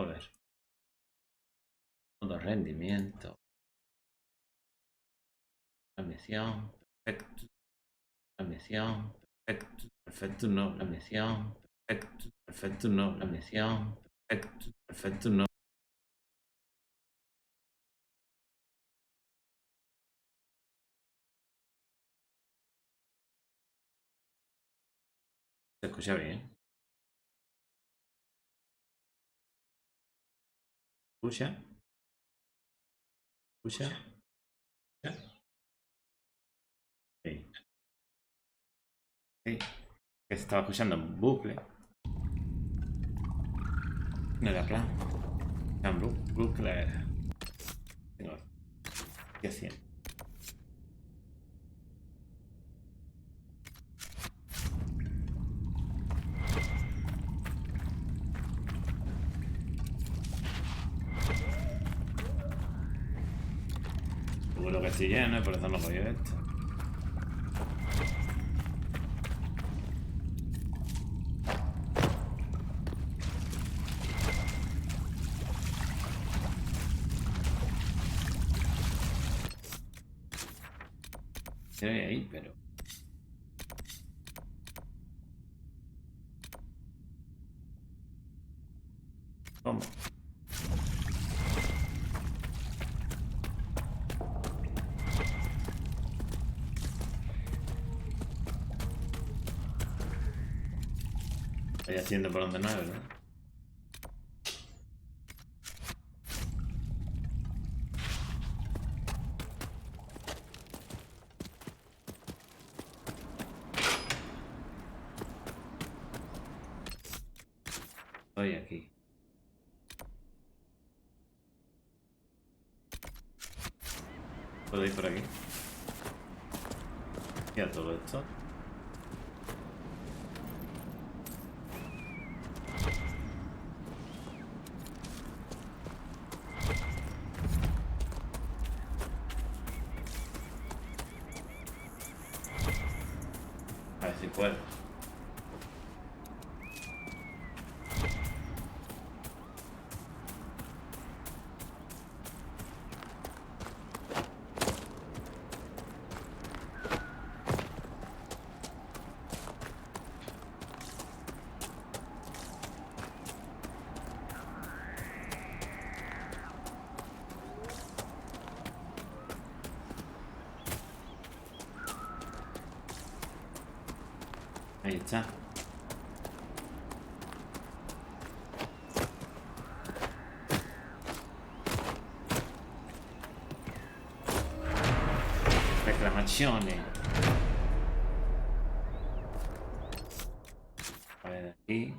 A ver. Todo rendimiento. La misión. Perfecto. La misión. Perfecto. Perfecto, no. La misión. Perfecto. Perfecto, no. La misión. Perfecto. Perfecto, no. Se escucha bien. Escucha. Escucha. Sí. Sí. Que se estaba escuchando en bucle. No era plan. En bucle. Tengo. ¿Qué hacía? Seguro que estoy lleno, por eso no voy a esto. Se ve ahí, pero. ¿Cómo? Estoy haciendo por donde no es, ¿verdad? Estoy aquí. ¿Puedo ir por aquí? ¿Y a todo esto? A ver si puedo. Ahí está. Reclamaciones. A ver, aquí.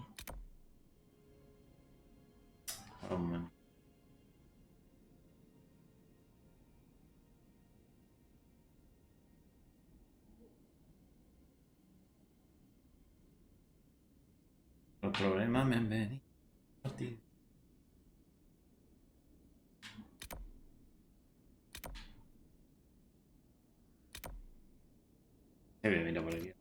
Oh, man. Los problemas me han venido. Se ve, mira por aquí.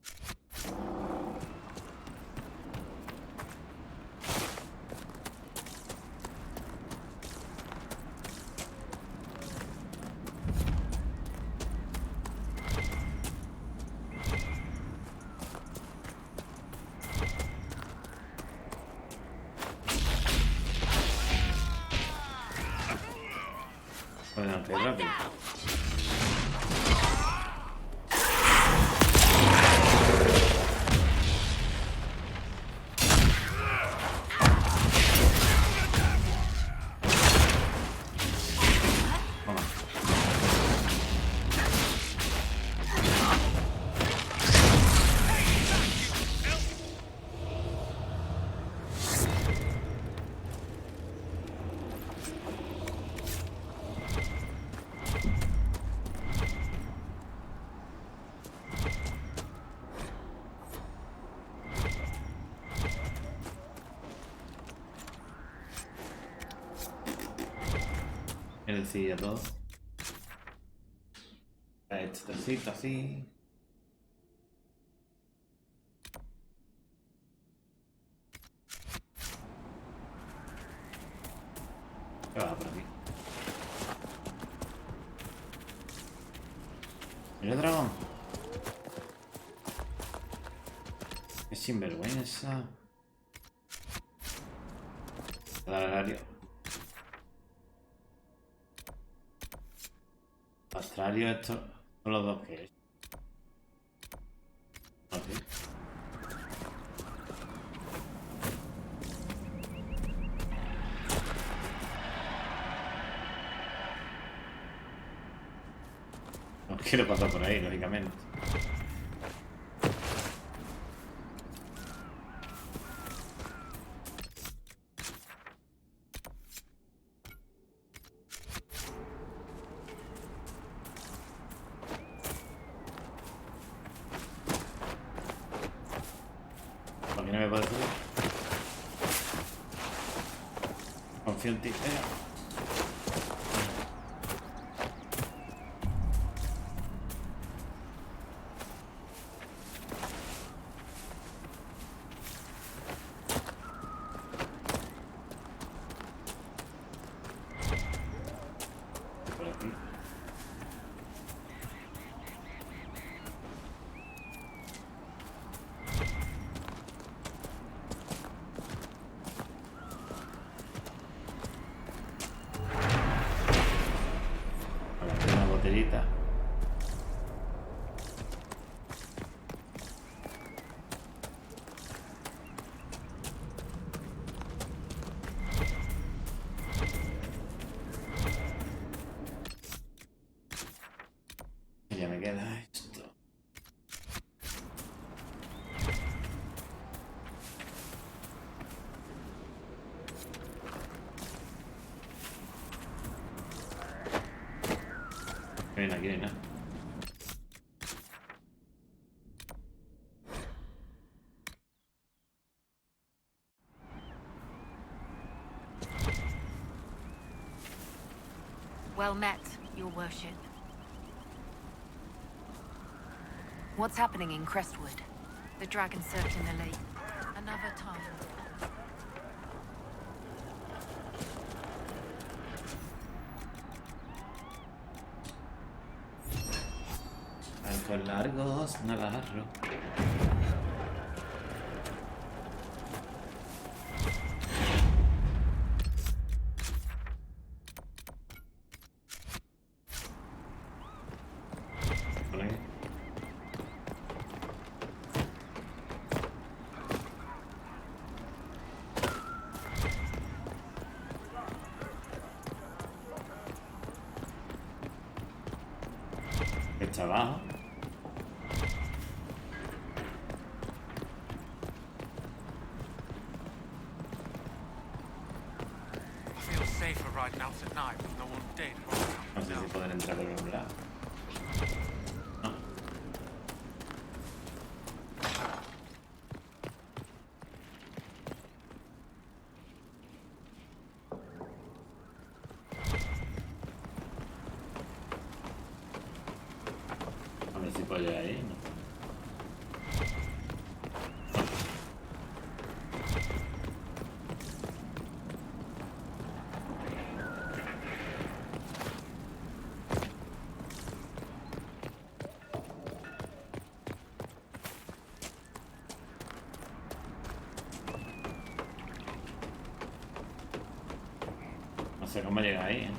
Bueno, qué rápido. Toma. Él decide todo. Este trocito así. ¿Qué va por aquí? ¿El dragón? Es sinvergüenza. Al horario. Astrario, esto son los dos que es. No, sí. No quiero pasar por ahí, lógicamente. ¿Por qué no me puedo subir? Confío en ti. Por aquí. Una botellita. Y ya me queda esto. Ven aquí, nada. Well met, your worship. What's happening in Crestwood? The dragon circling the lake. Another time. Arcos largos, no agarro. Por aquí. Está abajo. No sé si poder entrar por un lado. No. A ver si puedo llegar ahí, ¿no? No sé cómo llegar ahí, ¿eh?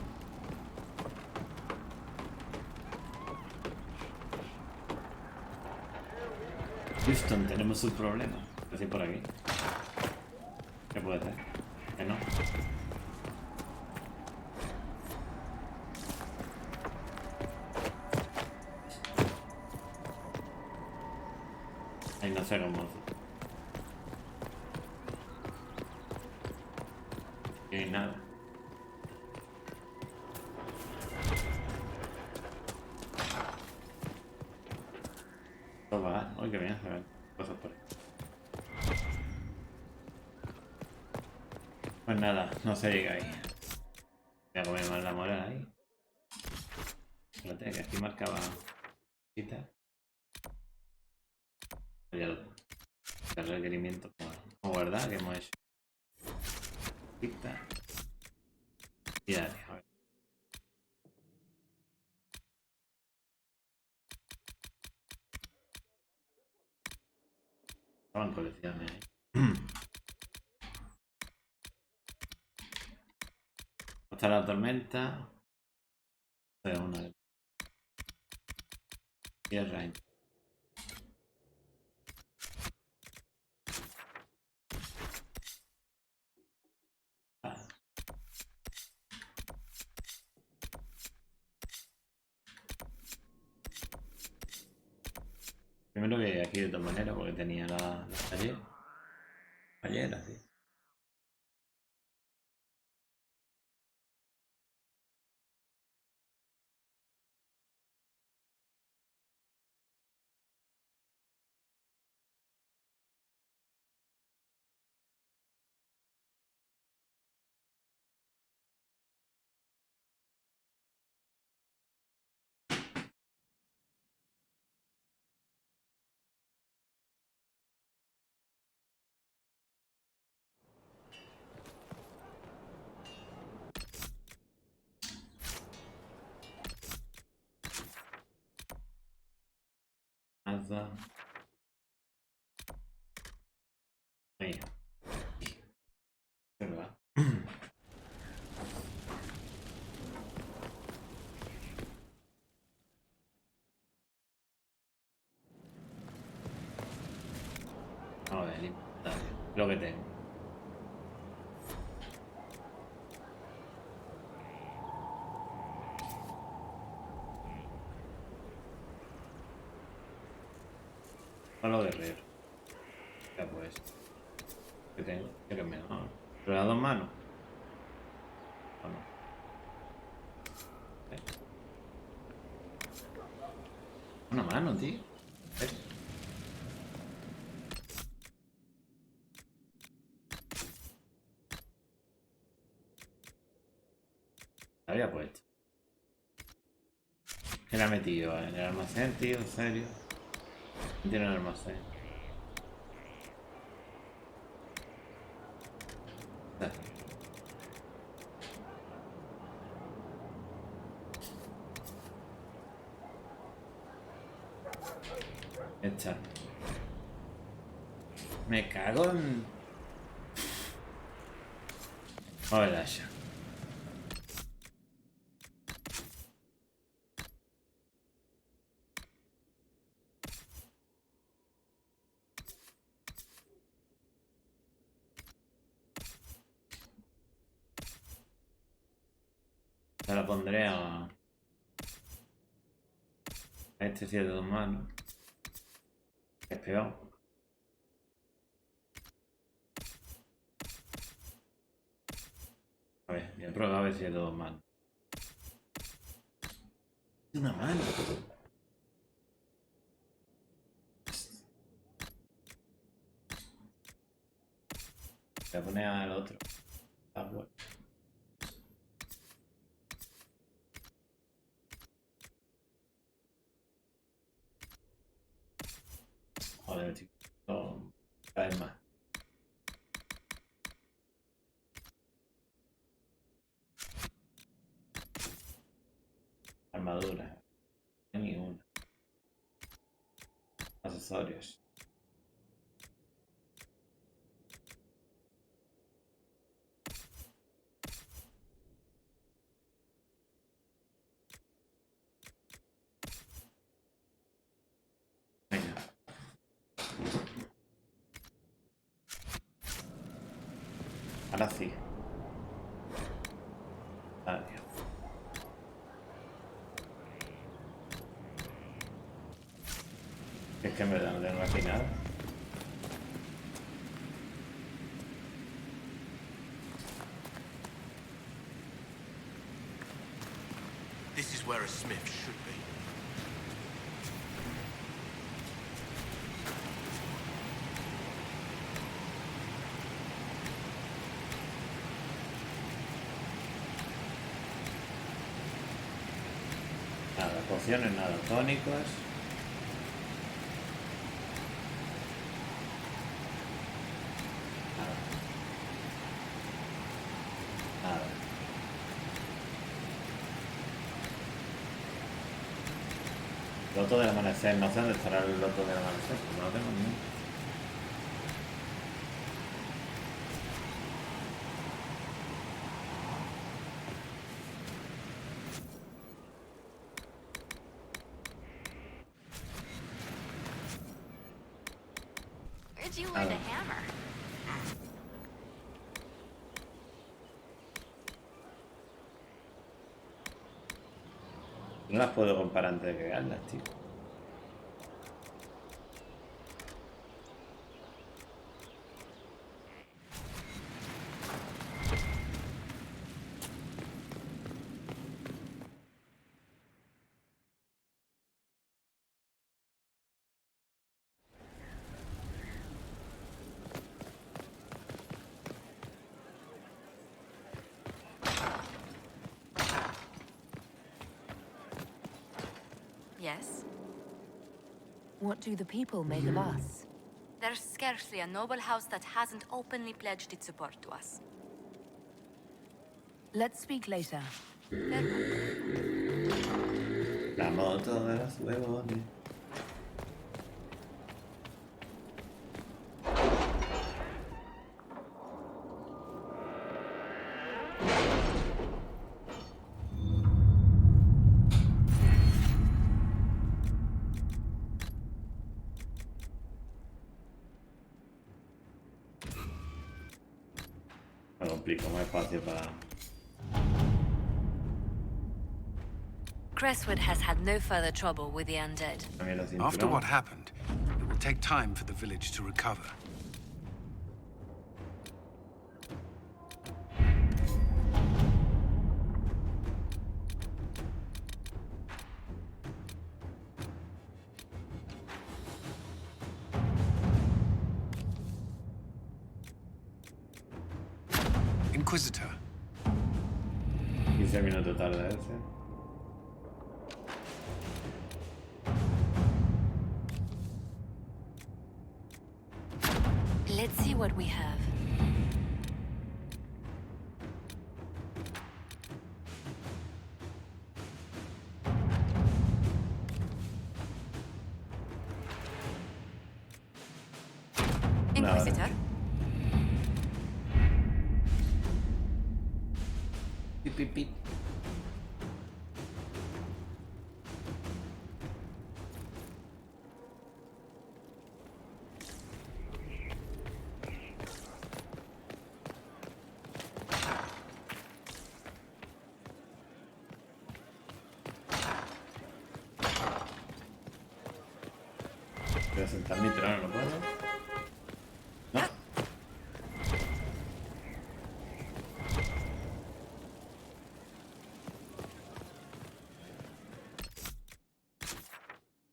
Houston, tenemos un problema. Es decir, por aquí. ¿Qué puede ser? Que no. Ahí no sé cómo. Aquí hay nada. Todo va. Uy, qué bien, se ven cosas por ahí. Pues nada, no se llega ahí. Voy a comer más la moral ahí. Espérate, que aquí marcaba cita. Ya el requerimiento como guardar que hemos hecho. Cita. Diario, a ver. Estaban colecciones, Hasta la tormenta. Una tierra. Primero que aquí de todas maneras porque tenía la taller. Ayer, así. Nada. Ahí. ¿Verdad? A ver, el inventario. Lo que tengo. Solo guerrero. Ya pues. ¿Qué tengo? ¿Qué que me da? ¿Pero a dos manos? ¿O no? Una mano, tío. La había puesto. ¿Qué la he metido? ¿En el almacén, tío? ¿En serio? ¿Qué tiene el almacén? Esta. Me cago en... A ver, Asha. Se la pondré a este 7 de dos manos. Es peor. A ver, voy a probar a ver si es de dos manos. Una mano. Voy a poner al otro. Ah, bueno. Joder, chico. Cada vez más. Armadura. Ni una. Accesorios. Venga. Ahora sí. Adiós. Es que en verdad no tengo aquí nada. This is where a smith should be. Nada, pociones, nada, tónicos. Nada. Nada. Loto del amanecer, no sé dónde estará el loto del amanecer, pero no lo tengo ni uno. Where'd you learn to hammer? No las puedo comparar antes de crearlas, tío. Yes. What do the people make of us? There's scarcely a noble house that hasn't openly pledged its support to us. Let's speak later. La moto de los huevones. Me complico más espacio para... Crestwood has had no further trouble with the undead. También los After what cinturones. happened, it will take time for the village to recover. Inquisitor. 15 minutos tarde ese. Let's see what we have. Inquisitor? Pip, pip, pip. Voy a sentar mi trono, ¿no puedo? No.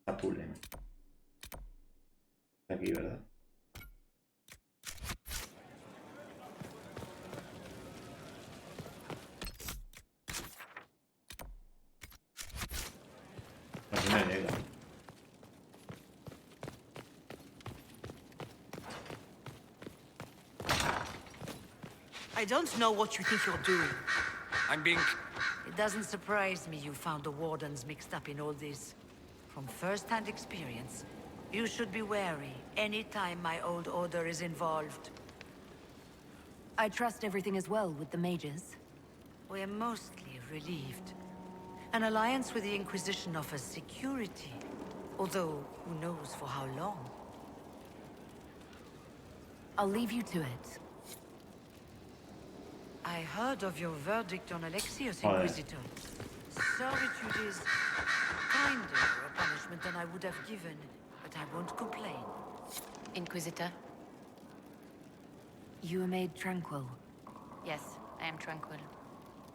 Apulen. Aquí, ¿verdad? Aquí me llega. I don't know what you think you're doing. I'm being... It doesn't surprise me you found the Wardens mixed up in all this. From first-hand experience, you should be wary any time my old order is involved. I trust everything is well with the mages. We're mostly relieved. An alliance with the Inquisition offers security, although who knows for how long. I'll leave you to it. I heard of your verdict on Alexios, Oh, yeah. Inquisitor. Servitude is kinder a punishment than I would have given, but I won't complain. Inquisitor? You were made tranquil. Yes, I am tranquil.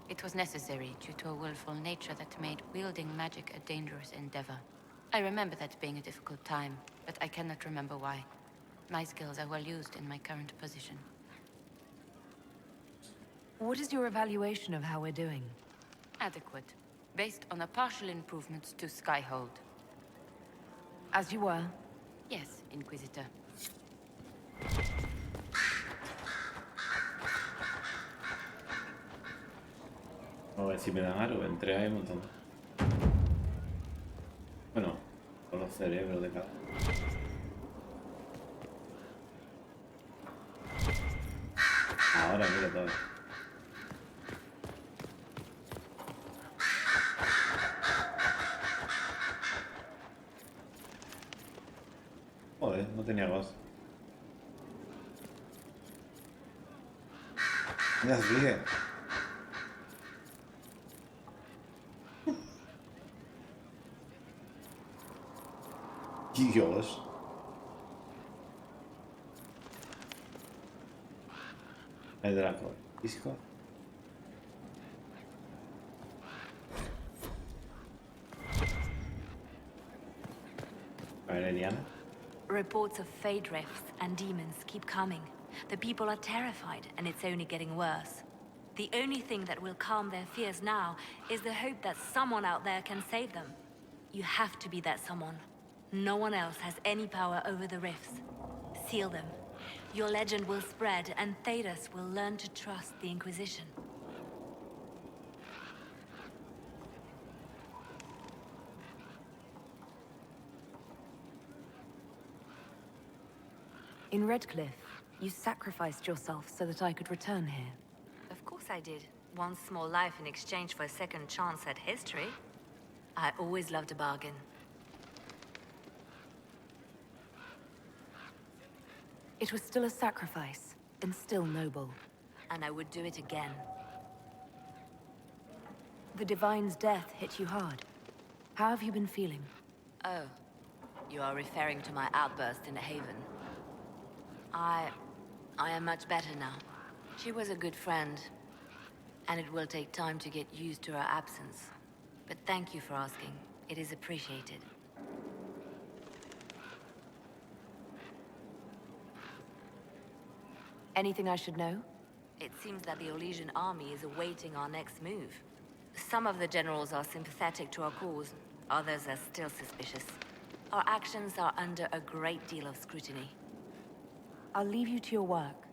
It was necessary due to a willful nature that made wielding magic a dangerous endeavor. I remember that being a difficult time, but I cannot remember why. My skills are well used in my current position. What is your evaluation of how we're doing? Adequate, based on the partial improvements to Skyhold. As you were. Yes, Inquisitor. A ver si me dan algo. Entré ahí un montón. Bueno, los cerebros de cada. Ahora mira todo. Joder, no tenía voz. Ya sigue. Dios. El Draco. Disco. Diana. Reports of fade rifts and demons keep coming. The people are terrified, and it's only getting worse. The only thing that will calm their fears now is the hope that someone out there can save them. You have to be that someone. No one else has any power over the rifts. Seal them. Your legend will spread, and Thedas will learn to trust the Inquisition. In Redcliffe, you sacrificed yourself so that I could return here. Of course I did. One small life in exchange for a second chance at history. I always loved a bargain. It was still a sacrifice, and still noble. And I would do it again. The Divine's death hit you hard. How have you been feeling? Oh, you are referring to my outburst in the Haven. I am much better now. She was a good friend, and it will take time to get used to her absence. But thank you for asking. It is appreciated. Anything I should know? It seems that the Elysian army is awaiting our next move. Some of the generals are sympathetic to our cause, others are still suspicious. Our actions are under a great deal of scrutiny. I'll leave you to your work.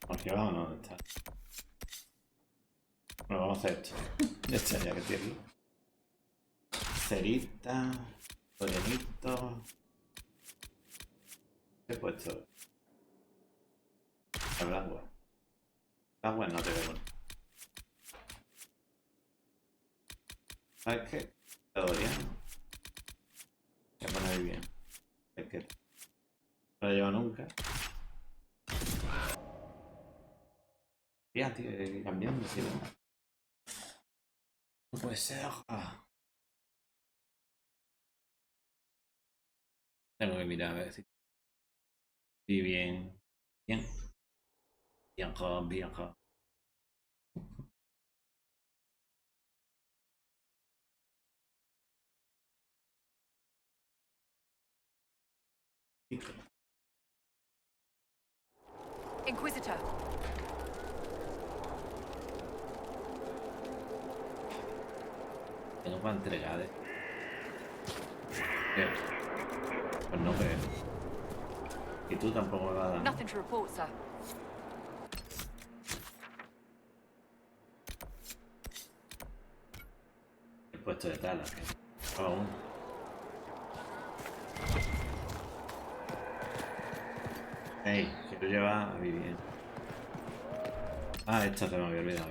Aquí va o no, ¿dónde está? Bueno, vamos a hacer esto. Esto ya que estoy aquí. Cerita, morenito. ¿Qué he puesto? El agua. El agua no te veo. ¿Sabes qué? Todo bien. Voy a poner bien. Es que no lo llevo nunca. Ya, tío, hay que ir cambiando, tío. No puede ser. Tengo que mirar a ver si estoy bien. Bien. Bien, joven, bien, joven. Inquisitor! Tengo para entregar, ¿Qué? Pues no creo. Y tú tampoco me vas a dar. Nothing to report, sir. El puesto de tala. Aún. Ey, quiero llevar a Vivian. Ah, esta se me había olvidado,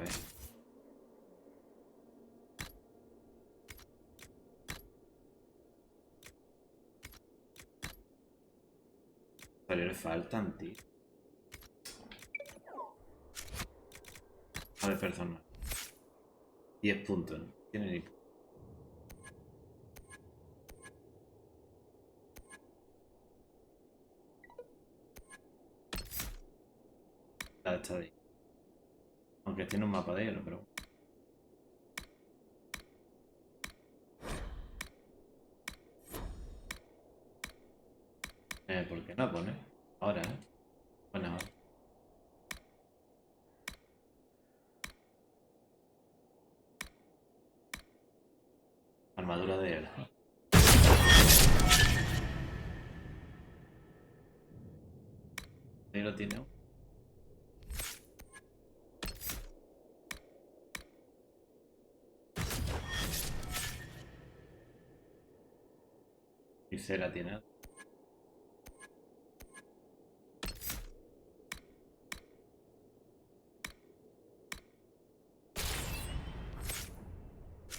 Pero le faltan, tío. A ver, persona. 10 puntos, ¿no? Tiene ni. La esta de ahí. Aunque tiene un mapa de hielo, pero. ¿Por qué no pone? Ahora, ¿eh? Bueno, ahora. Armadura de él. Ahí lo tiene. Y se la tiene.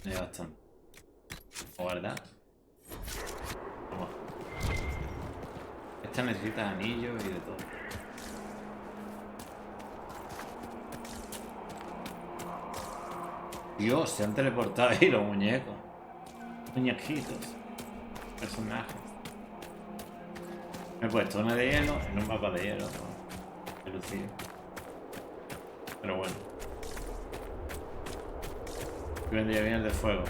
Hay bastante. Guardar. Toma. Esta necesita anillos y de todo. Dios, se han teleportado ahí los muñecos. Muñequitos. Personajes. Me he puesto una de hielo en un mapa de hielo. ¿No? Lucido. Pero bueno. Y vendría bien el de fuego.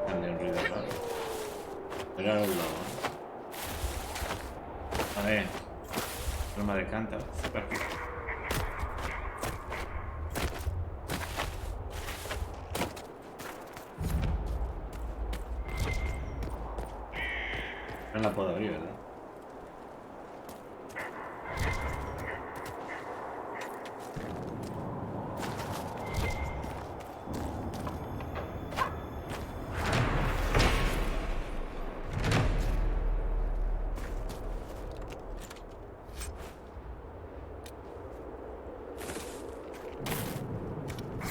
Dale un ruido raro. Pero era un lobo. A ver. Forma de cántaro. Super rico. No la puedo abrir, ¿verdad?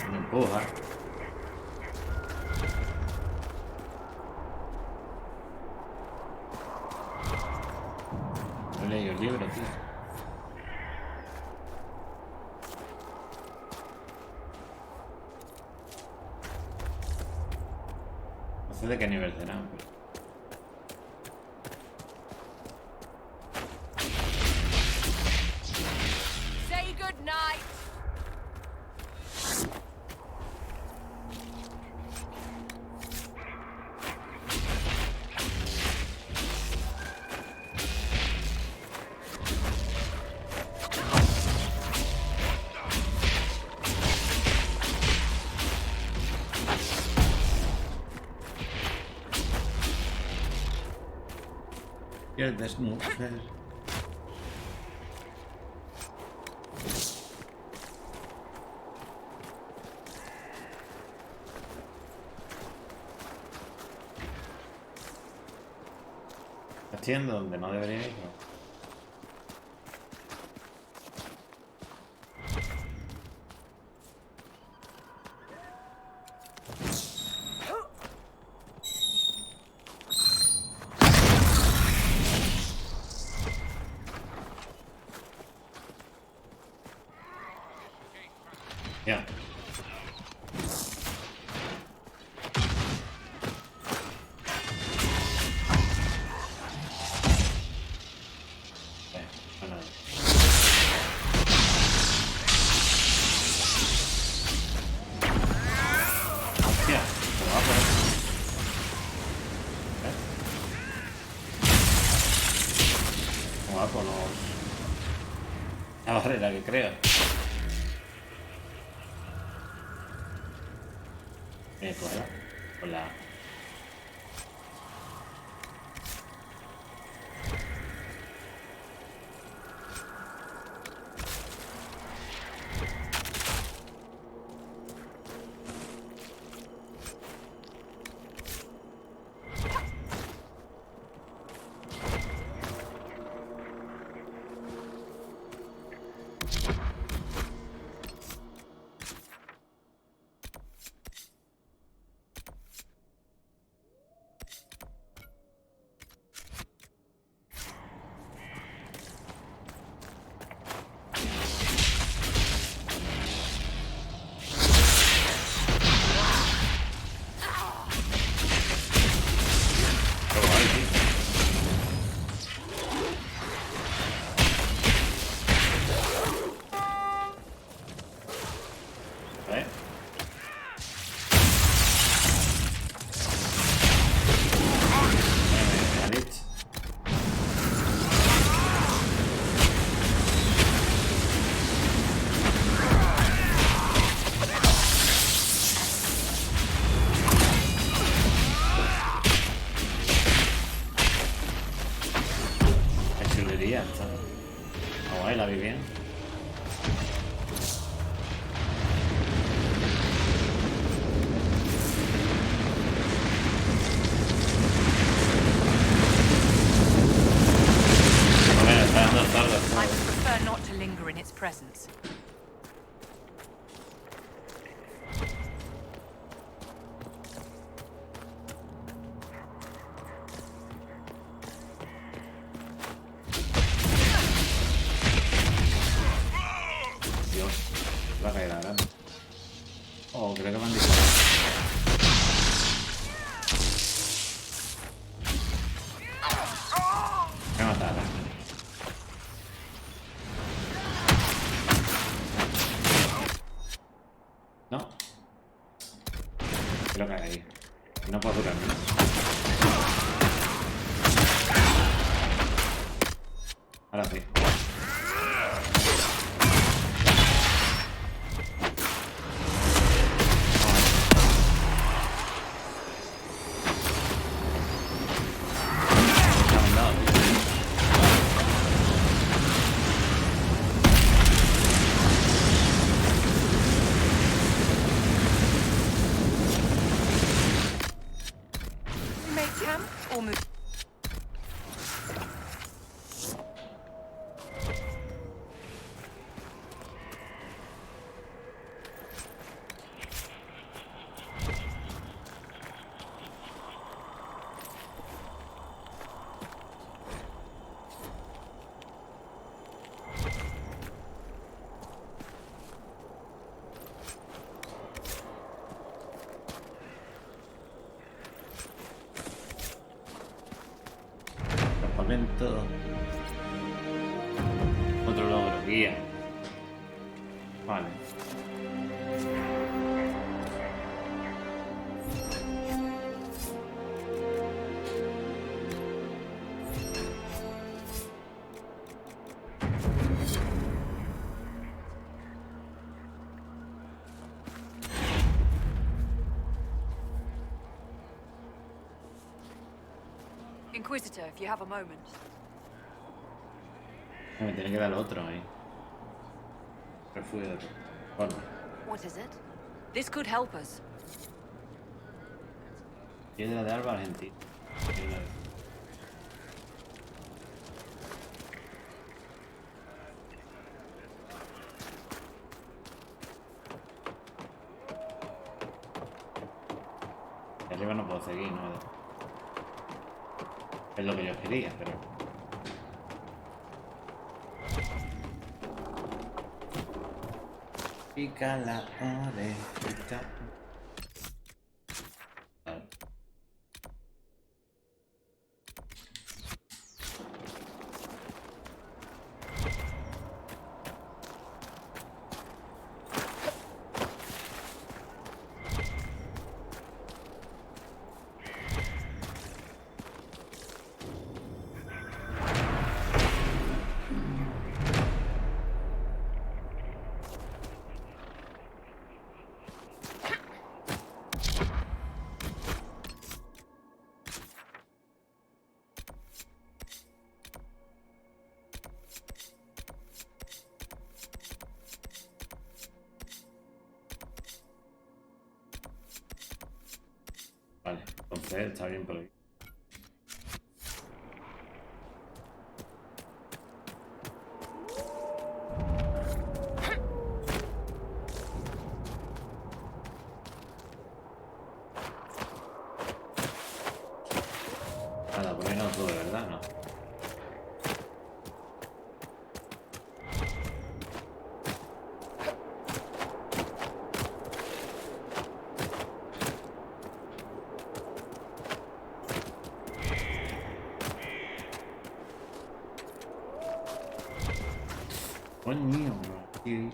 Me empuja. No he leído el libro, tío. No sé de qué nivel será, pero... Say goodnight! Y el desnudo. Estoy en donde no debería ir, ¿no? Ya. Bueno. Hostia, ¿cómo va por ahí? ¿Cómo va por los... la barrera que crea? Cogerla. Con la... la vi bien. Bueno, está dando tarde. I would prefer not to linger in its presence. Dios, va a caer ahora. Oh, creo que me han disparado. Me mataron. No. Creo que ahí. No puedo curarme. Ahora sí. We make camp or move. Campamento. Otro logro, guía. Vale. Inquisitor, if you have a moment. Me tiene que dar otro ahí. Refugio de... Bueno, What is it? This could help us. piedra de alba argentina. De arriba no puedo seguir, ¿no? Es lo que yo quería, pero... Pica la orejita. Vale. Vale, entonces está bien por ahí. Nada, por ahí no sube, ¿verdad? No. Coño, tío.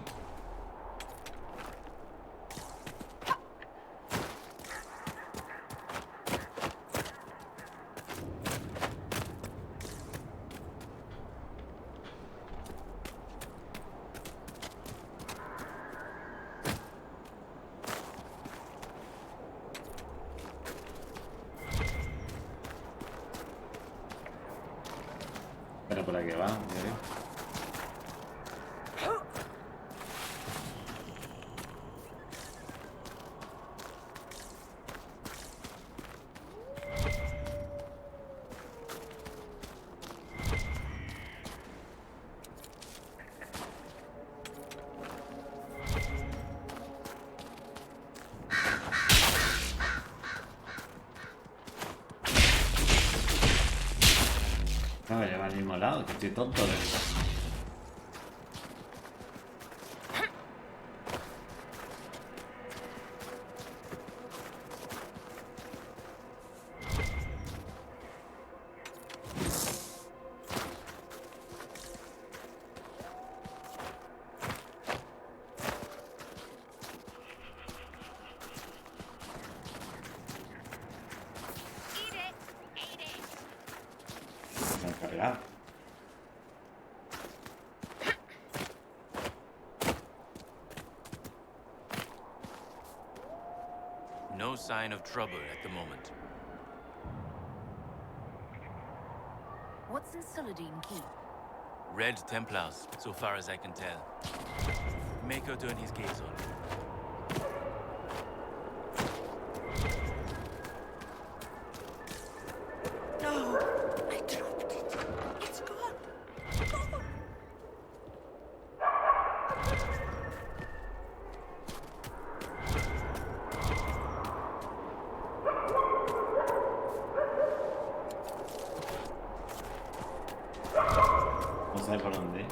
Pero por aquí va, ¿en serio? que estoy tonto de verdad. Me he cargado. No sign of trouble at the moment. What's in Saladin Keep? Red Templars, so far as I can tell. Mako turned his gaze on me. No! I dropped it. It's gone. Gone. No sé por dónde.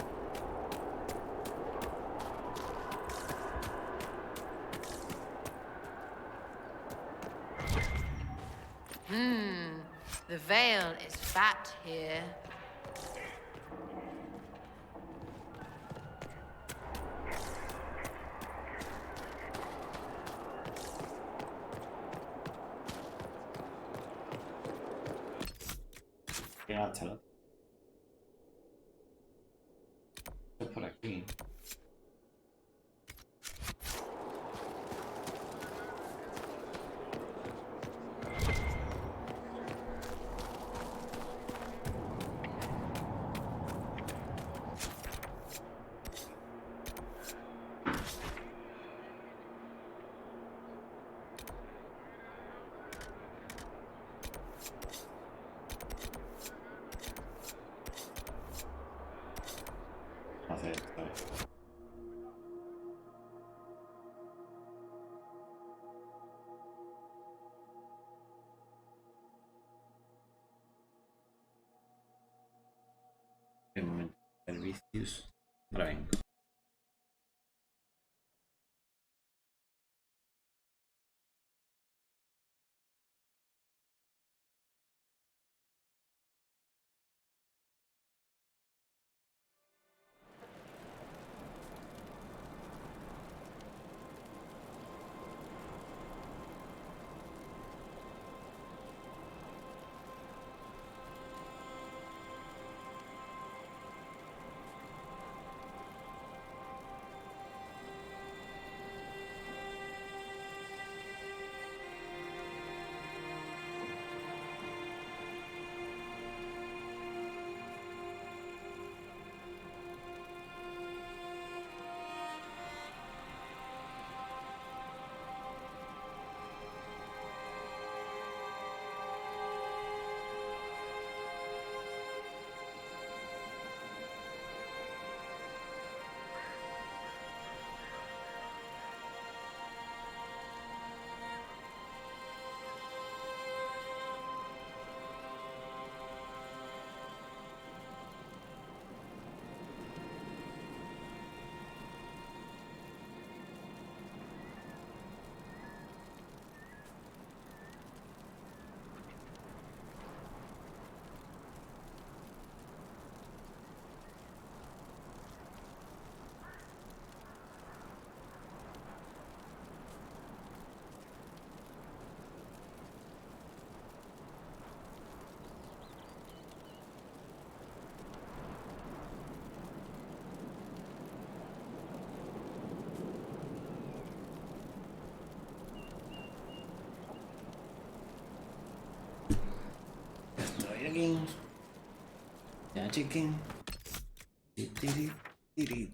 The veil is fat here. Agáchalo. Es por aquí. Hacer esto, ¿sabes? De momento, servicios. Ahora vengo. Estoy aquí. Ya, chicken. Tiri, tiri.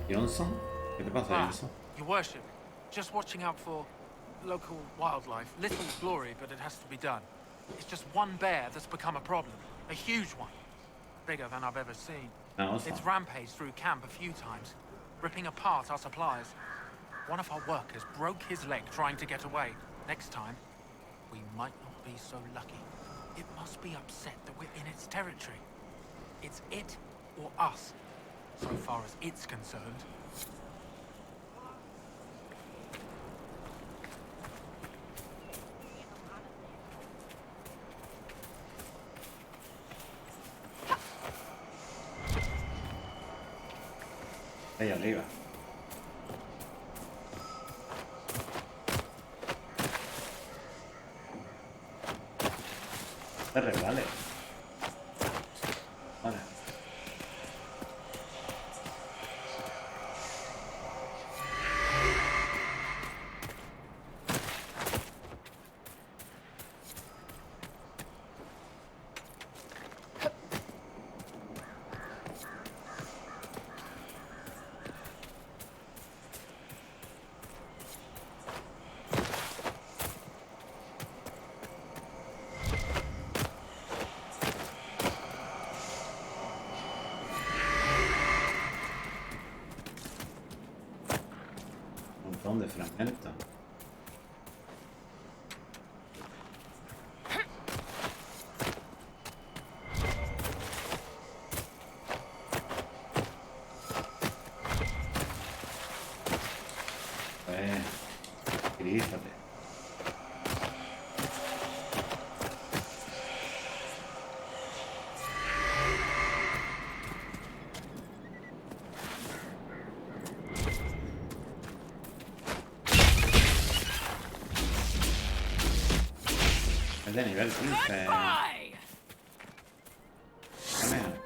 Johnson? ¿Qué te pasa, Johnson? Your worship, just watching out for local wildlife. Little glory, but it has to be done. It's just one bear that's become a problem. A huge one. Bigger than I've ever seen. Una osa. It's rampaged through camp a few times, ripping apart our supplies. One of our workers broke his leg trying to get away. Next time, we might not be so lucky. It must be upset that we're in its territory. It's it or us, so far as it's concerned. Ahí arriba. Te regale. Vale. Un montón de fragmentos. Grízate. Es de nivel 15. Dame.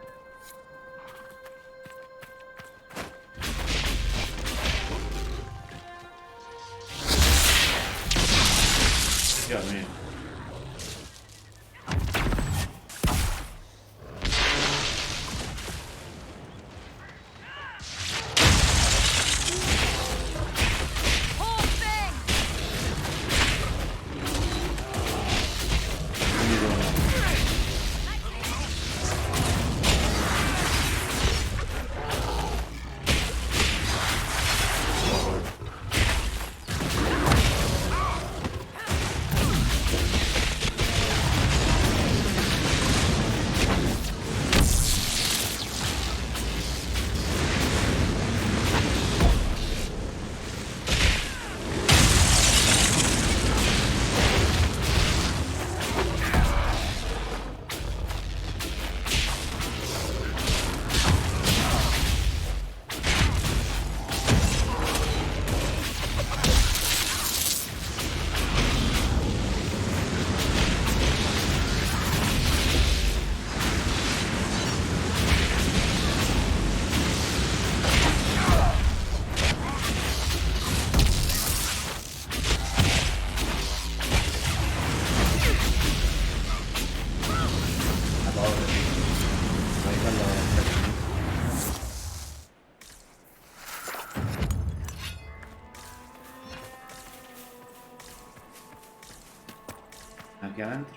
Dios mío. Aquí adentro.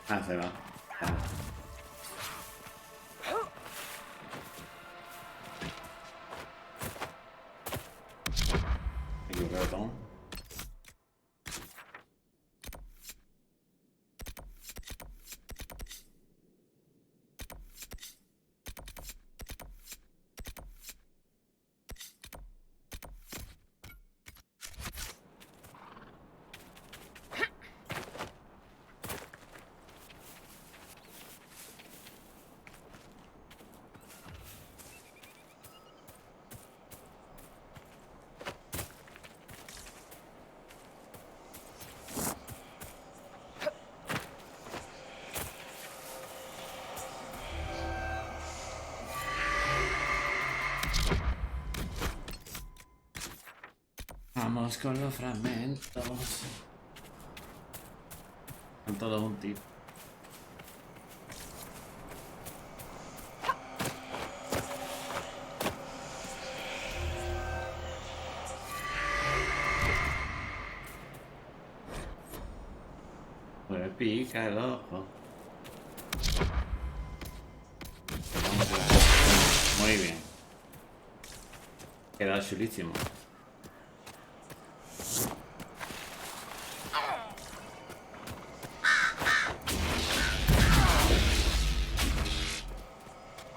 Ah, se va. Vale. Me equivoqué de botón. Vamos con los fragmentos. Son todos un tipo. pica el ojo. Muy bien. Queda chulísimo.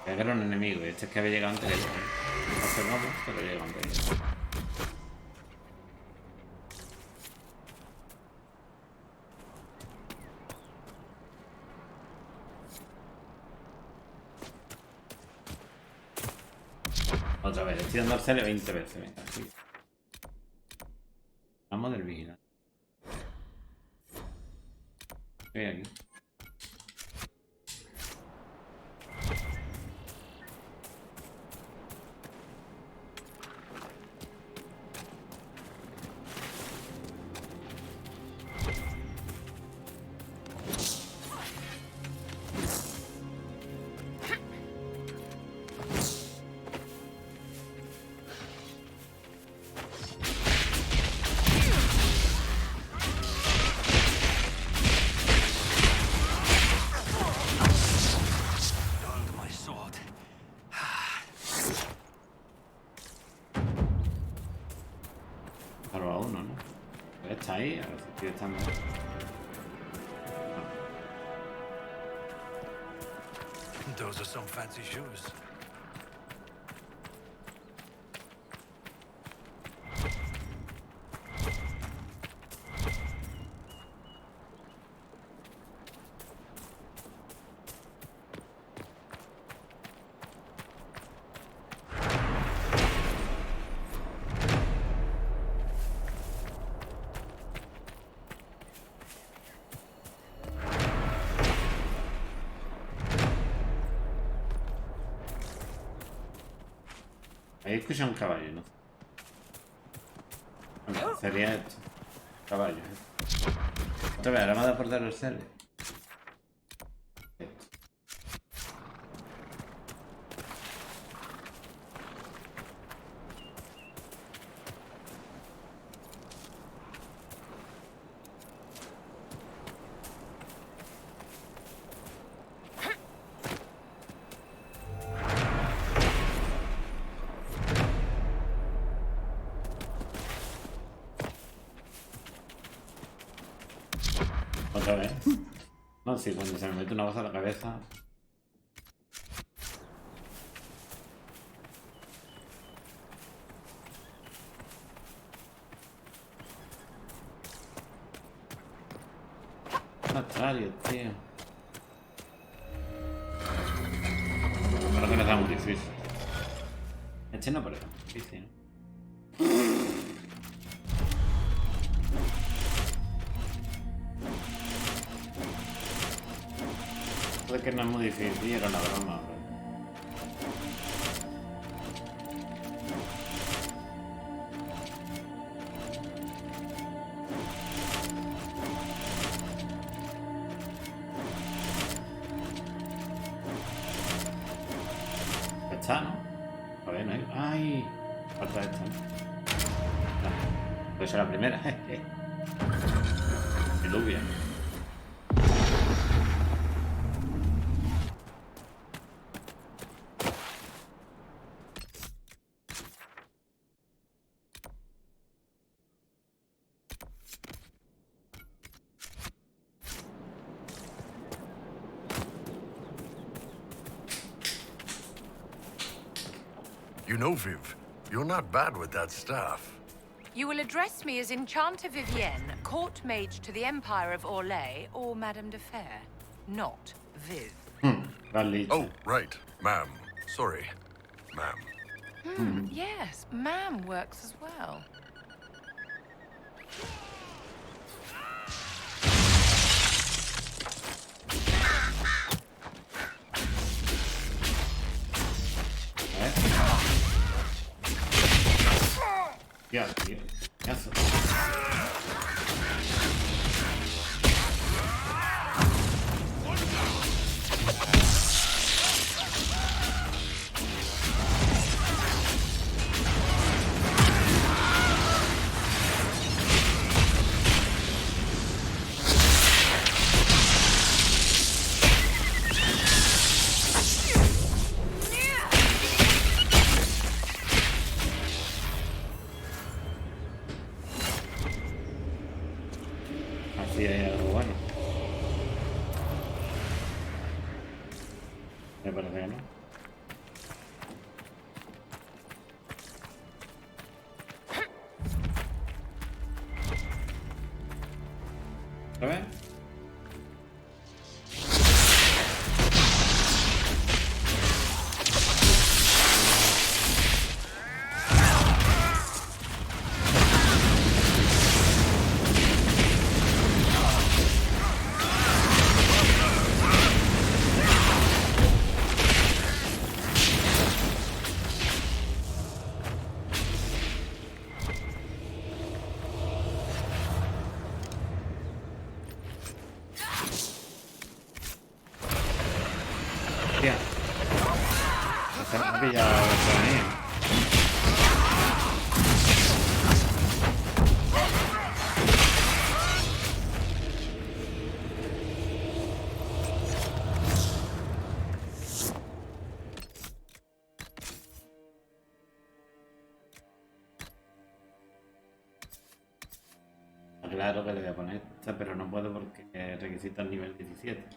Que era un enemigo, y este es que había llegado antes que yo. No sé cómo, pero llegó antes que yo. Otra vez, estoy dando al cele 20 veces, venga, sí. Vamos del vigilante. Estoy aquí. Salva uno, ¿no? Pues está ahí, a ver si estoy estando. Those are some fancy shoes. Ahí escucha un caballo, ¿no? Bueno, sería esto. Caballo, Otra vez, ahora me ha dado por dar el cele. Otra vez. No, sí, cuando se me mete una voz a la cabeza. Contrario, tío. Creo que no está muy difícil. Este no parece muy difícil, ¿no? Es que no es muy difícil, era una broma. Está, ¿no? A ver, no hay. ¡Ay! Falta esta, ¿no? No. Pues es la primera. Diluvia. You know, Viv, you're not bad with that staff. You will address me as Enchanter Vivienne, court mage to the Empire of Orlais, or Madame de Fer, not Viv. Oh, right, ma'am. Sorry, ma'am. Yes, ma'am works as well. Ya, tío. Ya se... pillado por ahí. Claro que le voy a poner esta, pero no puedo porque requisita el nivel 17.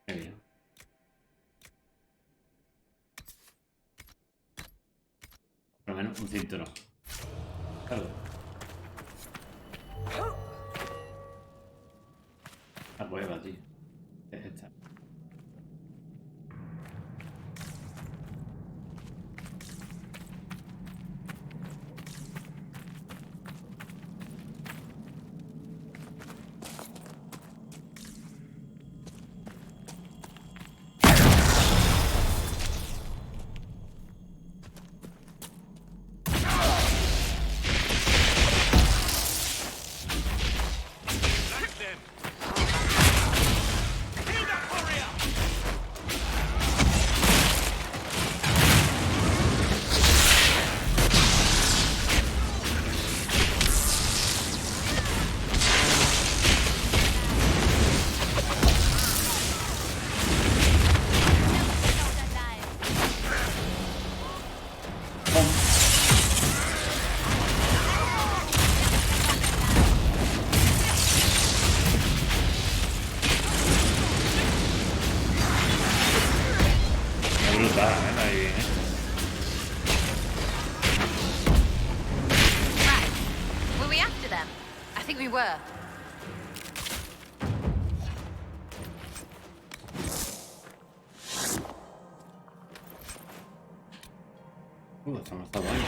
Qué bien. Por lo menos un cinturón. Claro. La cueva, tío. Es esta. Esta no está buena.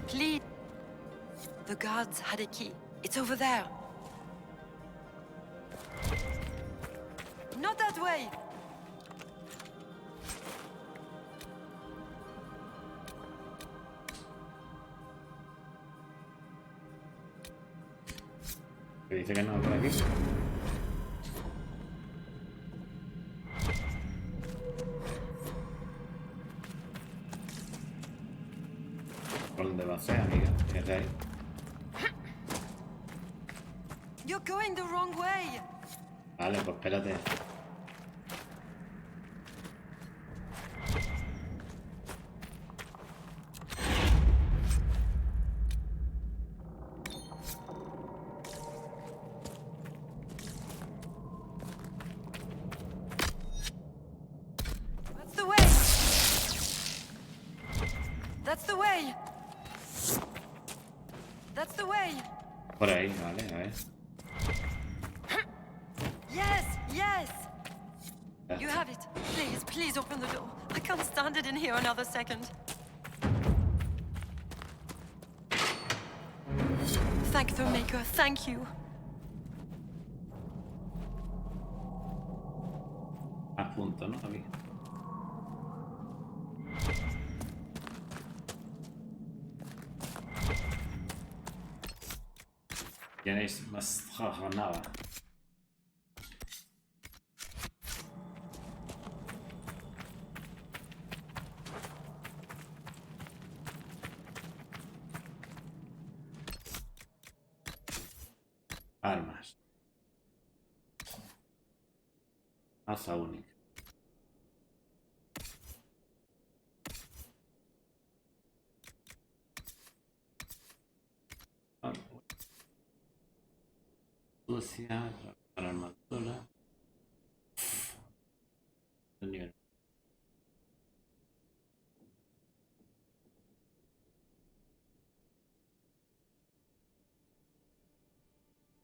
Please. The guards had a key. It's over there. Not that way. Que dice que no por aquí. ¿Por dónde va a ser, amiga? Fíjate ahí. You're going the wrong way. Vale, pues espérate. That's the way. That's the way. That's the way. Por ahí, vale, a ver. Yes, yes. You have it. Please, please open the door. I can't stand it in here another second. Thank the Maker, thank you. A punto, ¿no, amiga? Tienes más nada. Armas. Asa única. Sucia, para armadura. Nivel.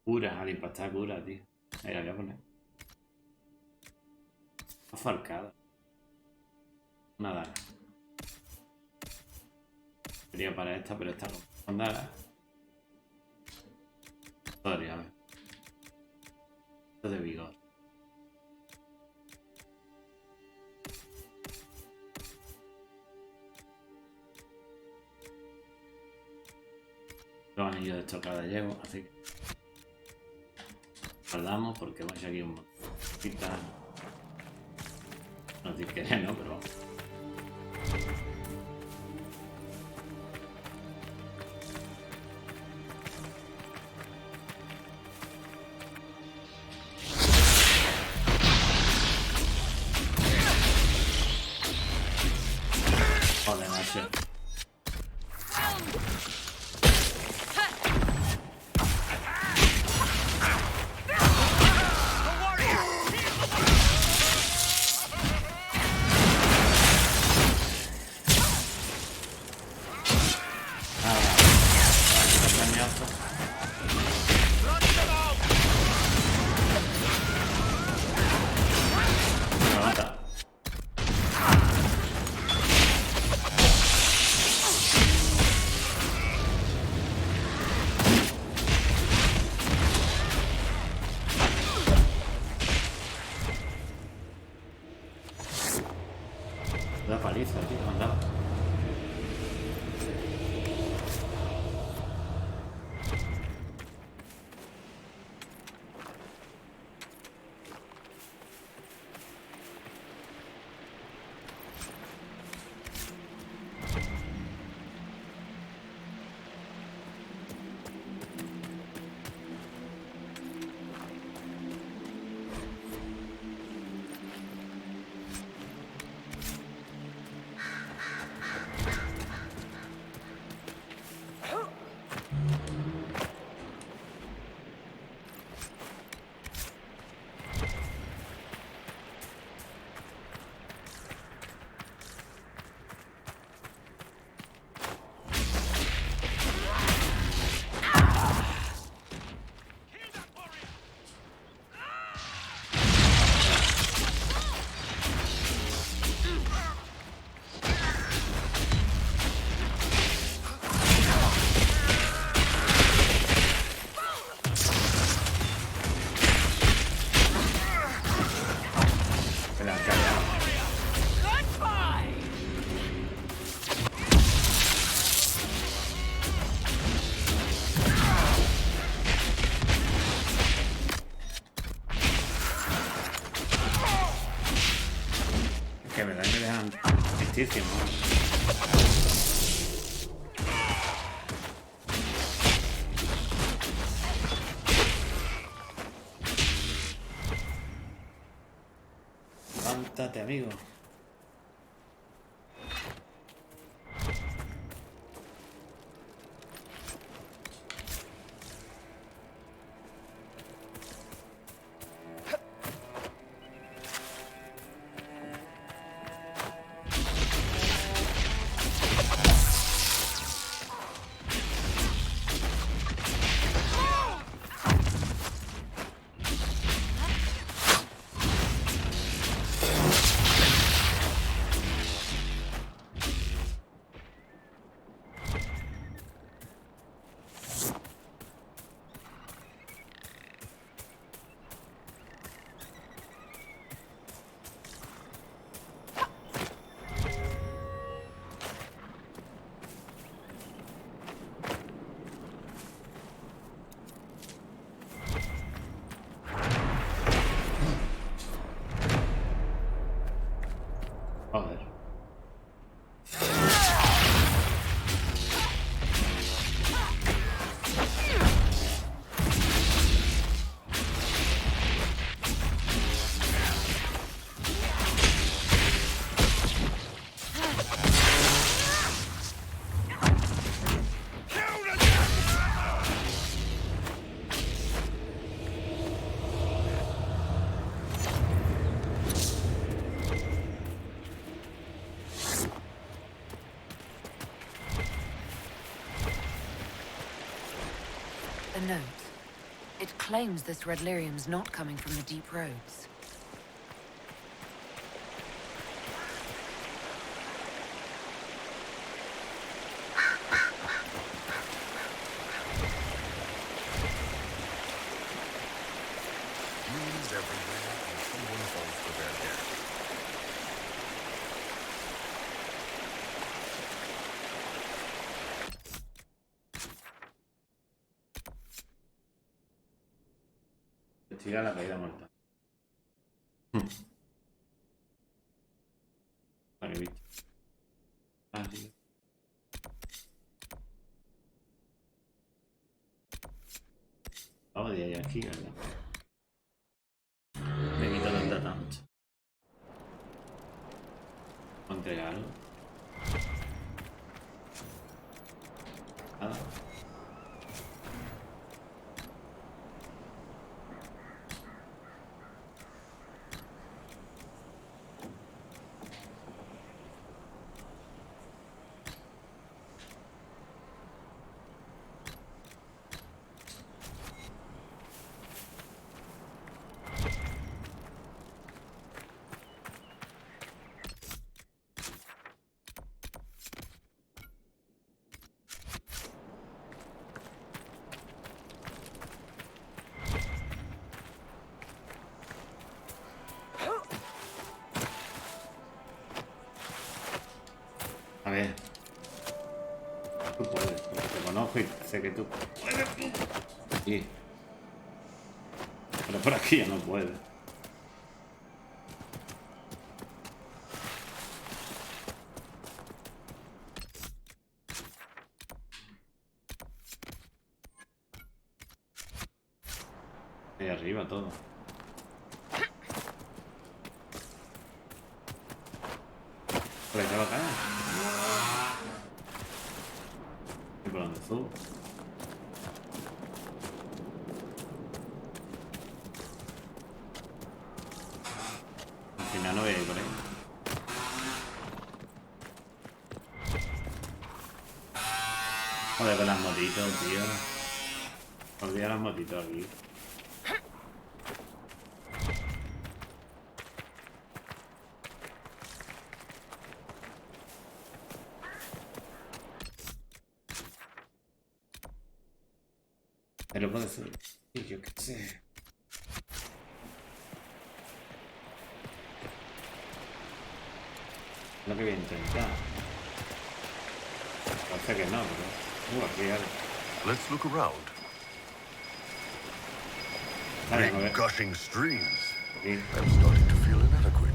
Cura, al impactar cura, tío. Ahí la voy a poner. Afalcada. Una daga. Sería para esta, pero esta ronda. Historia, a ver. Esto de vigor. Los anillos de estocada llevo, así que guardamos porque hemos aquí un montón de cositas. No decir que no, pero vamos. Joder, macho. Da paliza, tío, mandaba. Que me dejan tristísimo. Levántate, amigo. Joder. A note. It claims this red lyrium's not coming from the deep roads. Investiga la caída mortal. Vale, bicho. Ah, sí. Vamos de ahí aquí, ¿verdad? Me quito los datantes. ¿Puedo entregar algo? Nada. A ver. Tú puedes, te conozco y sé que tú puedes. Sí. Pero por aquí ya no puedes. Ahí arriba todo. Por ahí te va a caer. ¿Y por dónde subo? Al final no voy a ir por ahí. Joder, con las motitos, tío. Olvida las motitos aquí. Pero puede ser. Y yo qué sé. Lo que voy a intentar. Parece que no, pero. Aquí algo. Let's look around. Vale, a Big ver. gushing streams. Aquí. I'm starting to feel inadequate.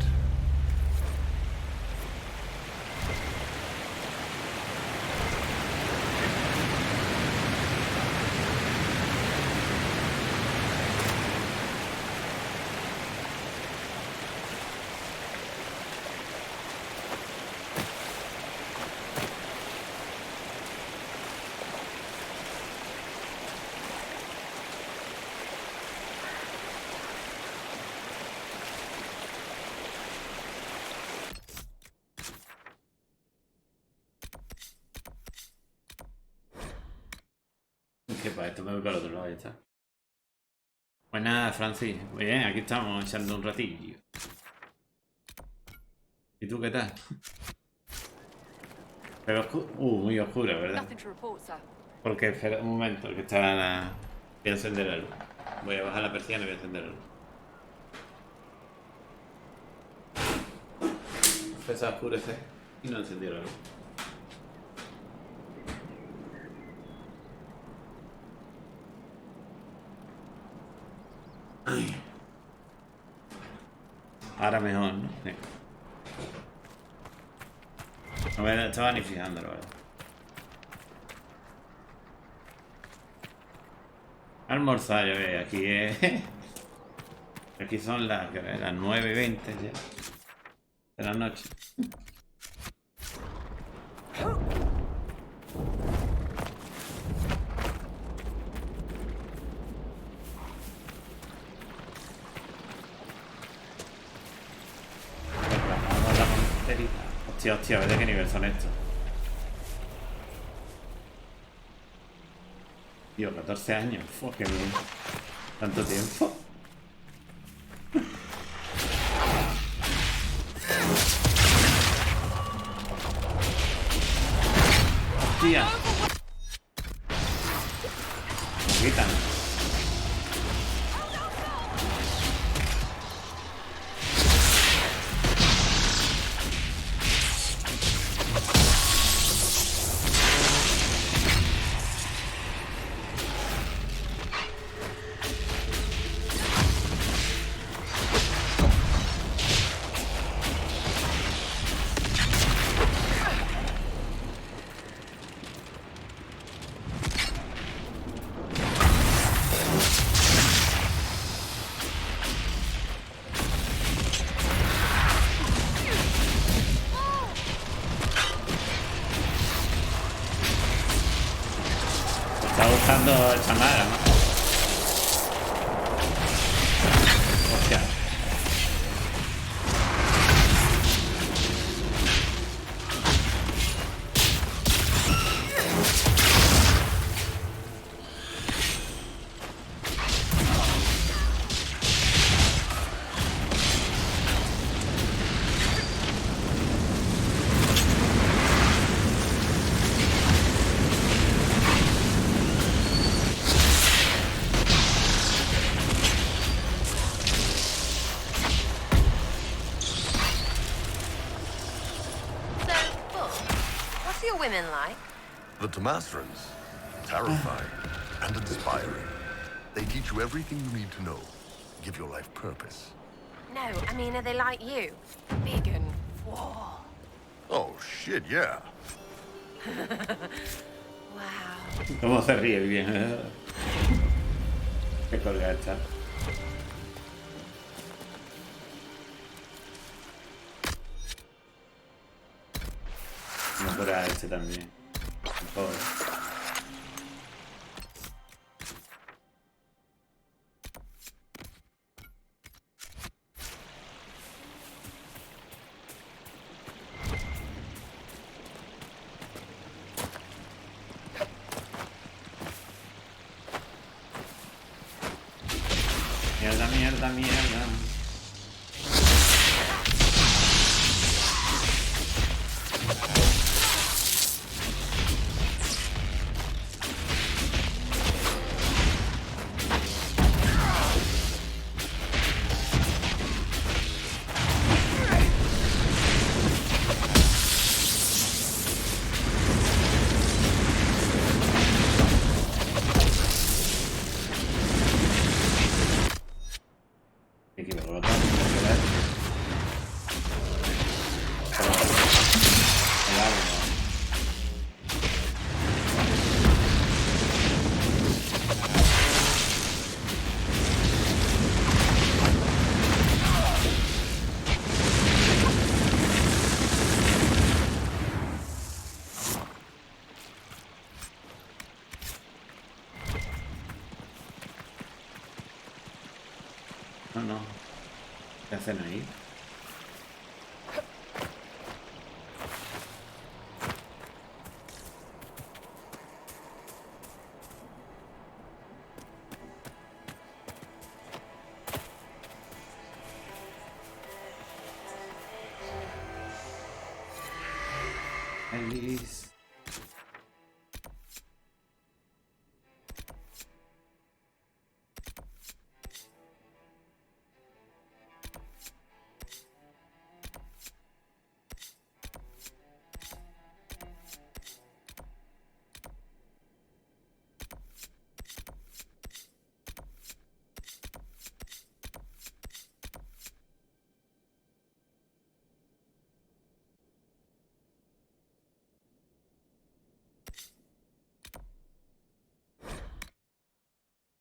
Que para esto me voy para el otro lado, ya está. Pues nada, Francis. Muy bien, aquí estamos echando un ratillo. ¿Y tú qué tal? Pero muy oscura, ¿verdad? Porque, espera un momento, que está la... Voy a encender la luz. Voy a bajar la persiana y voy a encender la luz. Empezó a oscurecer y no encendió la luz. Ay. Ahora mejor, ¿no? Sí. No me estaba ni fijando, la verdad. Almorzar, ya ve, aquí es... Aquí son las 9:20 ya de la noche. Vamos a la monterita. Hostia, hostia, ¿de qué nivel son estos? Tío, 14 años. Fua, qué bien. Tanto tiempo. Hostia. Me quitan. está gustando el Samara, ¿no? Hostia. What's your women like? The Tomasrans, terrifying and inspiring. They teach you everything you need to know. Give your life purpose. No, I mean, are they like you? Big and... Whoa. Oh, shit, yeah. Wow. ¿Cómo se ríe bien? Qué colgada está. Vamos por a este también. Pobre. Mierda, mierda, mierda. Me equivoco, lo tengo que ver. El agua. No, no. ¿Qué hacen ahí? Alice.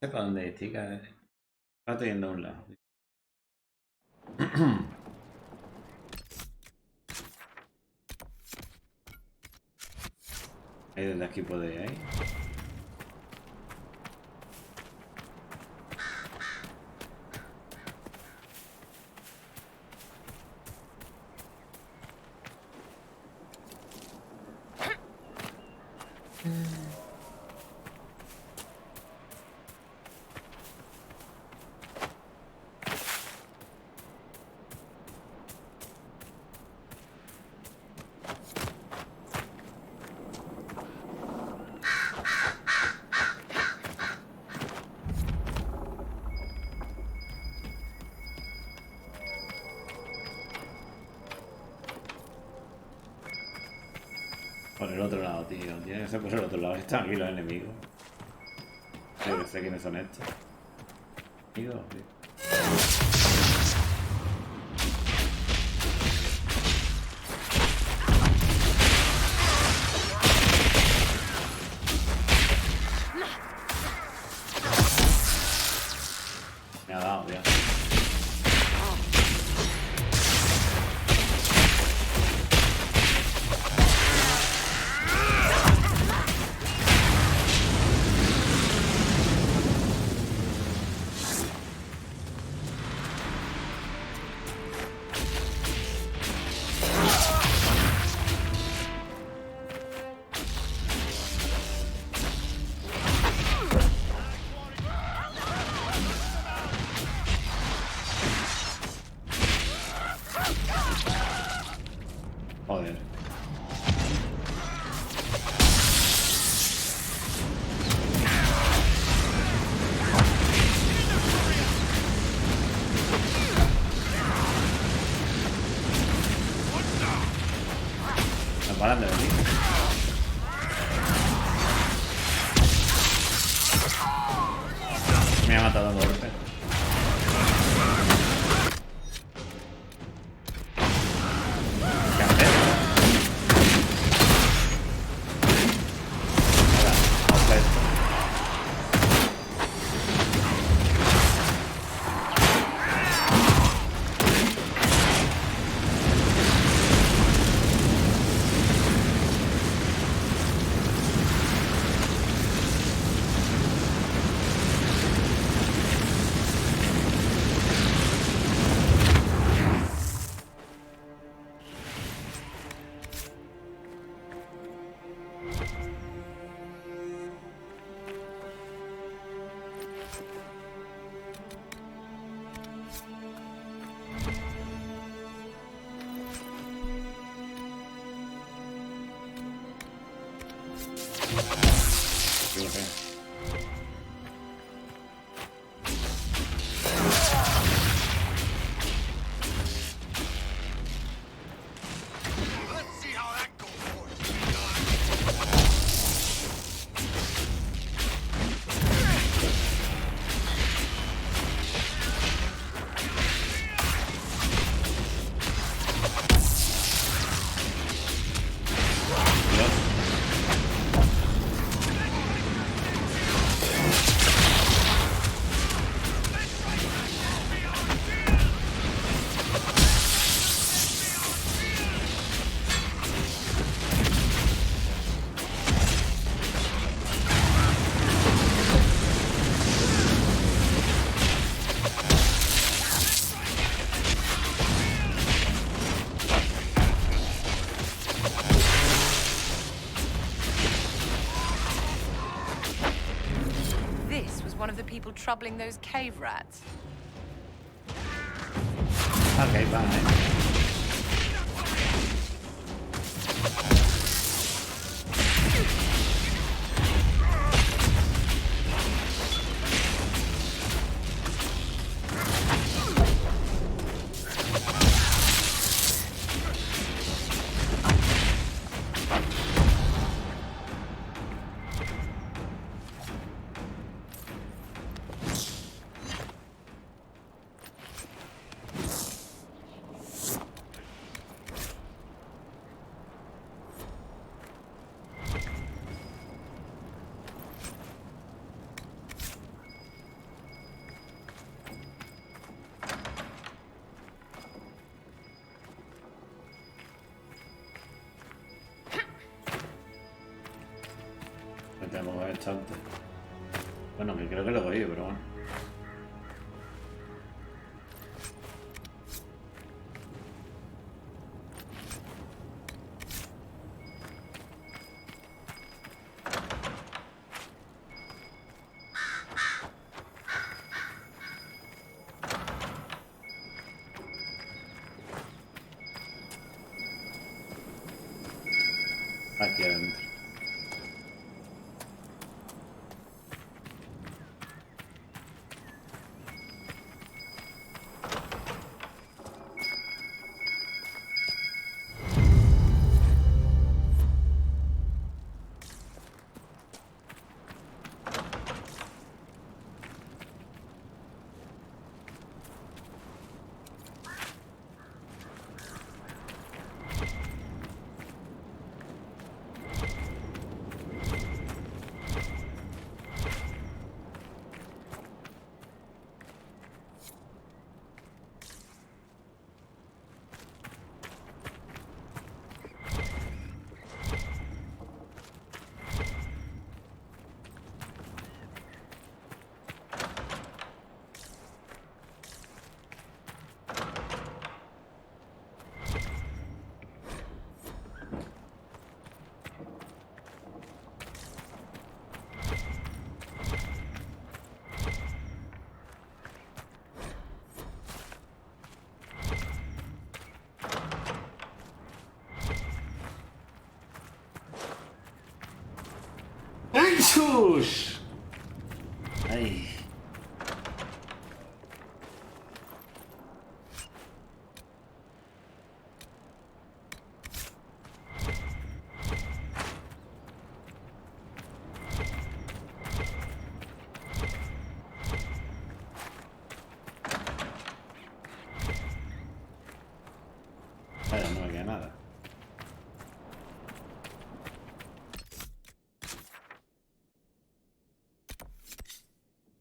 No sé para dónde es, chica. Está yendo a un lado. Ahí desde aquí puede ir. Por el otro lado, tío. Tiene que ser por el otro lado. Están aquí los enemigos. Yo sé quiénes son estos. Enemigos, tío. Me ha dado, tío. ha matado a golpe. ¿Qué haces? Nada, vamos a esto. One of the people troubling those cave rats. Okay, bye. Me tengo que ver antes. Bueno, que creo que lo oí, pero bueno. Aquí adentro. ¡Jesús! Ay.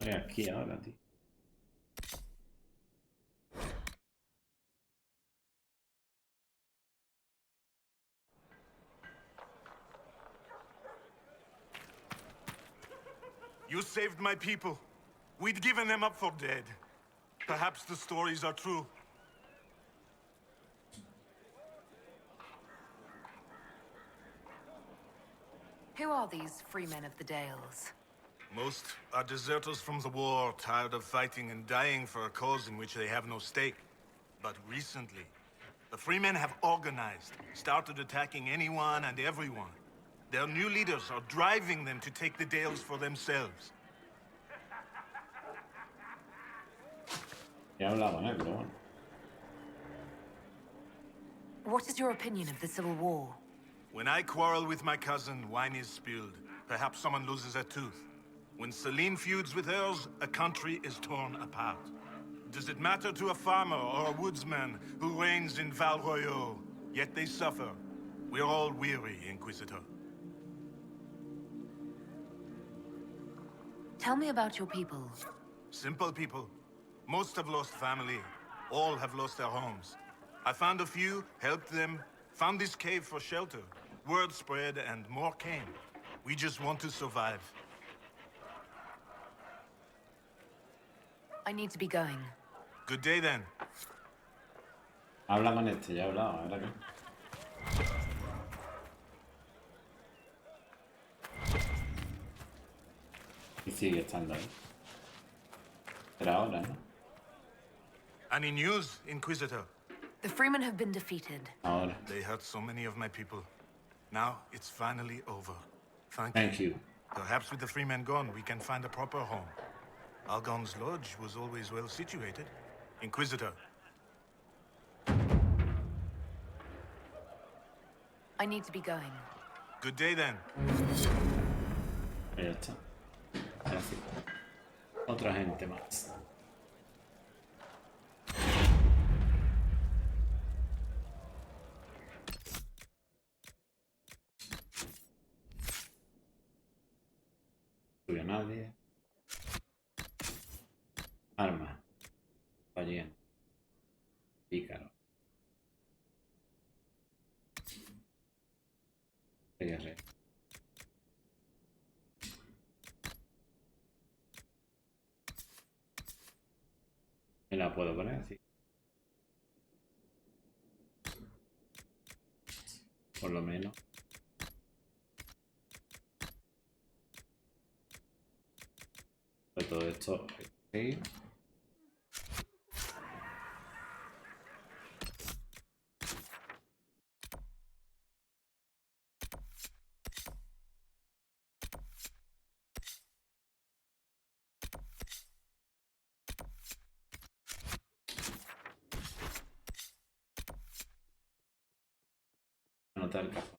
Estoy aquí ahora, tío. You saved my people. We'd given them up for dead. Perhaps the stories are true. Who are these free men of the Dales? Most are deserters from the war, tired of fighting and dying for a cause in which they have no stake. But recently, the free men have organized, started attacking anyone and everyone. Their new leaders are driving them to take the Dales for themselves. Ya he hablado con él, pero bueno. What is your opinion of the Civil War? When I quarrel with my cousin, wine is spilled. Perhaps someone loses a tooth. When Celine feuds with hers, a country is torn apart. Does it matter to a farmer or a woodsman who reigns in Val Royaux? Yet they suffer. We're all weary, Inquisitor. Tell me about your people. Simple people. Most have lost family. All have lost their homes. I found a few, helped them, found this cave for shelter. Word spread and more came. We just want to survive. I need to be going. Good day then. Habla con este, ya he hablado, ahora que. Y sigue estando ahí. Pero ahora, ¿no? Any news, Inquisitor? The Freemen have been defeated. Ahora. They hurt so many of my people. Now it's finally over. Thank you. Perhaps with the free men gone, we can find a proper home. Algon's lodge was always well situated. Inquisitor. I need to be going. Good day then. Ya está. Ahora sí. Otra gente más. Sube a nadie. Arma. Valiente. Pícaro. Guerrero. Me la puedo poner así. Por lo menos. De todo esto. Sí. Anotar el cajón.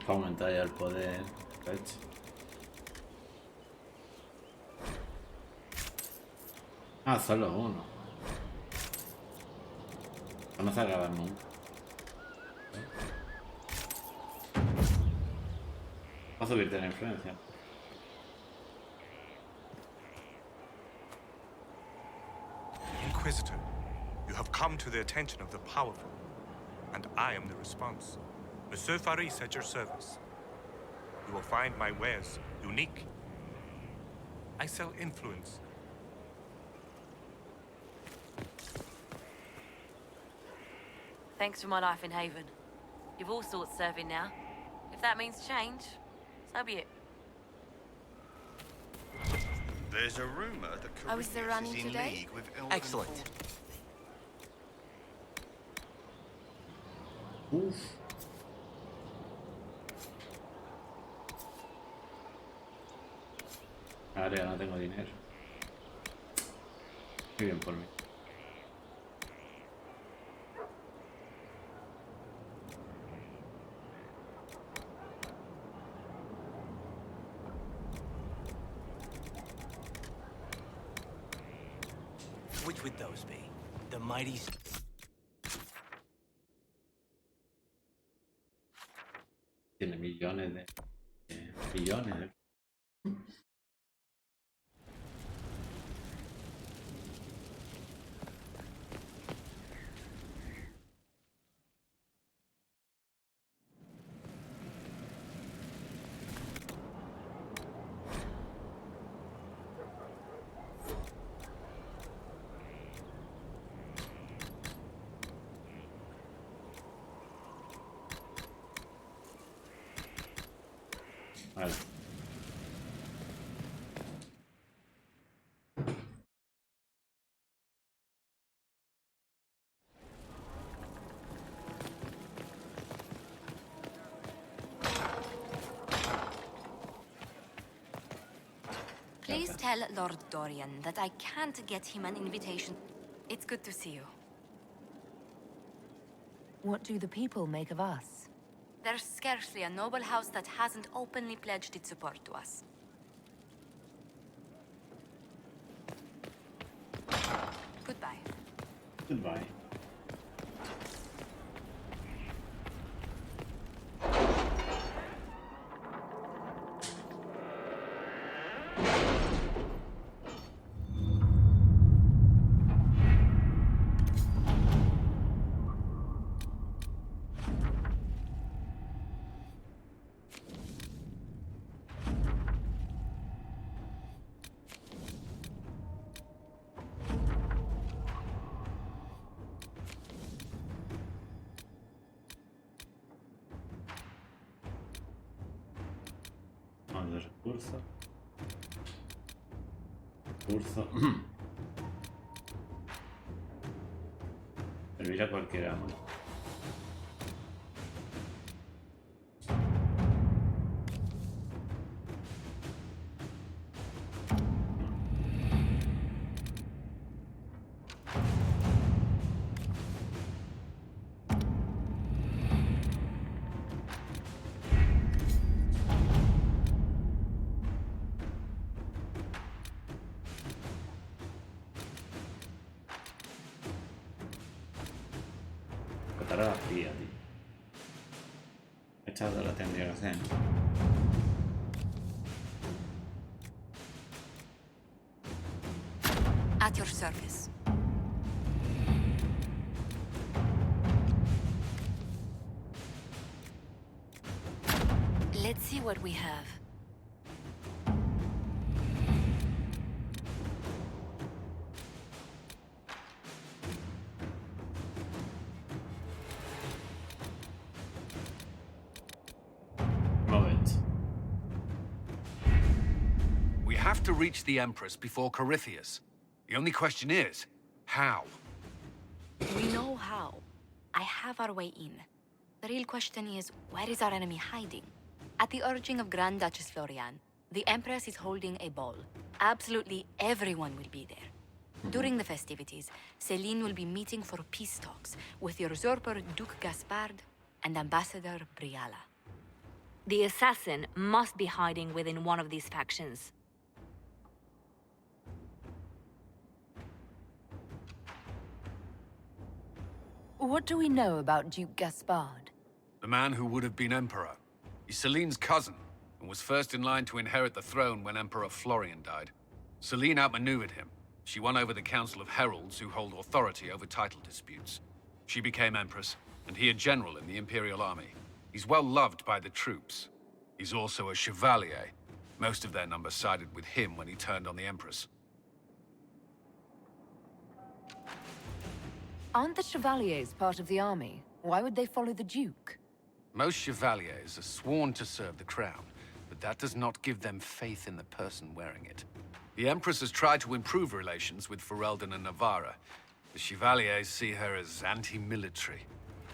para aumentar ya el poder. Cacho. Ah, solo uno. No se acaba nunca. Va a subirte la influencia. Inquisitor, you have come to the attention of the powerful, and I am the response. Monsieur Faris at your service. You will find my wares unique. I sell influence. Thanks for my life in Haven. You've all sorts serving now. If that means change, so be it. There's a rumor that Oh, is there Corinthians running is in today? league with Elven Excellent. Uf. Ahora ya no tengo dinero. Muy bien por mí. Which would those be? The mighty... Tiene millones de... millones de... Vale. Please tell Lord Dorian that I can't get him an invitation. It's good to see you. What do the people make of us? There's scarcely a noble house that hasn't openly pledged its support to us. Goodbye. Goodbye. Vamos de recursos. Recursos. Servir a cualquier amo. Matar a la tía, tío. Esta la tendría que hacer. At your service. Let's see what we have. Moment. We have to reach the Empress before Corythius. The only question is, how? We know how. I have our way in. The real question is, where is our enemy hiding? At the urging of Grand Duchess Florian, the Empress is holding a ball. Absolutely everyone will be there. During the festivities, Celine will be meeting for peace talks with the usurper Duke Gaspard and Ambassador Briala. The assassin must be hiding within one of these factions. What do we know about Duke Gaspard? The man who would have been Emperor. He's Celine's cousin, and was first in line to inherit the throne when Emperor Florian died. Celine outmaneuvered him. She won over the Council of Heralds, who hold authority over title disputes. She became Empress, and he a general in the Imperial Army. He's well loved by the troops. He's also a Chevalier. Most of their number sided with him when he turned on the Empress. Aren't the Chevaliers part of the army? Why would they follow the Duke? Most Chevaliers are sworn to serve the crown, but that does not give them faith in the person wearing it. The Empress has tried to improve relations with Ferelden and Navarra. The Chevaliers see her as anti-military.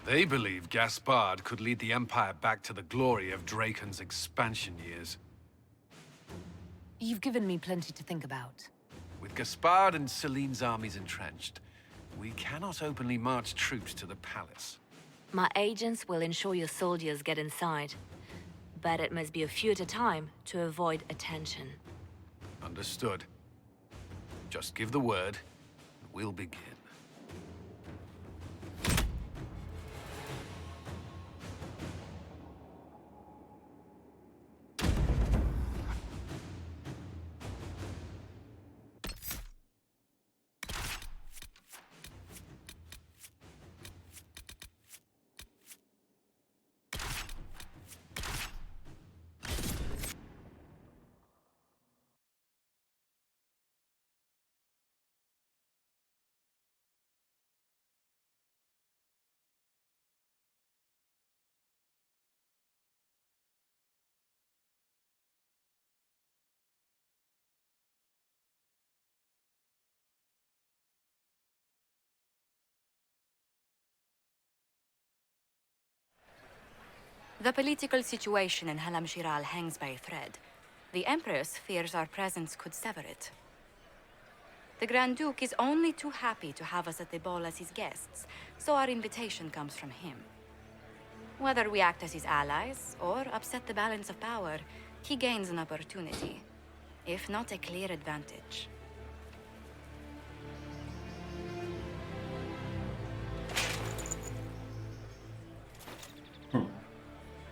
They believe Gaspard could lead the Empire back to the glory of Draken's expansion years. You've given me plenty to think about. With Gaspard and Celine's armies entrenched, we cannot openly march troops to the palace. My agents will ensure your soldiers get inside. But it must be a few at a time to avoid attention. Understood. Just give the word, and we'll begin. The political situation in Halam Shiral hangs by a thread. The Empress fears our presence could sever it. The Grand Duke is only too happy to have us at the ball as his guests, so our invitation comes from him. Whether we act as his allies or upset the balance of power, he gains an opportunity, if not a clear advantage.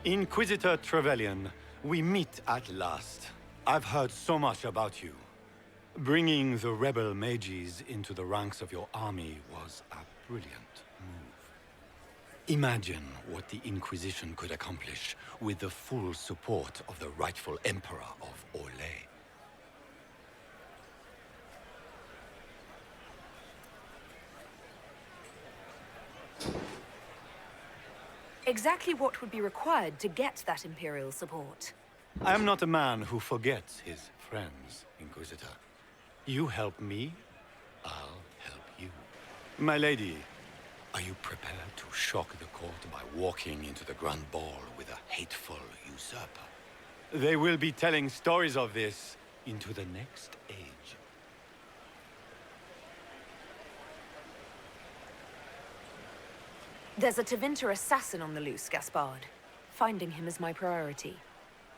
Inquisitor Trevelyan, we meet at last. I've heard so much about you. Bringing the rebel mages into the ranks of your army was a brilliant move. Imagine what the Inquisition could accomplish with the full support of the rightful Emperor of Orlais. Exactly what would be required to get that Imperial support? I am not a man who forgets his friends, Inquisitor. You help me, I'll help you. My lady, are you prepared to shock the court by walking into the Grand Ball with a hateful usurper? They will be telling stories of this into the next age. There's a Tevinter assassin on the loose, Gaspard. Finding him is my priority.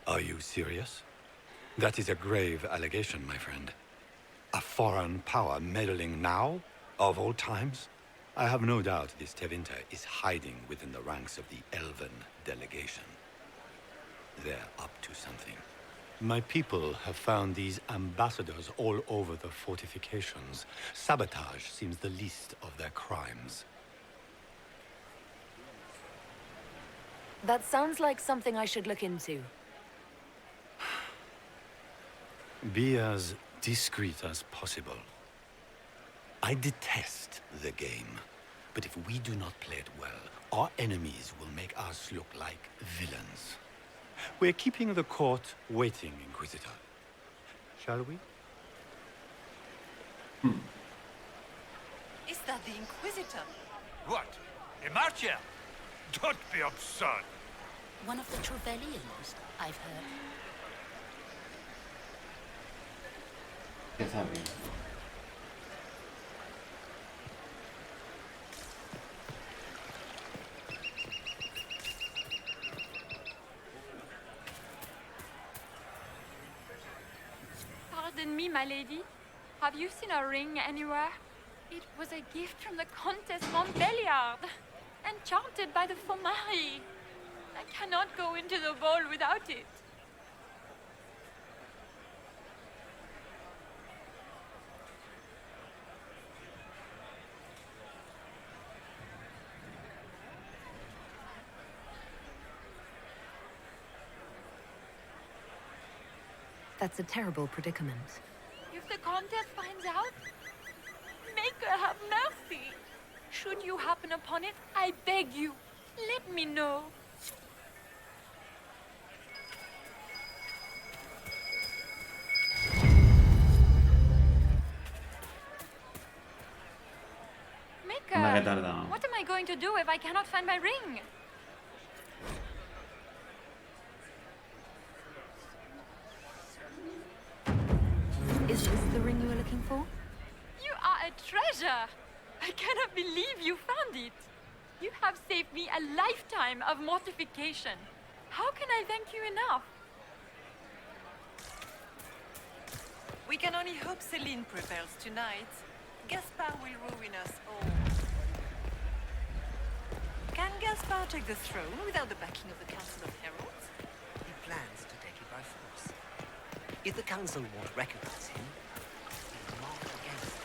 Are you serious? That is a grave allegation, my friend. A foreign power meddling now, of all times? I have no doubt this Tevinter is hiding within the ranks of the Elven delegation. They're up to something. My people have found these ambassadors all over the fortifications. Sabotage seems the least of their crimes. That sounds like something I should look into. Be as discreet as possible. I detest the game, but if we do not play it well, our enemies will make us look like villains. We're keeping the court waiting, Inquisitor. Shall we? Is that the Inquisitor? What? A marcher? Don't be absurd. One of the Trevelyan's, I've heard. Está bien. Pardon me, my lady. Have you seen a ring anywhere? It was a gift from the Countess Montbelliard, enchanted by the Fomari. I cannot go into the ball without it. That's a terrible predicament. If the Countess finds out, make her have mercy. Should you happen upon it, I beg you, let me know. Anda que Maker, tarda. what am I going to do if I cannot find my ring? Is this the ring you were looking for? You are a treasure! I cannot believe you found it! You have saved me a lifetime of mortification. How can I thank you enough? We can only hope Celine prevails tonight. Gaspard will ruin us all. Can Gaspard take the throne without the backing of the Council of Heralds? He plans to take it by force. If the Council won't recognize him, he'll march against him.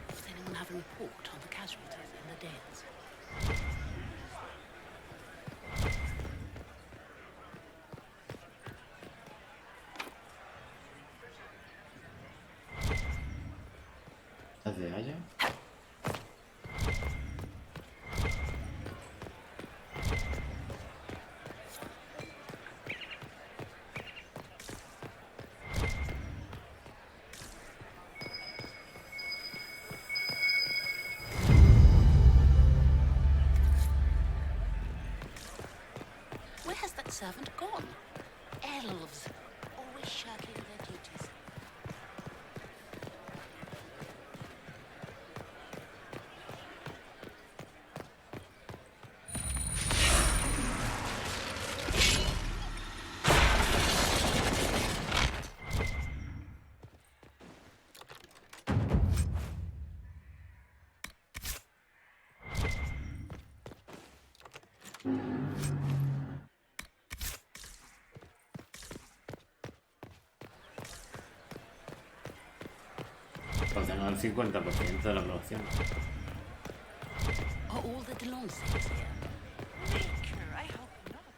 Does anyone have a report on the casualties in the Dales? ¿Las de Haya? Where has that servant gone? Elves, always shirking their duties. Pues tengo el 50% de la producción. Are all the Delancers here? Maker, I hope not.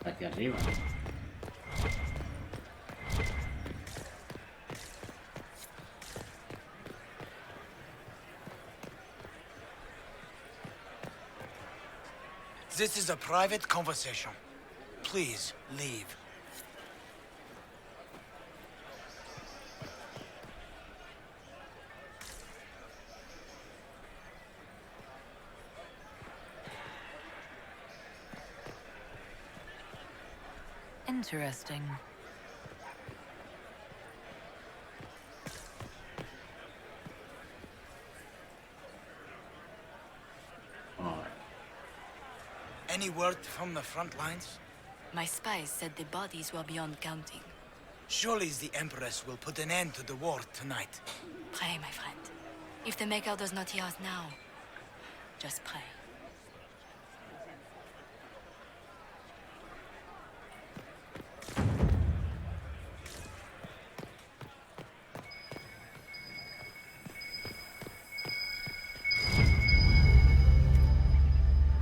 Aquí arriba, ¿no? This is a private conversation. Please, leave. Interesting. Any word from the front lines? My spies said the bodies were beyond counting. Surely the Empress will put an end to the war tonight. Pray, my friend. If the Maker does not hear us now, just pray.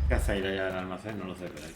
¿Qué hace ir allá al almacén? No lo sé, pero ahí.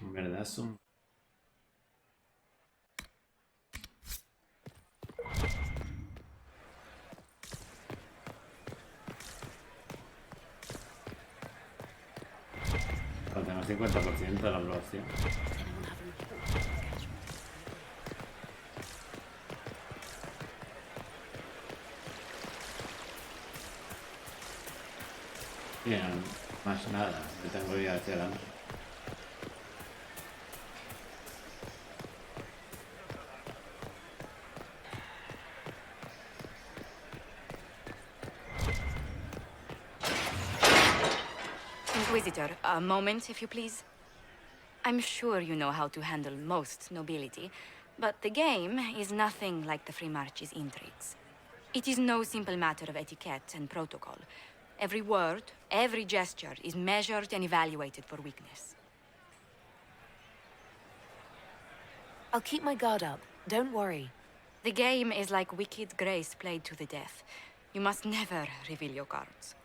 En verdad son... Cuando tengo 50% de la aprobación. Bien, más nada, yo tengo que ir hacia adelante. Inquisitor, a moment, if you please. I'm sure you know how to handle most nobility, but the game is nothing like the Free March's intrigues. It is no simple matter of etiquette and protocol. Every word, every gesture is measured and evaluated for weakness. I'll keep my guard up. Don't worry. The game is like Wicked Grace played to the death. You must never reveal your cards.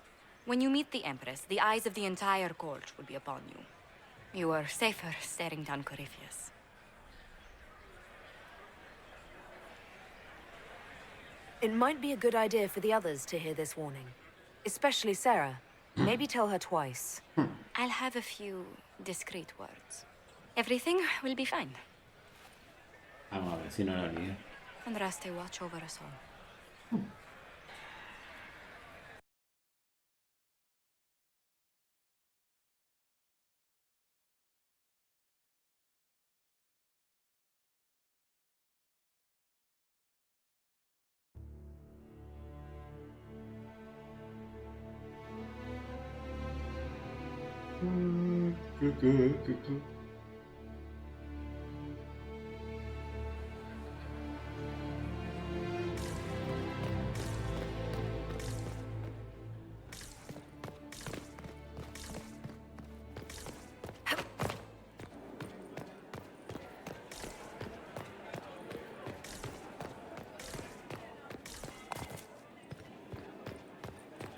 When you meet the Empress, the eyes of the entire court will be upon you. You are safer staring down Corypheus. It might be a good idea for the others to hear this warning. Especially Sarah. Maybe tell her twice. I'll have a few discreet words. Everything will be fine. Vamos a ver si no la lío. And Raste watch over us all.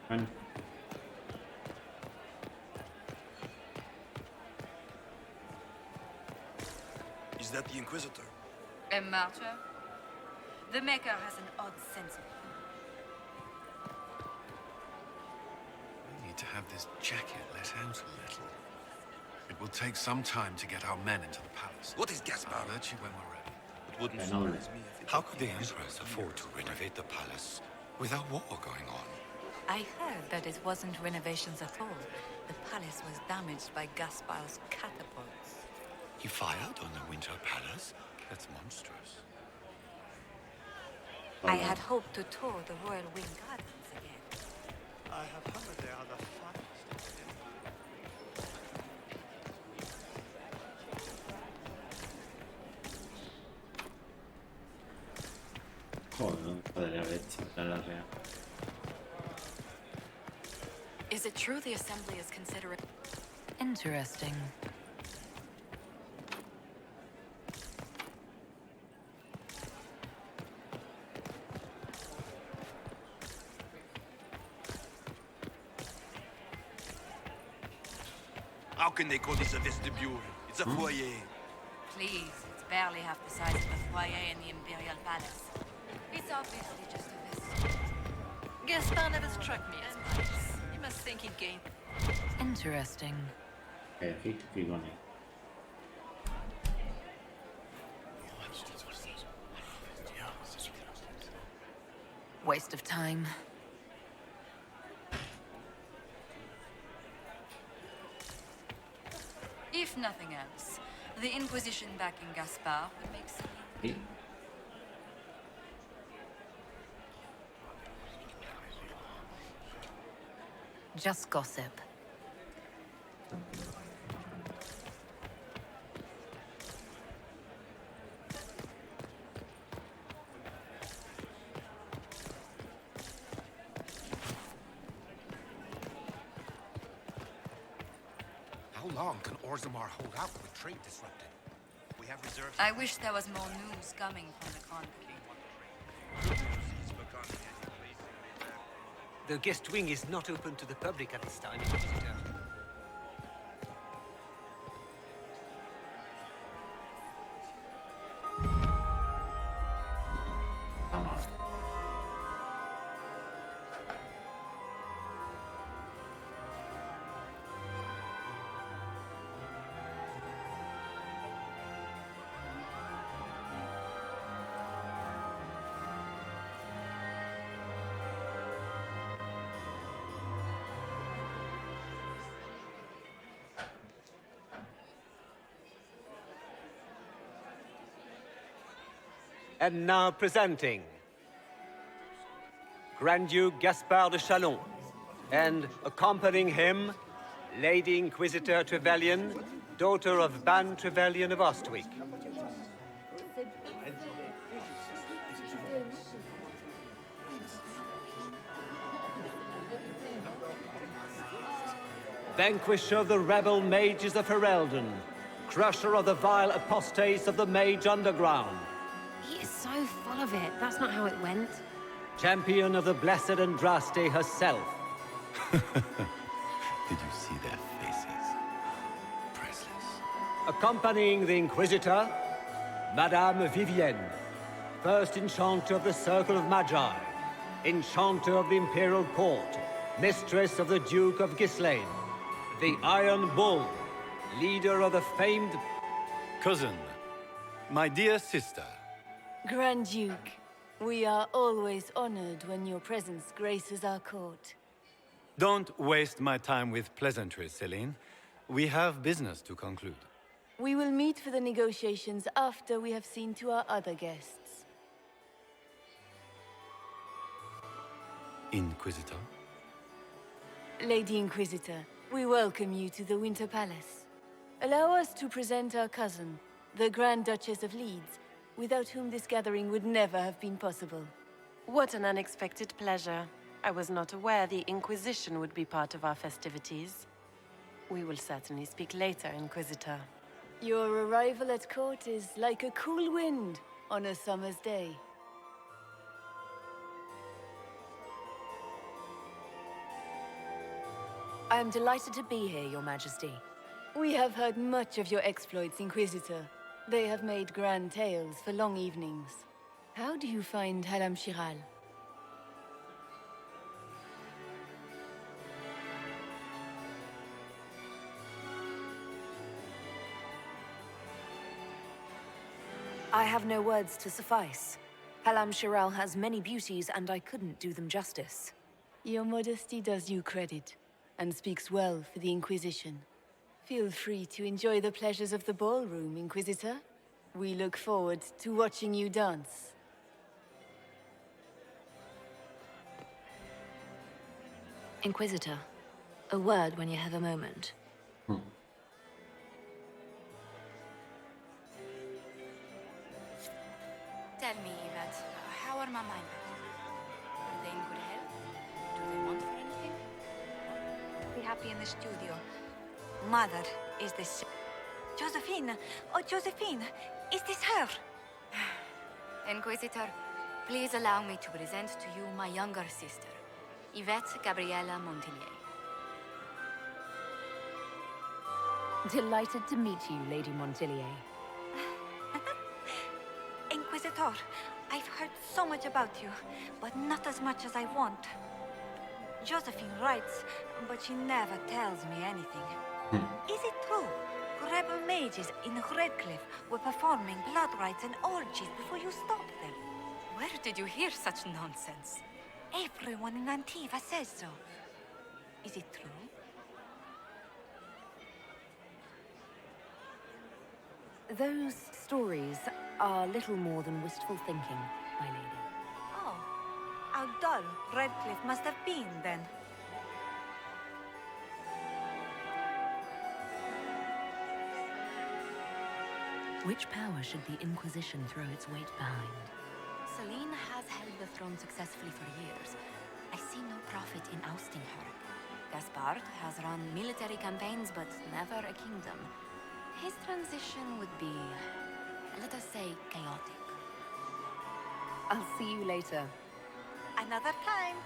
Bueno. Is that the Inquisitor? A martyr? The Maker has an odd sense of humor. We need to have this jacket let out a little. It will take some time to get our men into the palace. What is Gaspar? I'll alert you when we're ready. It wouldn't surprise me if it... How could the Empress afford to renovate the palace with a war going on? I heard that it wasn't renovations at all. The palace was damaged by Gaspar's catapults. He fired on the Winter Palace? That's monstrous. I had hoped to tour the Royal Wing Gardens again. I have heard they are the finest. Joder, no podría haber hecho la real. Is it true the Assembly is considering... Interesting. How can they call this a vestibule? It's a foyer. Please, it's barely half the size of the foyer in the Imperial Palace. It's obviously just a vestibule. Gaspar never struck me as much. You must think he gained... Interesting. Aquí, con él. Waste of time. If nothing else, the Inquisition backing Gaspar would make Celine... Just gossip. How long can Orzammar hold out with trade disrupted? We have reserves... I wish there was more news coming from the convent. The guest wing is not open to the public at this time, Inquisitor. And now presenting Grand Duke Gaspard de Chalon, and accompanying him, Lady Inquisitor Trevelyan, daughter of Ban Trevelyan of Ostwick. Vanquisher of the rebel mages of Ferelden, crusher of the vile apostates of the Mage Underground. He is so full of it. That's not how it went. Champion of the Blessed Andraste herself. Did you see their faces? Priceless. Accompanying the Inquisitor, Madame Vivienne, first Enchanter of the Circle of Magi, Enchanter of the Imperial Court, Mistress of the Duke of Ghislaine, the Iron Bull, leader of the famed... Cousin, my dear sister. Grand Duke, we are always honored when your presence graces our court. Don't waste my time with pleasantries, Celine. We have business to conclude. We will meet for the negotiations after we have seen to our other guests. Inquisitor? Lady Inquisitor, we welcome you to the Winter Palace. Allow us to present our cousin, the Grand Duchess of Leeds, without whom this gathering would never have been possible. What an unexpected pleasure. I was not aware the Inquisition would be part of our festivities. We will certainly speak later, Inquisitor. Your arrival at court is like a cool wind on a summer's day. I am delighted to be here, Your Majesty. We have heard much of your exploits, Inquisitor. They have made grand tales for long evenings. How do you find Halam Shiral? I have no words to suffice. Halam Shiral has many beauties, and I couldn't do them justice. Your modesty does you credit, and speaks well for the Inquisition. Feel free to enjoy the pleasures of the ballroom, Inquisitor. We look forward to watching you dance. Inquisitor, a word when you have a moment. Tell me, Yvette, how are my mind? Are they in good health? Do they want for anything? Be happy in the studio. Mother, is this... Josephine! Oh, Josephine! Is this her? Inquisitor, please allow me to present to you my younger sister, Yvette Gabriella Montigny. Delighted to meet you, Lady Montillier. Inquisitor, I've heard so much about you, but not as much as I want. Josephine writes, but she never tells me anything. Is it true? Rebel mages in Redcliffe were performing blood rites and orgies before you stopped them. Where did you hear such nonsense? Everyone in Antiva says so. Is it true? Those stories are little more than wistful thinking, my lady. Oh, how dull Redcliffe must have been then. Which power should the Inquisition throw its weight behind? Celine has held the throne successfully for years. I see no profit in ousting her. Gaspard has run military campaigns, but never a kingdom. His transition would be, let us say, chaotic. I'll see you later. Another time.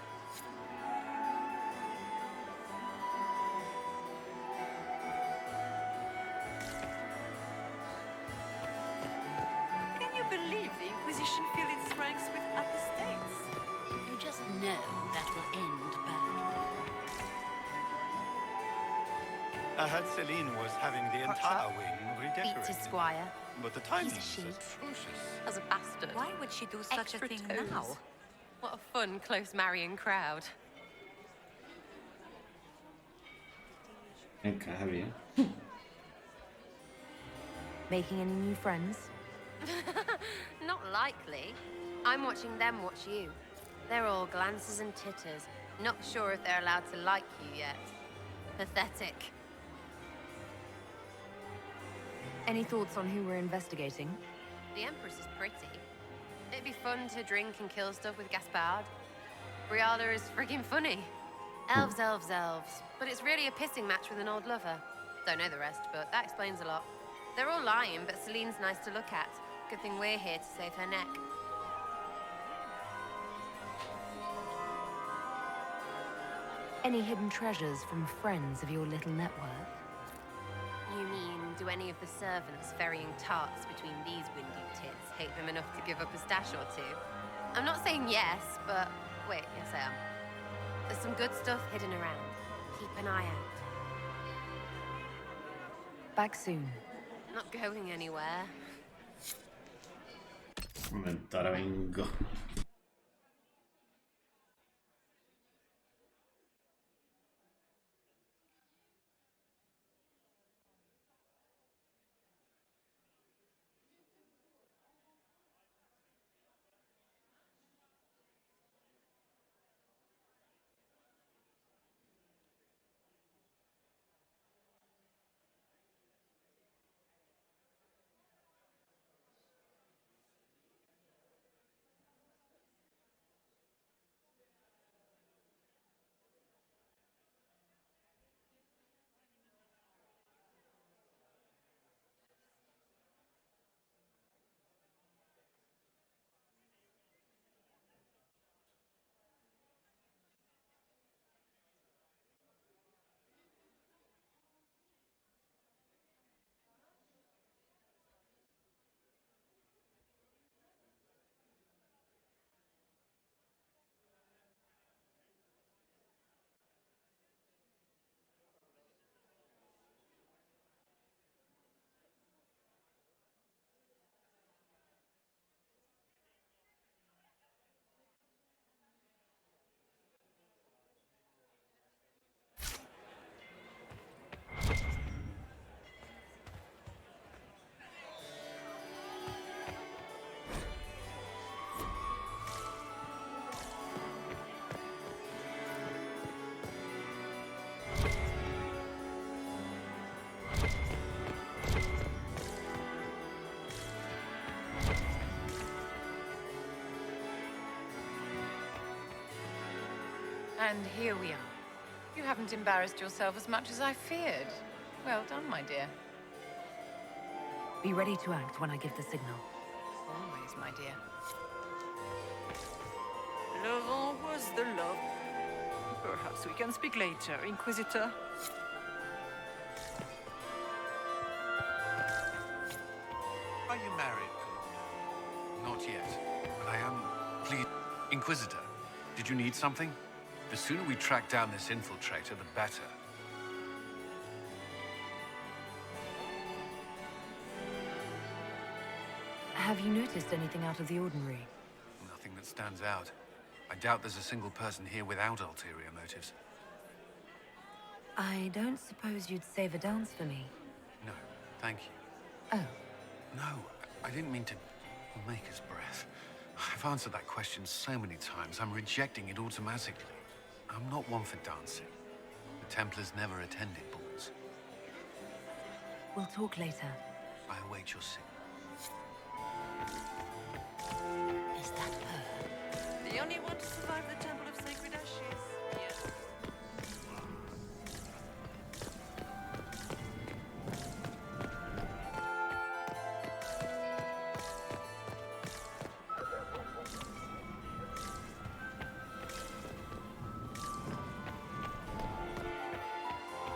Can you believe the Inquisition filled its ranks with apostates? You just know that will end badly. I heard Celine was having the entire wing redecorated. Beats Squire. But the timing He's a is sheep. atrocious. As a bastard. Why would she do such Extra a thing toes. now? What a fun, close marrying crowd. Okay, how are you? Making any new friends? Not likely. I'm watching them watch you. They're all glances and titters. Not sure if they're allowed to like you yet. Pathetic. Any thoughts on who we're investigating? The Empress is pretty. It'd be fun to drink and kill stuff with Gaspard. Briala is friggin' funny. Elves, elves, elves. But it's really a pissing match with an old lover. Don't know the rest, but that explains a lot. They're all lying, but Celine's nice to look at. Good thing we're here to save her neck. Any hidden treasures from friends of your little network? You mean, do any of the servants ferrying tarts between these windy tits hate them enough to give up a stash or two? I'm not saying yes, but wait, yes I am. There's some good stuff hidden around. Keep an eye out. Back soon. Not going anywhere. Un momento, ahora vengo. And here we are. You haven't embarrassed yourself as much as I feared. Well done, my dear. Be ready to act when I give the signal. Always, my dear. Laurent was the love. Perhaps we can speak later, Inquisitor. Are you married? Not yet. But I am. Please. Inquisitor, did you need something? The sooner we track down this infiltrator, the better. Have you noticed anything out of the ordinary? Nothing that stands out. I doubt there's a single person here without ulterior motives. I don't suppose you'd save a dance for me? No, thank you. Oh. No, I didn't mean to make us breath. I've answered that question so many times, I'm rejecting it automatically. I'm not one for dancing. The Templars never attended balls. We'll talk later. I await your signal. Is that her? The only one to survive the Temple of Sacred Ashes. Yes.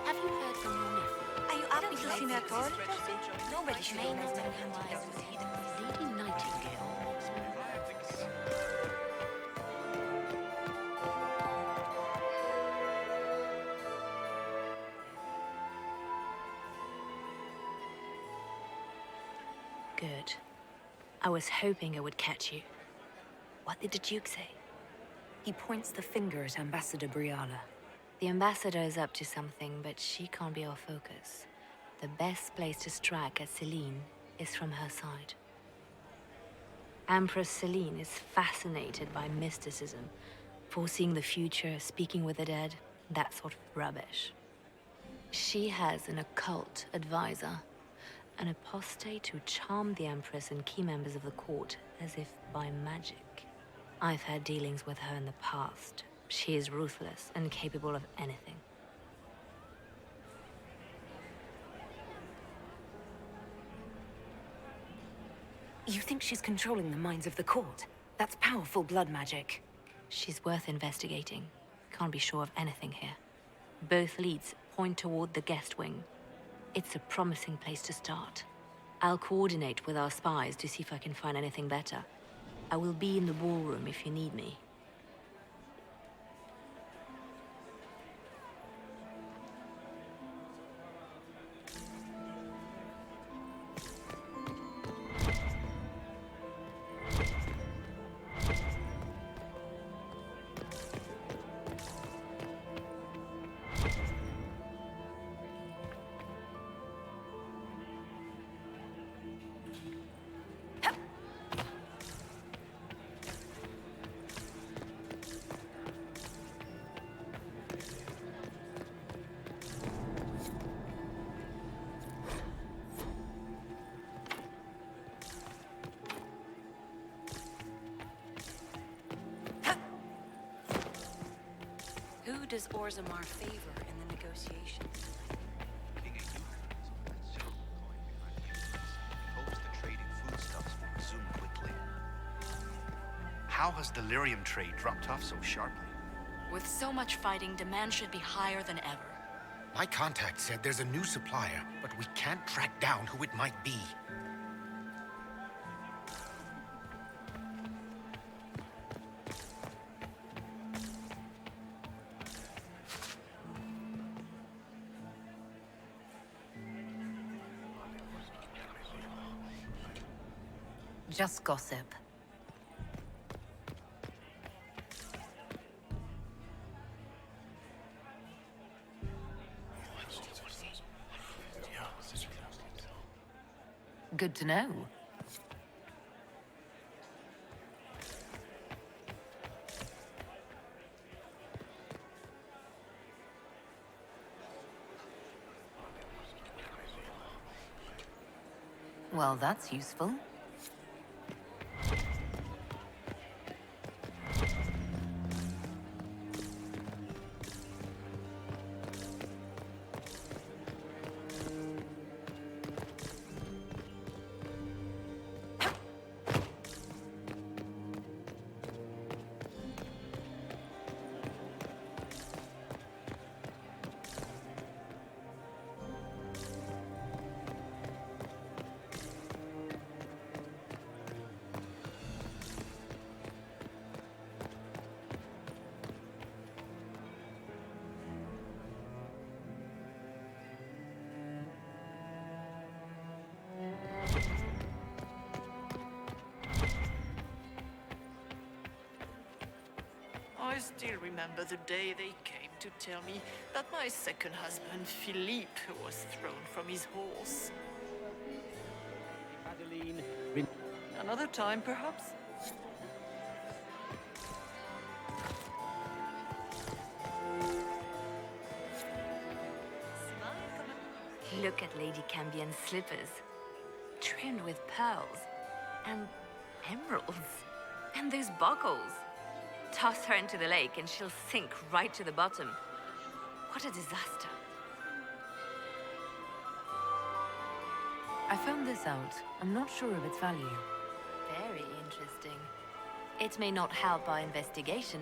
Have you heard from your nephew? Are you up with looking at all? Nobody should know as many wise as he does. Lady Nightingale makes me nervous. Good. I was hoping I would catch you. What did the Duke say? He points the finger at Ambassador Briala. The ambassador is up to something, but she can't be our focus. The best place to strike at Celine is from her side. Empress Celine is fascinated by mysticism, foreseeing the future, speaking with the dead, that sort of rubbish. She has an occult advisor, an apostate who charmed the Empress and key members of the court as if by magic. I've had dealings with her in the past. She is ruthless and capable of anything. You think she's controlling the minds of the court? That's powerful blood magic. She's worth investigating. Can't be sure of anything here. Both leads point toward the guest wing. It's a promising place to start. I'll coordinate with our spies to see if I can find anything better. I will be in the ballroom if you need me. Who does Orzammar favor in the negotiations? Hopes the trading foodstuffs will resume quickly. How has delirium trade dropped off so sharply? With so much fighting, demand should be higher than ever. My contact said there's a new supplier, but we can't track down who it might be. Just gossip. Good to know. Well, that's useful. I still remember the day they came to tell me that my second husband, Philippe, was thrown from his horse. Adeline, Another time, perhaps? Look at Lady Cambion's slippers. Trimmed with pearls. And emeralds. And those buckles. Toss her into the lake and she'll sink right to the bottom. What a disaster. I found this out. I'm not sure of its value. Very interesting. It may not help our investigation,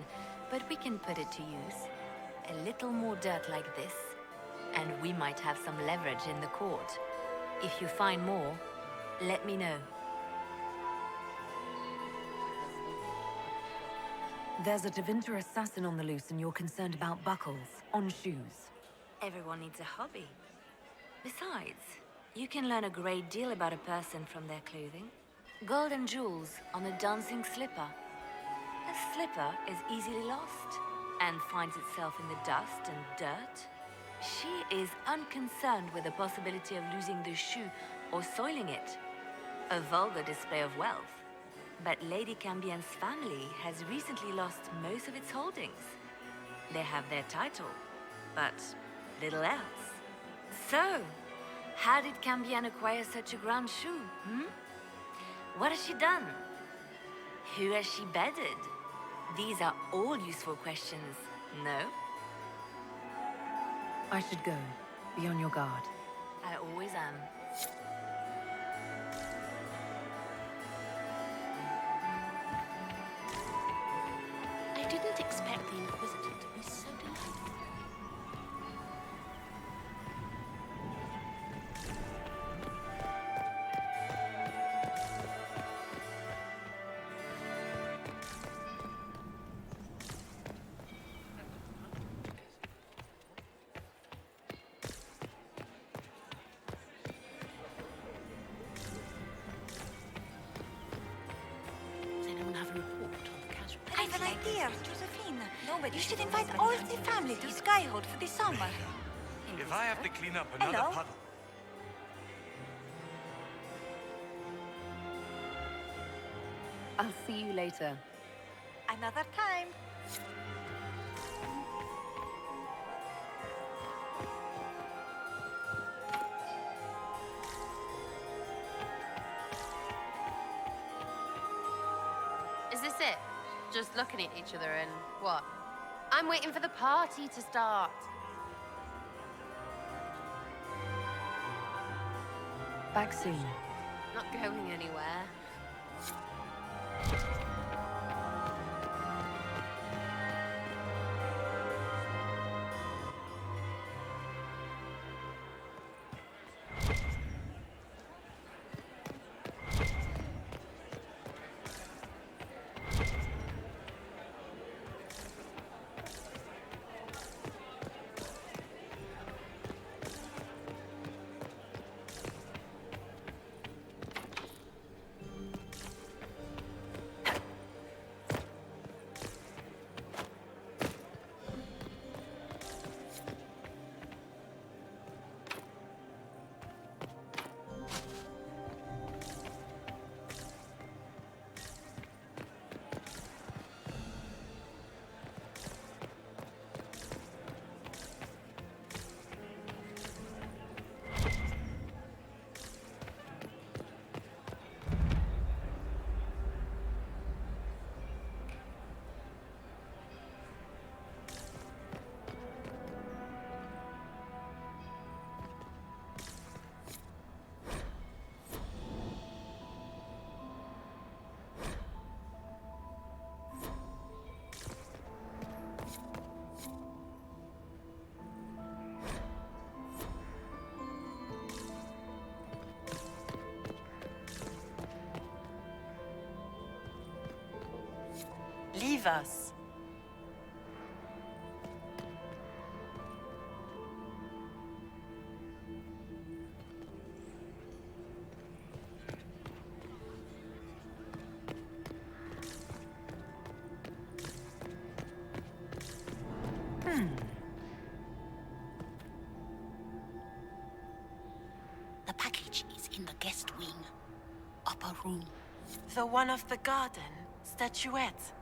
but we can put it to use. A little more dirt like this, and we might have some leverage in the court. If you find more, let me know. There's a Tevinter assassin on the loose and you're concerned about buckles on shoes. Everyone needs a hobby. Besides, you can learn a great deal about a person from their clothing. Gold and jewels on a dancing slipper. A slipper is easily lost and finds itself in the dust and dirt. She is unconcerned with the possibility of losing the shoe or soiling it. A vulgar display of wealth. But Lady Cambian's family has recently lost most of its holdings. They have their title, but little else. So, how did Cambian acquire such a grand shoe, What has she done? Who has she bedded? These are all useful questions, no? I should go. Be on your guard. I always am. I didn't expect the Inquisitor to be so delightful. Does anyone have a report on the casualties? I have an idea, Josephine. You should invite all the family to Skyhold for the summer. If I have to clean up another Hello? puddle. I'll see you later. Another time. Is this it? Just looking at each other and what? I'm waiting for the party to start. Back soon. Not going anywhere. Leave us. The package is in the guest wing. Upper room. The one of the garden. Statuette.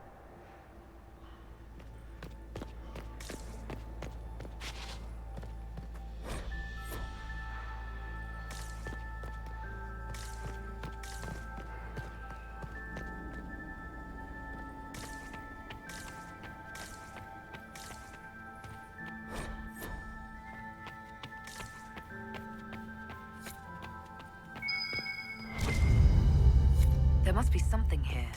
There must be something here.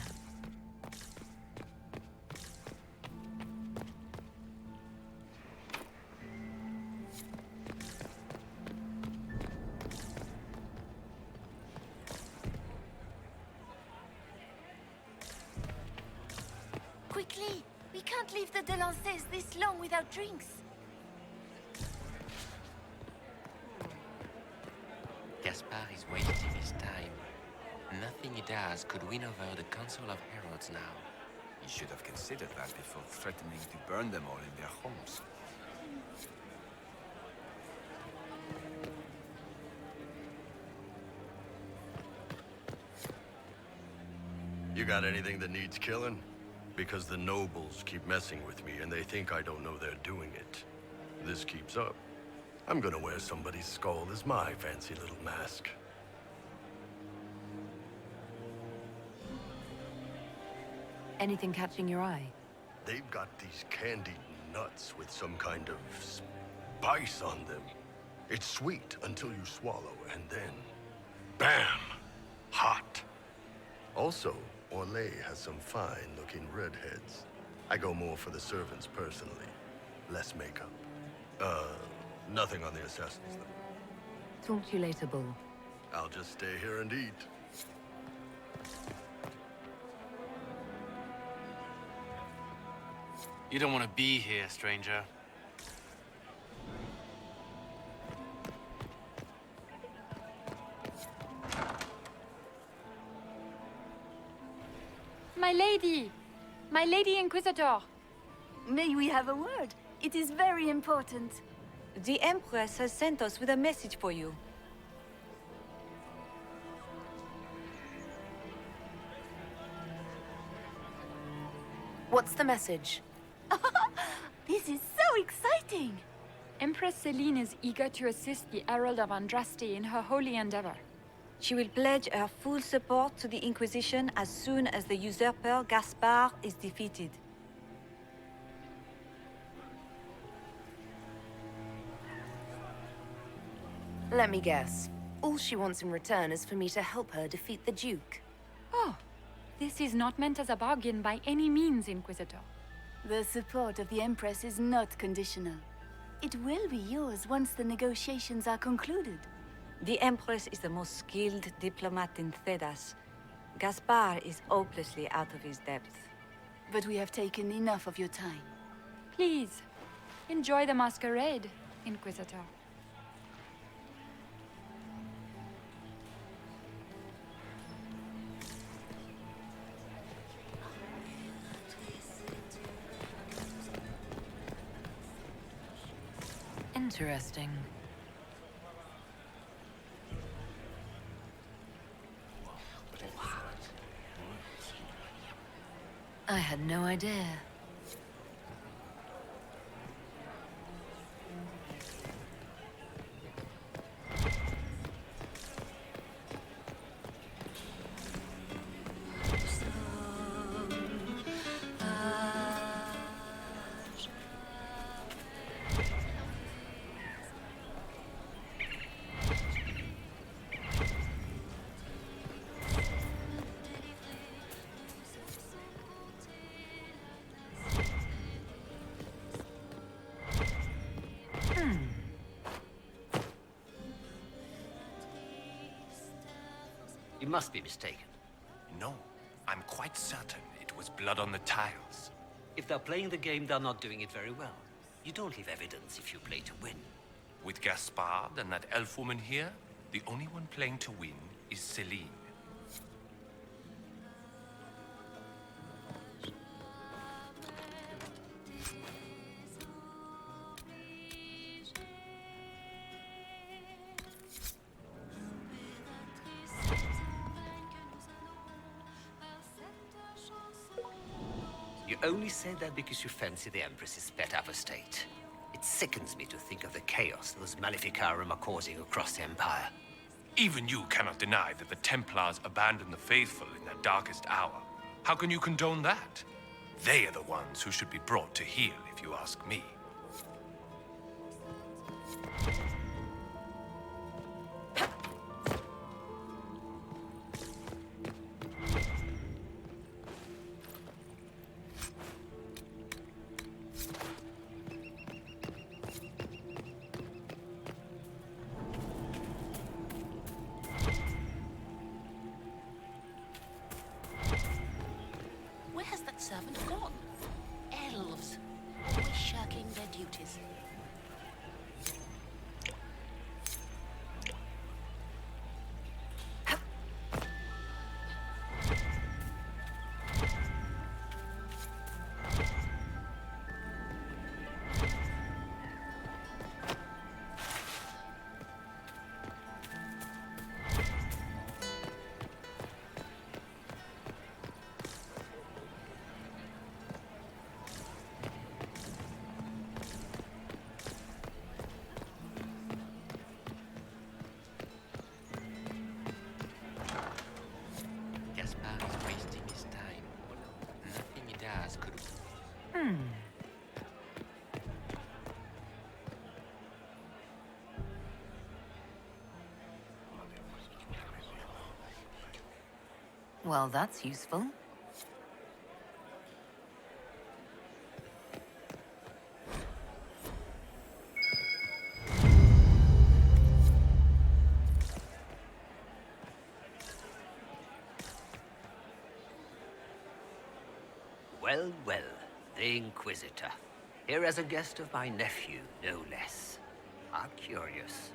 Quickly! We can't leave the Delancés this long without drinks. Gaspard is wasting his time. Nothing he does could win over the Council of Heralds now. He should have considered that before threatening to burn them all in their homes. You got anything that needs killing? Because the nobles keep messing with me and they think I don't know they're doing it. This keeps up, I'm gonna wear somebody's skull as my fancy little mask. Anything catching your eye? They've got these candied nuts with some kind of spice on them. It's sweet until you swallow, and then, bam! Hot. Also, Orlais has some fine-looking redheads. I go more for the servants personally. Less makeup. Nothing on the assassins, though. Talk to you later, Bull. I'll just stay here and eat. You don't want to be here, stranger. My lady! My lady Inquisitor! May we have a word? It is very important. The Empress has sent us with a message for you. What's the message? This is so exciting! Empress Celine is eager to assist the Herald of Andraste in her holy endeavor. She will pledge her full support to the Inquisition as soon as the usurper Gaspard is defeated. Let me guess. All she wants in return is for me to help her defeat the Duke. Oh, this is not meant as a bargain by any means, Inquisitor. The support of the Empress is not conditional. It will be yours once the negotiations are concluded. The Empress is the most skilled diplomat in Thedas. Gaspard is hopelessly out of his depth. But we have taken enough of your time. Please, enjoy the masquerade, Inquisitor. Interesting. I had no idea. You must be mistaken. No, I'm quite certain it was blood on the tiles. If they're playing the game, they're not doing it very well. You don't leave evidence if you play to win. With Gaspard and that elf woman here, the only one playing to win is Celine. You only say that because you fancy the Empress's pet apostate. It sickens me to think of the chaos those Maleficarum are causing across the Empire. Even you cannot deny that the Templars abandoned the faithful in their darkest hour. How can you condone that? They are the ones who should be brought to heel, if you ask me. Where has that servant gone? Elves, always shirking their duties. Well, that's useful. Well, well, the Inquisitor. Here as a guest of my nephew, no less. How curious.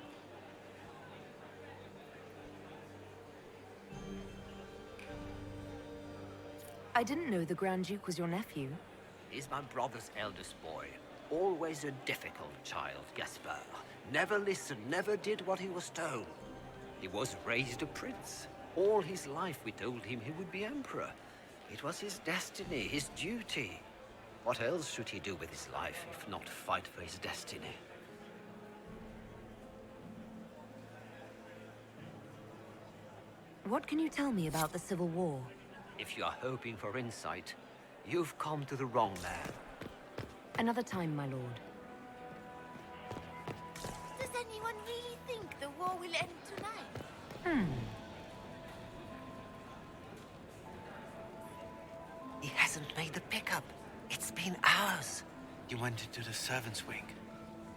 I didn't know the Grand Duke was your nephew. He's my brother's eldest boy. Always a difficult child, Gaspar. Never listened, never did what he was told. He was raised a prince. All his life we told him he would be emperor. It was his destiny, his duty. What else should he do with his life if not fight for his destiny? What can you tell me about the Civil War? If you are hoping for insight, you've come to the wrong man. Another time, my lord. Does anyone really think the war will end tonight? He hasn't made the pickup. It's been hours. You went into the servants' wing.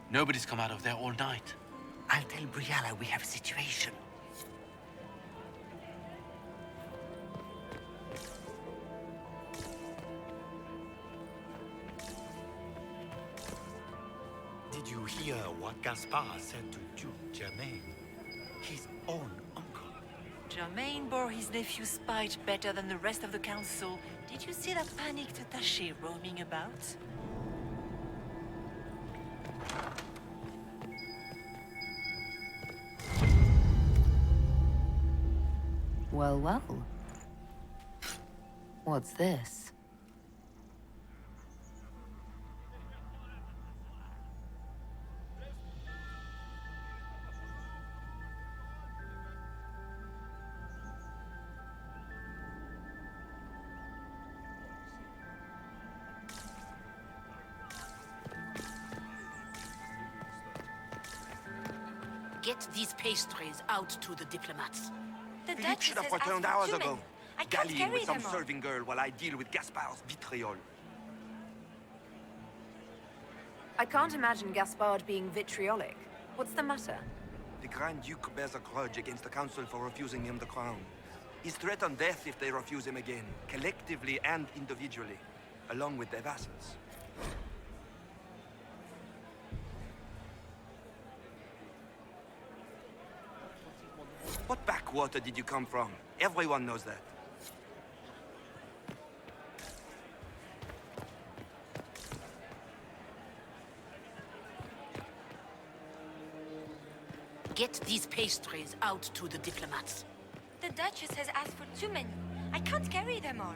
Nobody's come out of there all night. I'll tell Briala we have a situation. Did you hear what Gaspar said to Duke Germain? His own uncle. Germain bore his nephew's spite better than the rest of the council. Did you see that panicked attaché roaming about? Well, well. What's this? Get these pastries out to the diplomats. The Philippe Duchess should have has returned asked hours for 2 men. ago. I can't Dallying carry with some them all. serving girl while I deal with Gaspar's vitriol. I can't imagine Gaspard being vitriolic. What's the matter? The Grand Duke bears a grudge against the council for refusing him the crown. He's threatened death if they refuse him again, collectively and individually, along with their vassals. What backwater did you come from? Everyone knows that. Get these pastries out to the diplomats. The Duchess has asked for 2 men. I can't carry them all.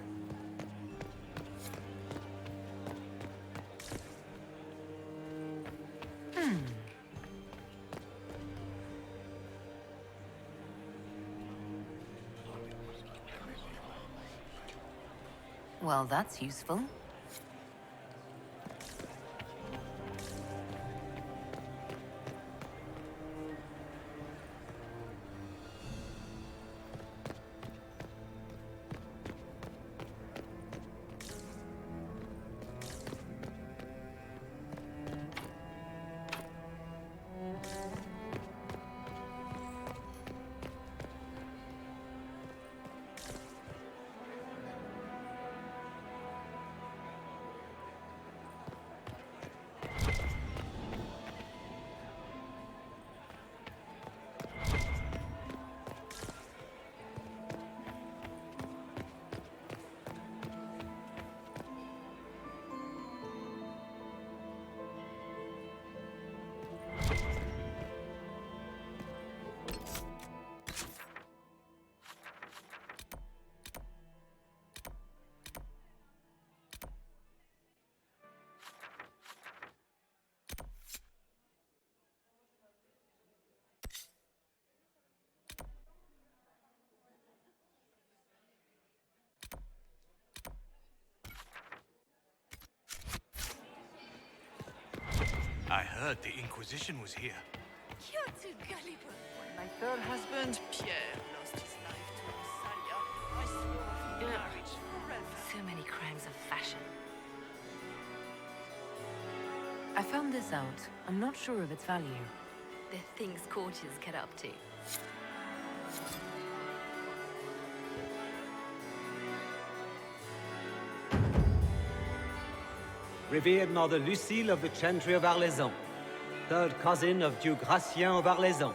Well, that's useful. I heard the Inquisition was here. You're too gullible. When my third husband, Pierre, lost his life to Rosalia, I swore things of fashion. I found this out. I'm not sure of its value. The things courtiers get up to. Revered Mother Lucille of the Chantry of Arlezon, third cousin of Duke Gratien of Arlezon.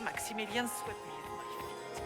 Maximilian swept me at my feet.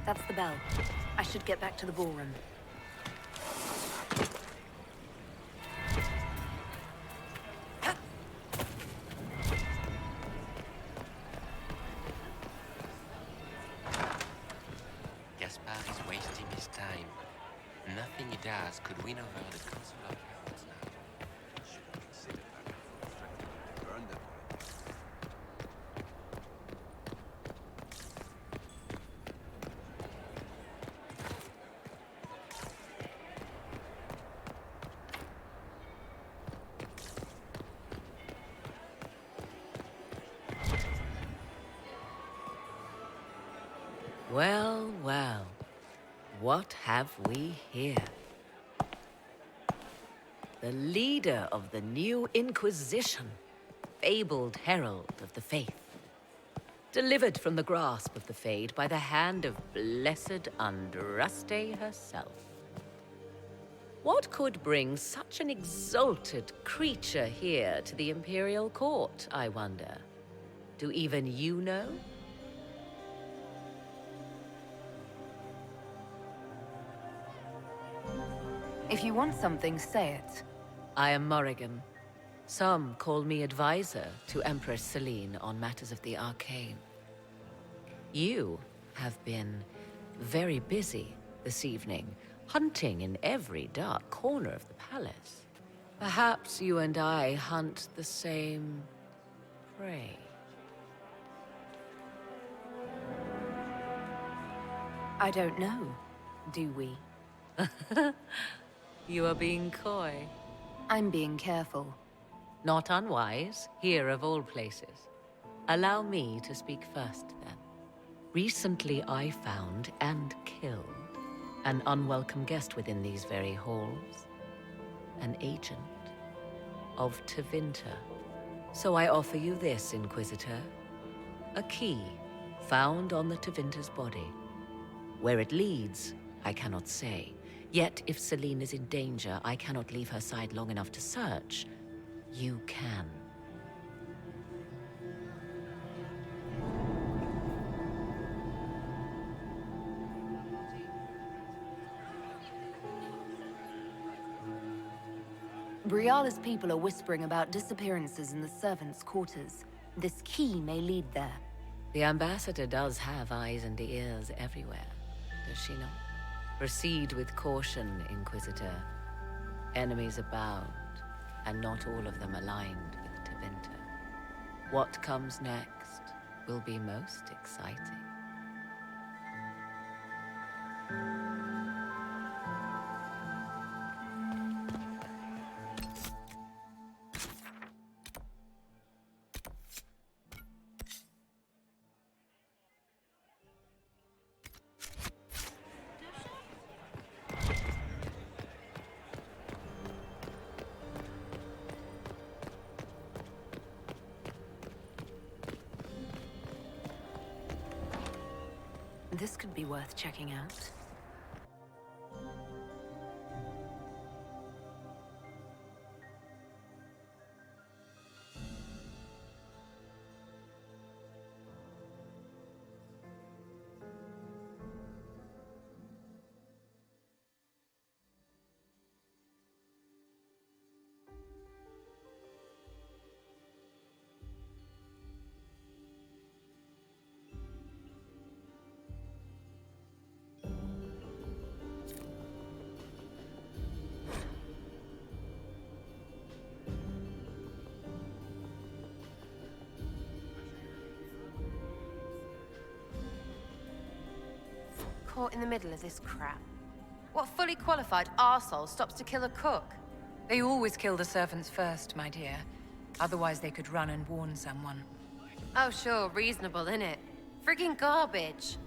That's the bell. I should get back to the ballroom. Gaspar is wasting his time. Nothing he does could win over the Council of Heralds now. Burn them. Well, well. What have we here? The leader of the new Inquisition, fabled herald of the faith. Delivered from the grasp of the Fade by the hand of blessed Andraste herself. What could bring such an exalted creature here to the Imperial Court, I wonder? Do even you know? If you want something, say it. I am Morrigan. Some call me advisor to Empress Celine on matters of the arcane. You have been very busy this evening, hunting in every dark corner of the palace. Perhaps you and I hunt the same prey. I don't know. Do we? You are being coy. I'm being careful. Not unwise, here of all places. Allow me to speak first, then. Recently I found and killed an unwelcome guest within these very halls. An agent of Tevinter. So I offer you this, Inquisitor. A key found on the Tevinter's body. Where it leads, I cannot say. Yet, if Celine is in danger, I cannot leave her side long enough to search. You can. Briala's people are whispering about disappearances in the servants' quarters. This key may lead there. The ambassador does have eyes and ears everywhere, does she not? Proceed with caution, Inquisitor. Enemies abound, and not all of them aligned with Tevinter. What comes next will be most exciting. This could be worth checking out. caught in the middle of this crap? What fully qualified arsehole stops to kill a cook? They always kill the servants first, my dear. Otherwise they could run and warn someone. Oh sure, reasonable, innit? Friggin' garbage.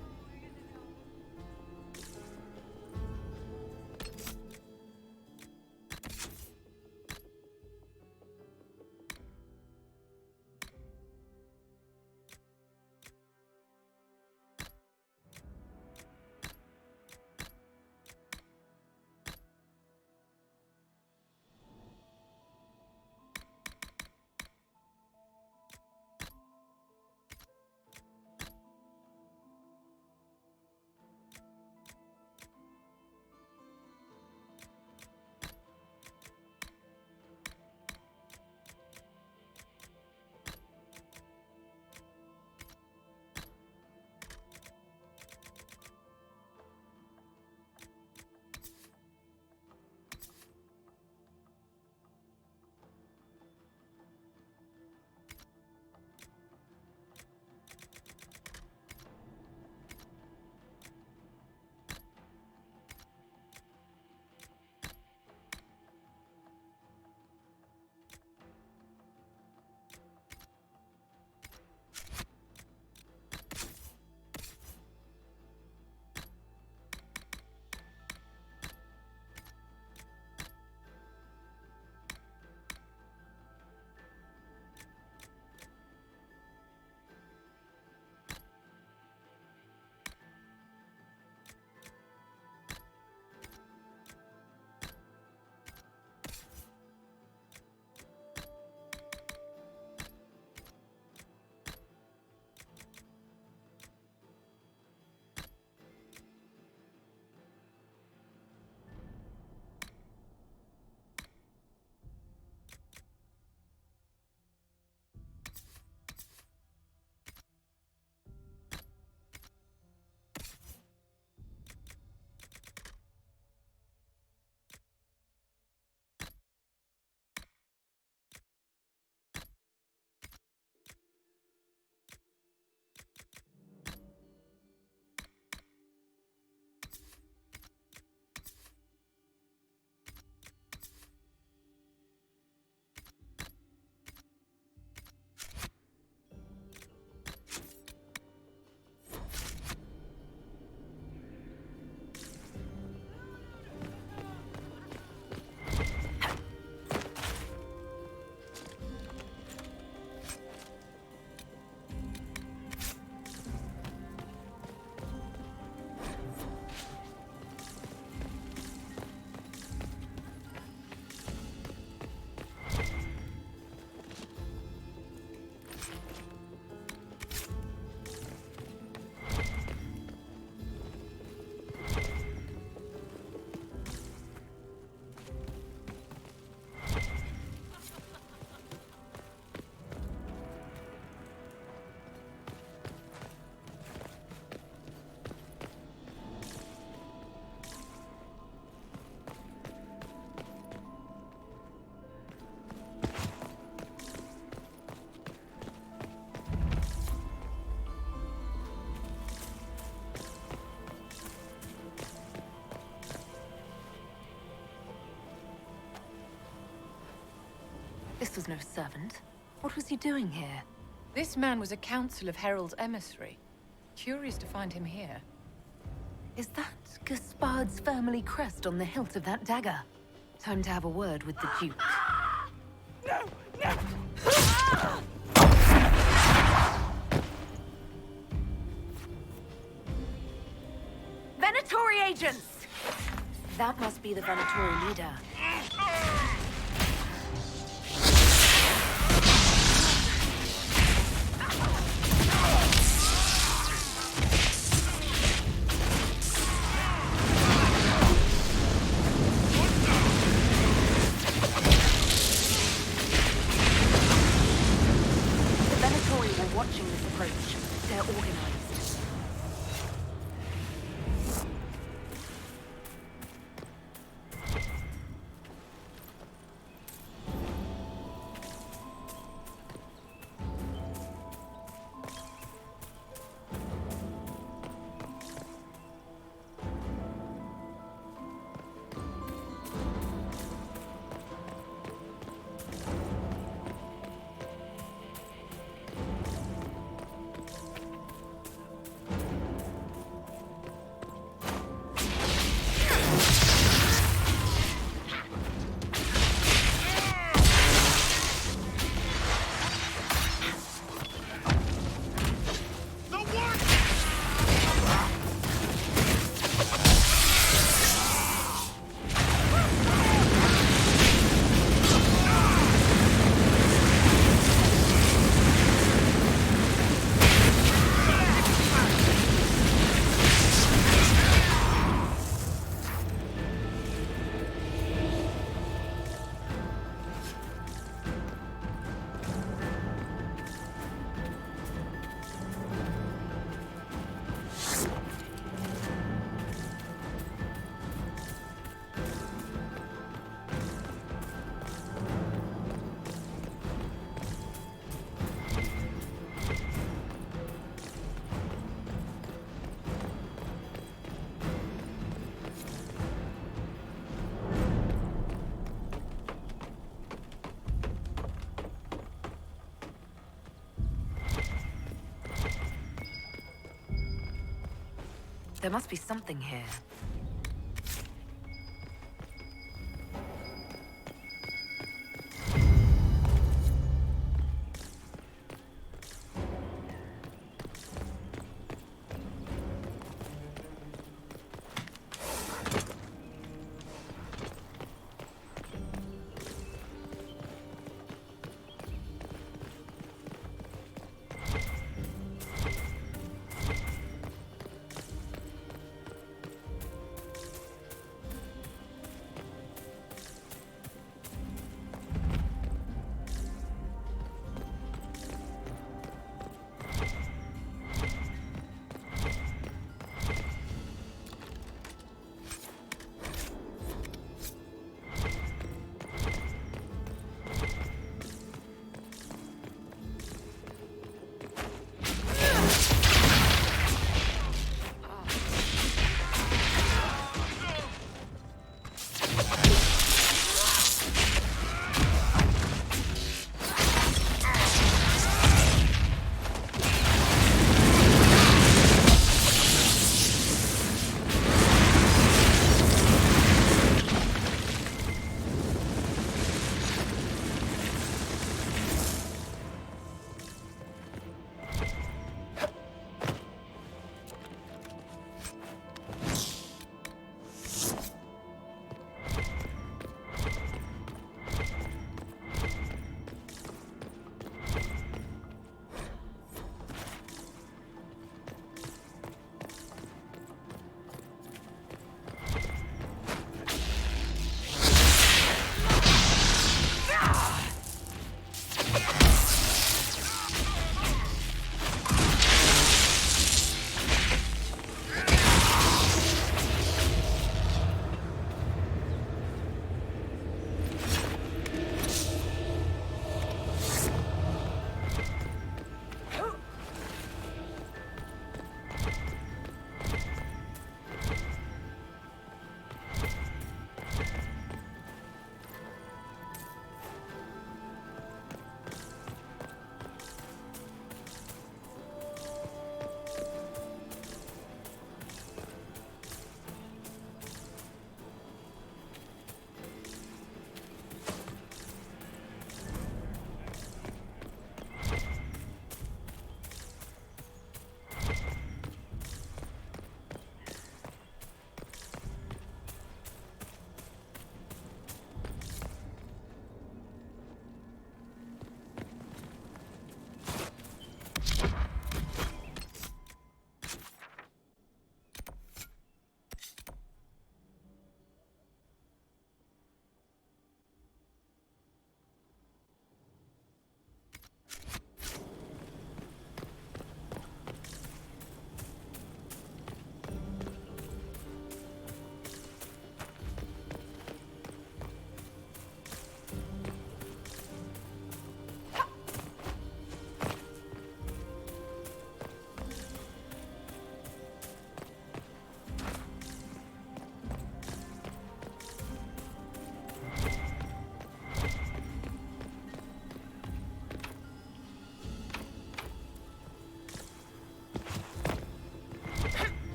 This was no servant. What was he doing here? This man was a council of Herald's emissary. Curious to find him here. Is that Gaspard's family crest on the hilt of that dagger? Time to have a word with the Duke. No! No! Venatori agents! That must be the Venatori leader. There must be something here.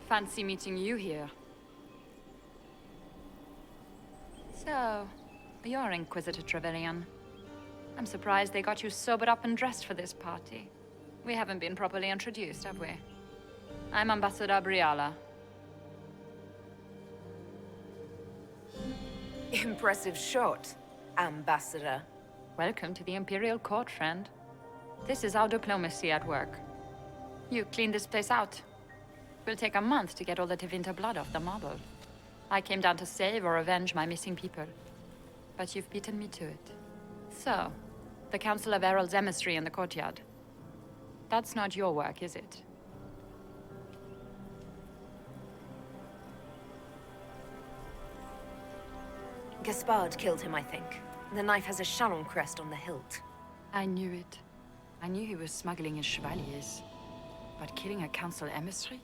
Fancy meeting you here. So, you're Inquisitor Trevelyan. I'm surprised they got you sobered up and dressed for this party. We haven't been properly introduced, have we? I'm Ambassador Briala. Impressive shot, Ambassador. Welcome to the Imperial Court, friend. This is our diplomacy at work. You cleaned this place out. Will take a month to get all the Tevinter blood off the marble. I came down to save or avenge my missing people. But you've beaten me to it. So, the Council of Herald's emissary in the courtyard. That's not your work, is it? Gaspard killed him, I think. The knife has a Chalon crest on the hilt. I knew it. I knew he was smuggling his chevaliers. But killing a council emissary?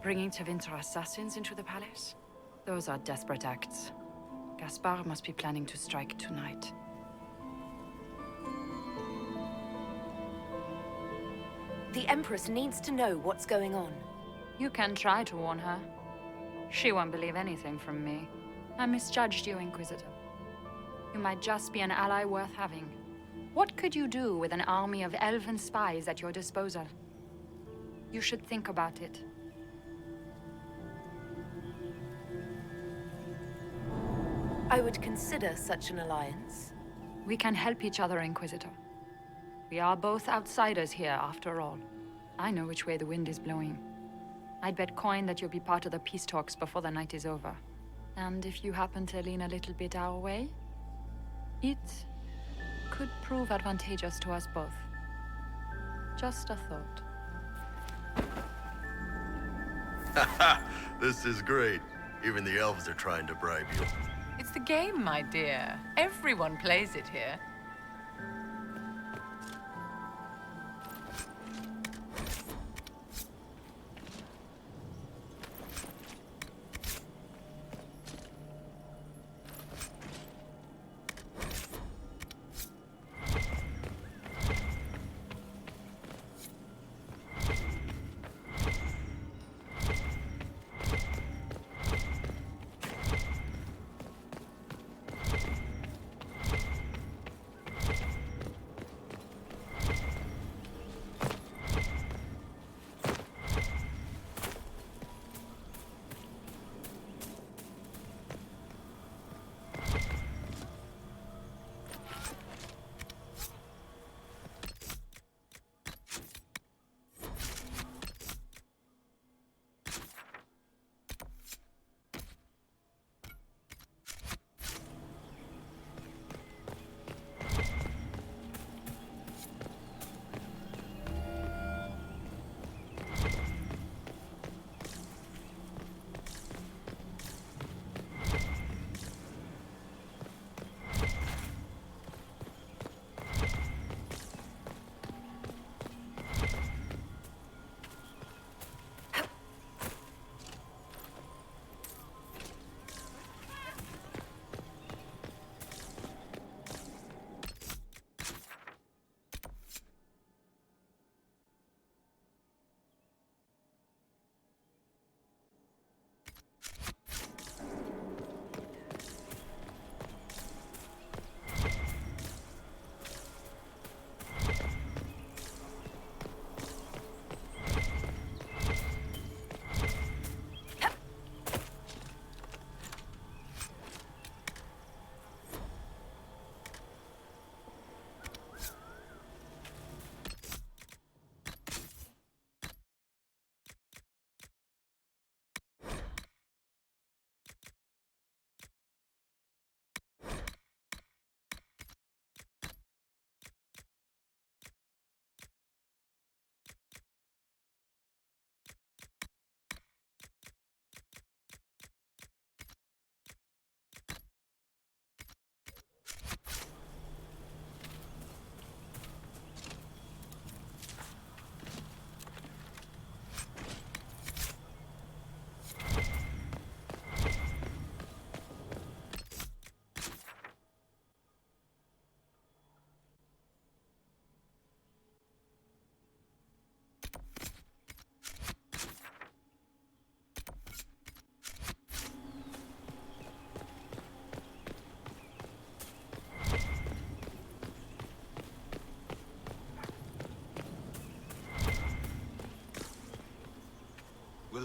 Bringing Tevinter assassins into the palace? Those are desperate acts. Gaspard must be planning to strike tonight. The Empress needs to know what's going on. You can try to warn her. She won't believe anything from me. I misjudged you, Inquisitor. You might just be an ally worth having. What could you do with an army of elven spies at your disposal? You should think about it. I would consider such an alliance. We can help each other, Inquisitor. We are both outsiders here, after all. I know which way the wind is blowing. I'd bet coin that you'll be part of the peace talks before the night is over. And if you happen to lean a little bit our way, it could prove advantageous to us both. Just a thought. This is great. Even the elves are trying to bribe you. It's the game, my dear. Everyone plays it here.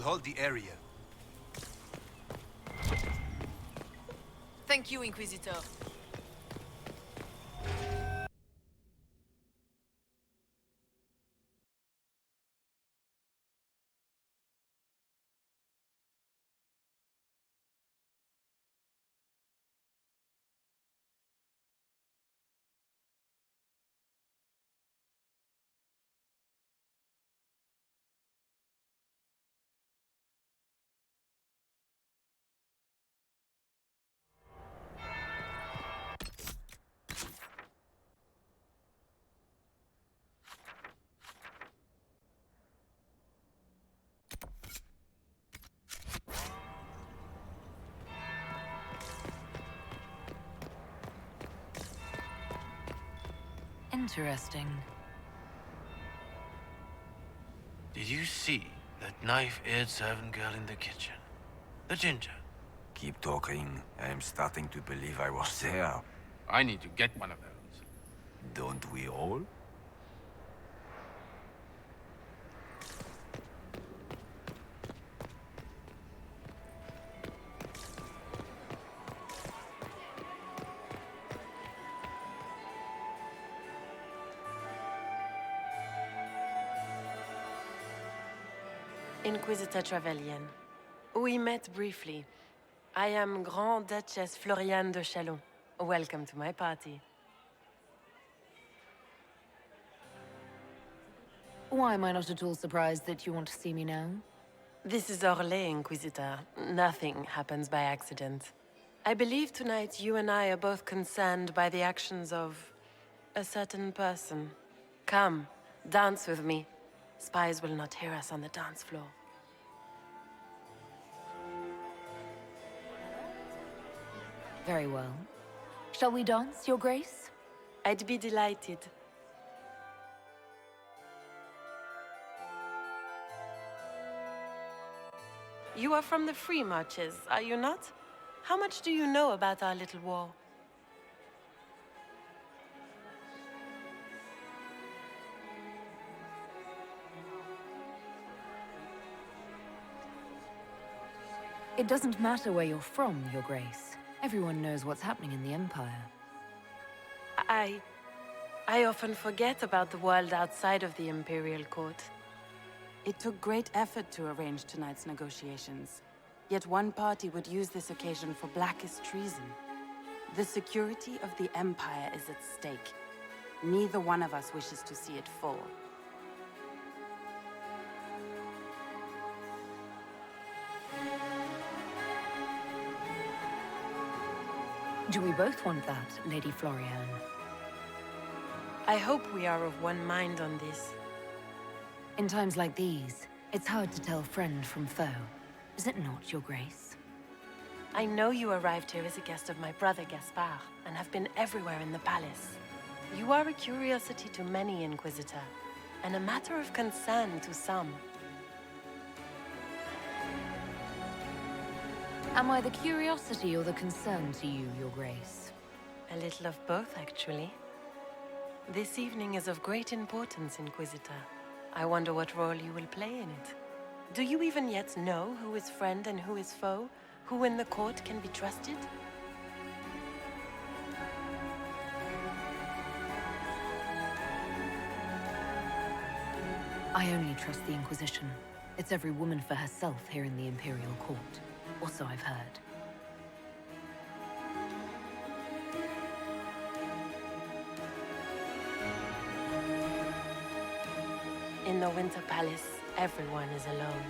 hold the area. Thank you, Inquisitor. Interesting. Did you see that knife-eared servant girl in the kitchen? The ginger. Keep talking. I am starting to believe I was there. I need to get one of those. Don't we all? Inquisitor Trevelyan. We met briefly. I am Grand Duchess Floriane de Chalon. Welcome to my party. Why am I not at all surprised that you want to see me now? This is Orlais, Inquisitor. Nothing happens by accident. I believe tonight you and I are both concerned by the actions of a certain person. Come, dance with me. Spies will not hear us on the dance floor. Very well. Shall we dance, Your Grace? I'd be delighted. You are from the Free Marches, are you not? How much do you know about our little war? It doesn't matter where you're from, Your Grace. Everyone knows what's happening in the Empire. I often forget about the world outside of the Imperial Court. It took great effort to arrange tonight's negotiations. Yet one party would use this occasion for blackest treason. The security of the Empire is at stake. Neither one of us wishes to see it fall. Do we both want that, Lady Floriane? I hope we are of one mind on this. In times like these, it's hard to tell friend from foe. Is it not, Your Grace? I know you arrived here as a guest of my brother Gaspard, and have been everywhere in the palace. You are a curiosity to many, Inquisitor, and a matter of concern to some. Am I the curiosity or the concern to you, Your Grace? A little of both, actually. This evening is of great importance, Inquisitor. I wonder what role you will play in it. Do you even yet know who is friend and who is foe? Who in the court can be trusted? I only trust the Inquisition. It's every woman for herself here in the Imperial Court. Or so I've heard. In the Winter Palace, everyone is alone.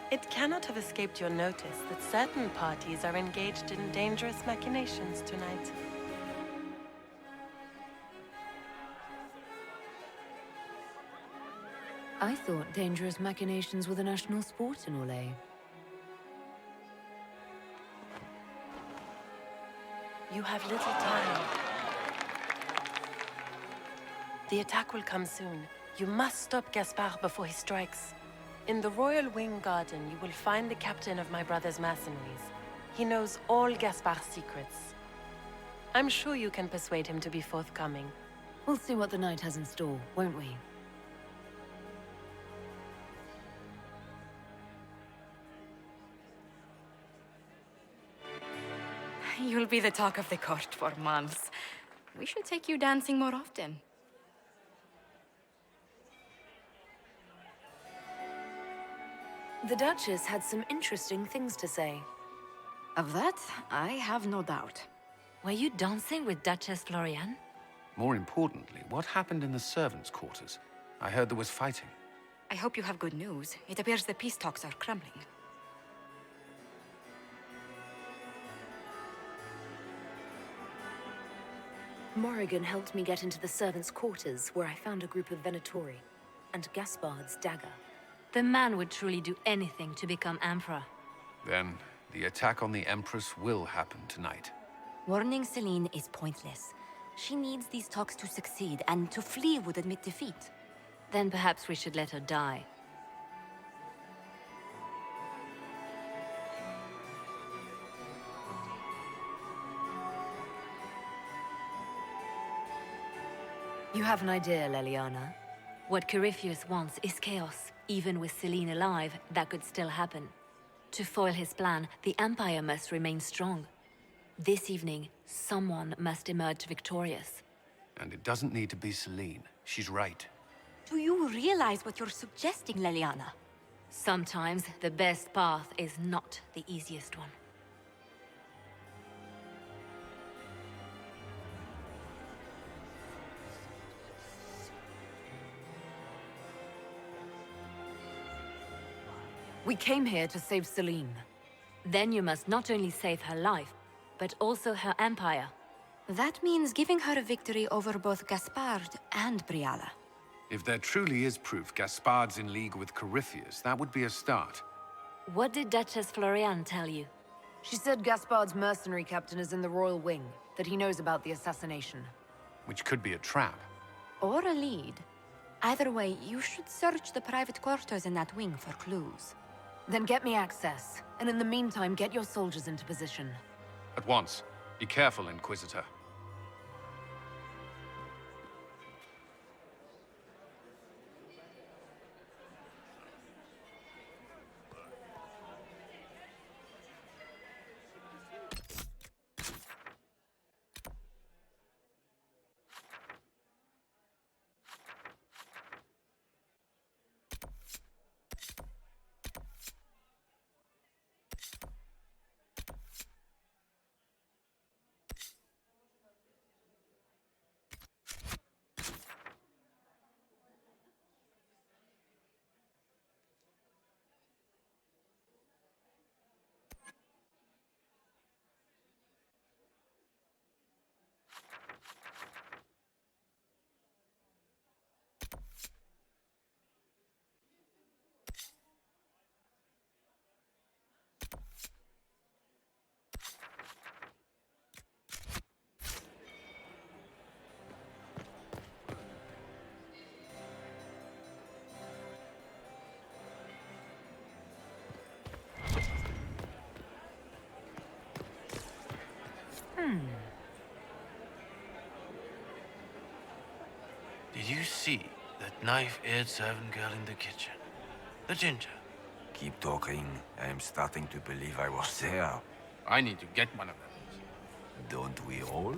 It cannot have escaped your notice that certain parties are engaged in dangerous machinations tonight. I thought dangerous machinations were the national sport in Orlais. You have little time. The attack will come soon. You must stop Gaspard before he strikes. In the Royal Wing Garden, you will find the captain of my brother's mercenaries. He knows all Gaspard's secrets. I'm sure you can persuade him to be forthcoming. We'll see what the night has in store, won't we? You'll be the talk of the court for months. We should take you dancing more often. The Duchess had some interesting things to say. Of that, I have no doubt. Were you dancing with Duchess Florian? More importantly, what happened in the servants' quarters? I heard there was fighting. I hope you have good news. It appears the peace talks are crumbling. Morrigan helped me get into the servants' quarters, where I found a group of Venatori and Gaspard's dagger. The man would truly do anything to become Emperor. Then, the attack on the Empress will happen tonight. Warning Celine is pointless. She needs these talks to succeed, and to flee would admit defeat. Then perhaps we should let her die. You have an idea, Leliana? What Corypheus wants is chaos. Even with Celine alive, that could still happen. To foil his plan, the Empire must remain strong. This evening, someone must emerge victorious. And it doesn't need to be Celine. She's right. Do you realize what you're suggesting, Leliana? Sometimes the best path is not the easiest one. We came here to save Celine. Then you must not only save her life, but also her empire. That means giving her a victory over both Gaspard and Briala. If there truly is proof Gaspard's in league with Corypheus, that would be a start. What did Duchess Florian tell you? She said Gaspard's mercenary captain is in the royal wing, that he knows about the assassination. Which could be a trap. Or a lead. Either way, you should search the private quarters in that wing for clues. Then get me access, and in the meantime, get your soldiers into position. At once. Be careful, Inquisitor. Did you see that knife-eared servant girl in the kitchen? The ginger. Keep talking. I'm starting to believe I was there. I need to get one of those. Don't we all?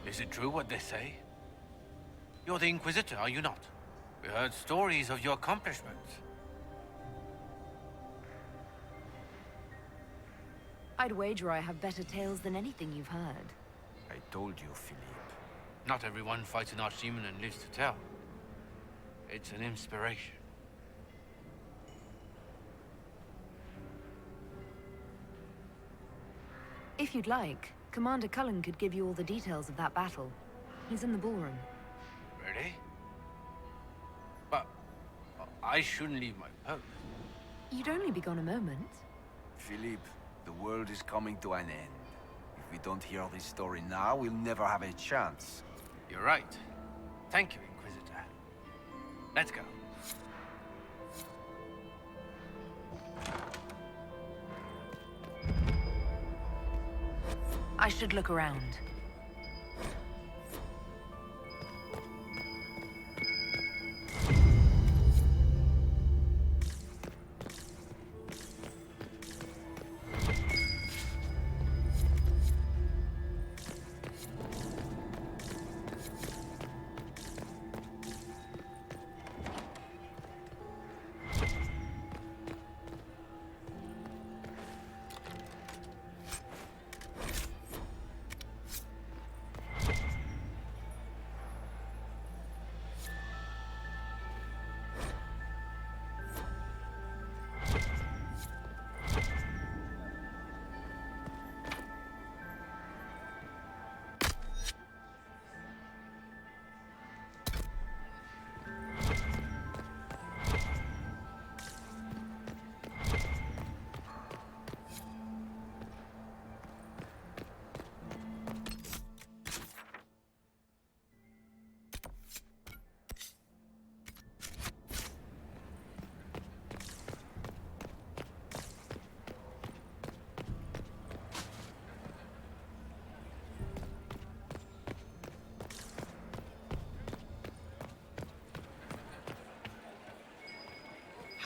Is it true what they say? You're the Inquisitor, are you not? We heard stories of your accomplishments. I'd wager I have better tales than anything you've heard. I told you, Philippe. Not everyone fights an archdemon and lives to tell. It's an inspiration. If you'd like, Commander Cullen could give you all the details of that battle. He's in the ballroom. Really? But I shouldn't leave my post. You'd only be gone a moment. Philippe, the world is coming to an end. If we don't hear this story now, we'll never have a chance. You're right. Thank you, Inquisitor. Let's go. I should look around.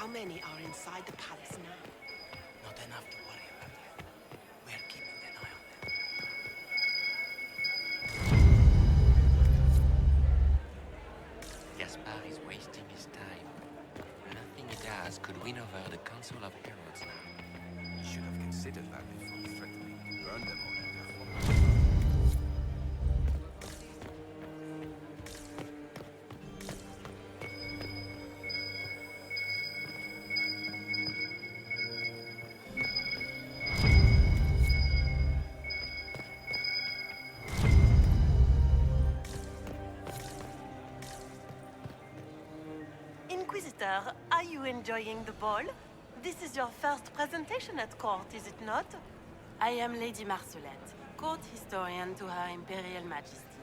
How many are inside the palace now? Not enough to worry about yet. We're keeping an eye on them. Gaspard is wasting his time. Nothing he does could win over the Council of Heralds now. You should have considered that before threatening to burn them all in their form. Inquisitor, are you enjoying the ball? This is your first presentation at court, is it not? I am Lady Marcelette, court historian to Her Imperial Majesty.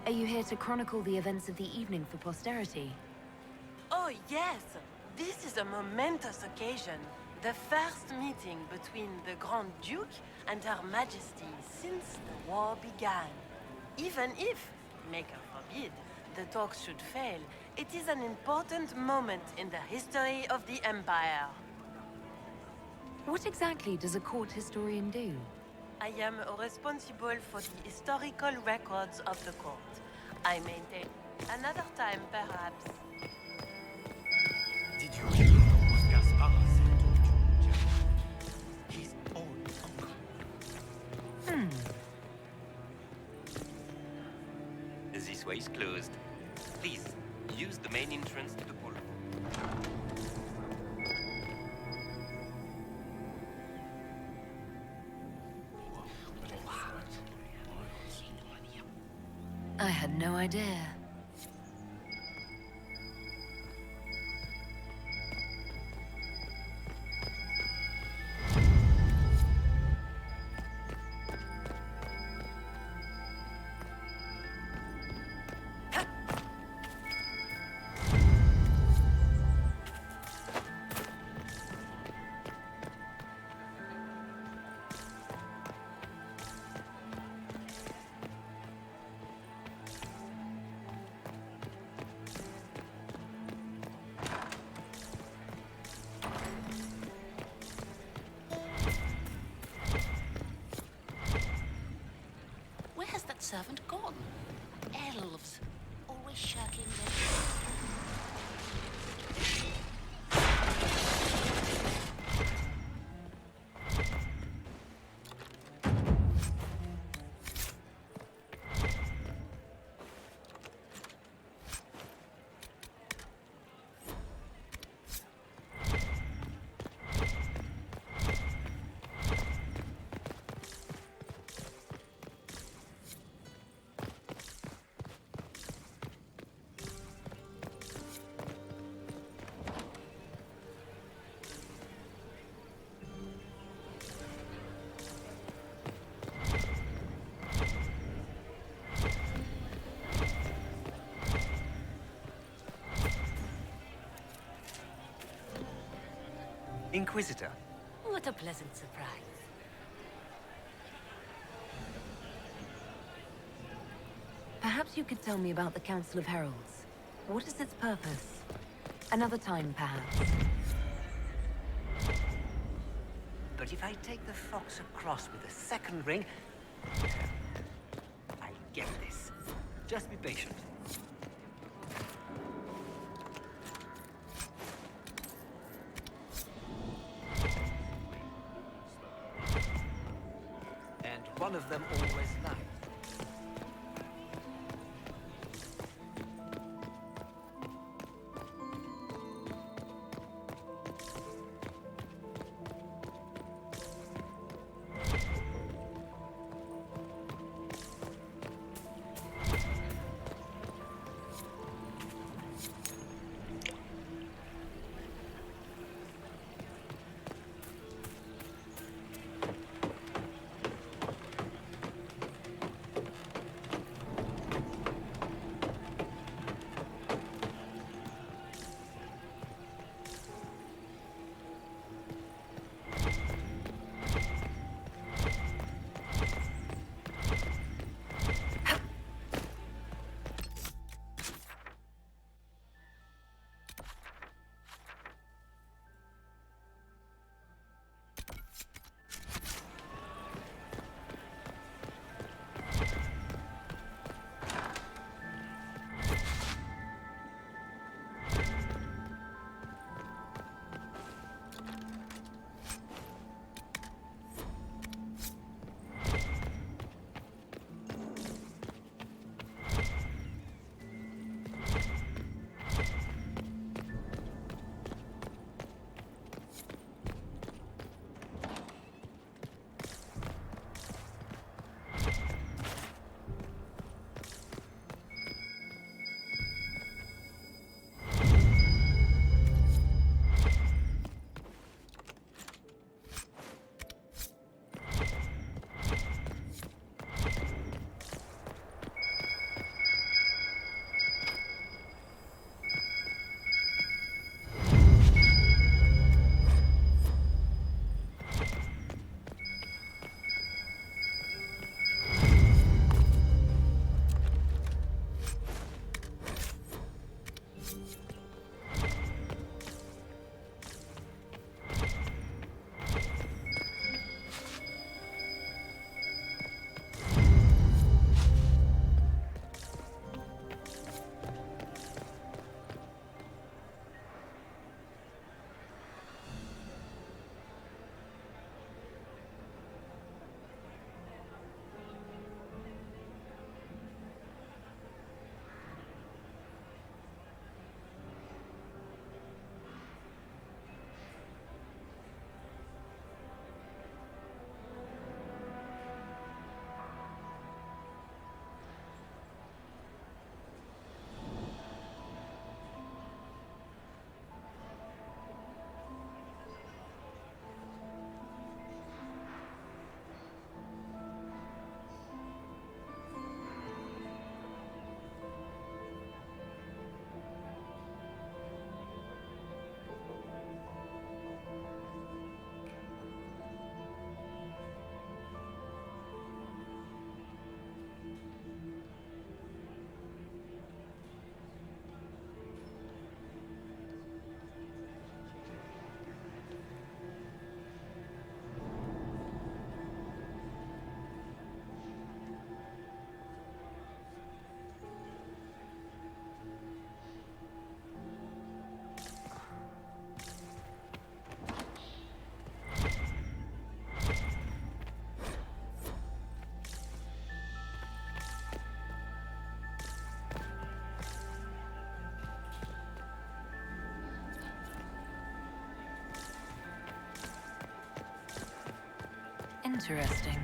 Are you here to chronicle the events of the evening for posterity? Oh, yes! This is a momentous occasion. The first meeting between the Grand Duke and Her Majesty since the war began. Even if, Maker forbid, the talks should fail, it is an important moment in the history of the Empire. What exactly does a court historian do? I am responsible for the historical records of the court. I maintain another time, perhaps. Did you hear what Gaspard said to Germain? His own uncle. This way is closed. Please, use the main entrance to the ballroom. I had no idea. Where has that servant gone? Elves, always shirking their... Inquisitor. What a pleasant surprise. Perhaps you could tell me about the Council of Heralds. What is its purpose? Another time, perhaps. But if I take the fox across with a second ring, I'll get this. Just be patient. And one of them always lies. Interesting.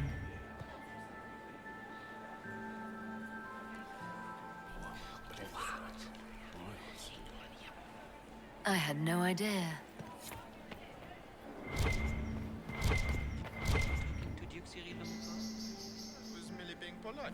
I had no idea. Was merely being polite.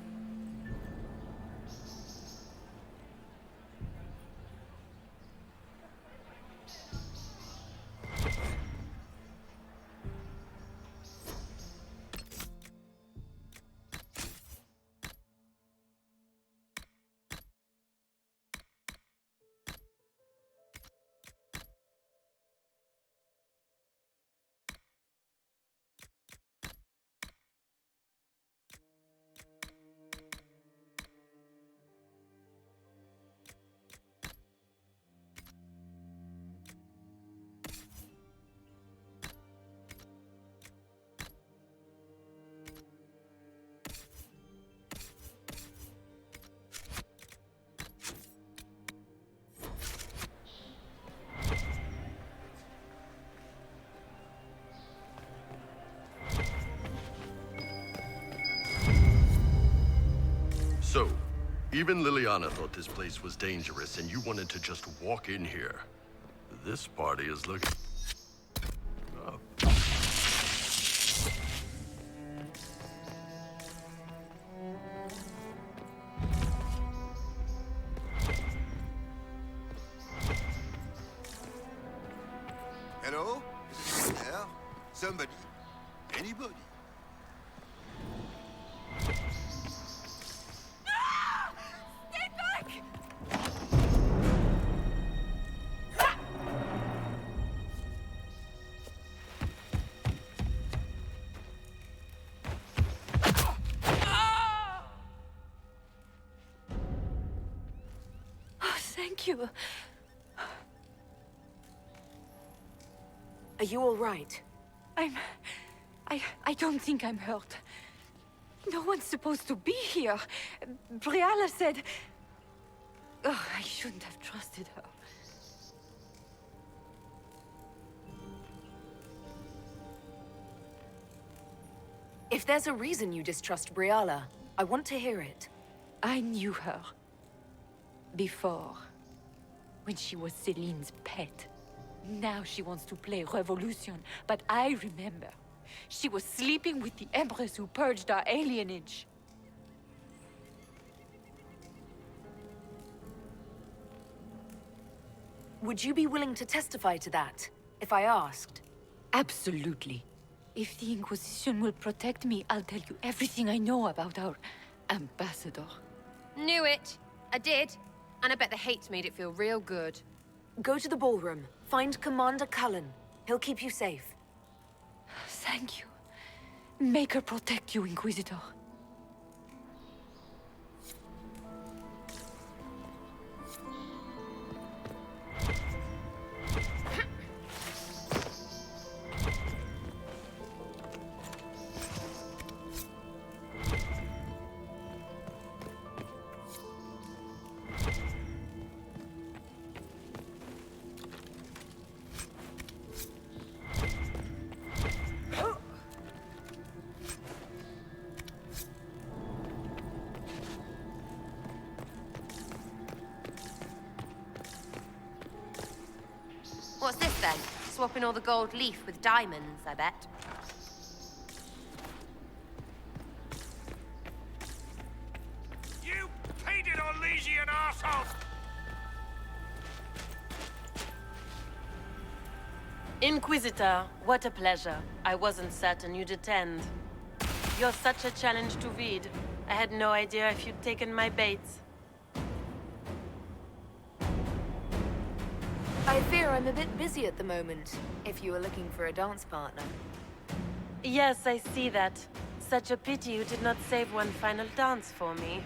So, even Liliana thought this place was dangerous, and you wanted to just walk in here. This party is looking... Oh. Hello? Is it there? Somebody? Anybody? Thank you. Are you all right? I don't think I'm hurt. No one's supposed to be here. Briala said... Oh, I shouldn't have trusted her. If there's a reason you distrust Briala, I want to hear it. I knew her. Before. When she was Celine's pet. Now she wants to play revolution, but I remember. She was sleeping with the Empress who purged our alienage. Would you be willing to testify to that, if I asked? Absolutely. If the Inquisition will protect me, I'll tell you everything I know about our ambassador. Knew it. I did. And I bet the hate made it feel real good. Go to the ballroom. Find Commander Cullen. He'll keep you safe. Thank you. Make her protect you, Inquisitor. What's this then? Swapping all the gold leaf with diamonds, I bet. You painted Orlesian arsehole! Inquisitor, what a pleasure. I wasn't certain you'd attend. You're such a challenge to read. I had no idea if you'd taken my bait. I fear I'm a bit busy at the moment, if you were looking for a dance partner. Yes, I see that. Such a pity you did not save one final dance for me.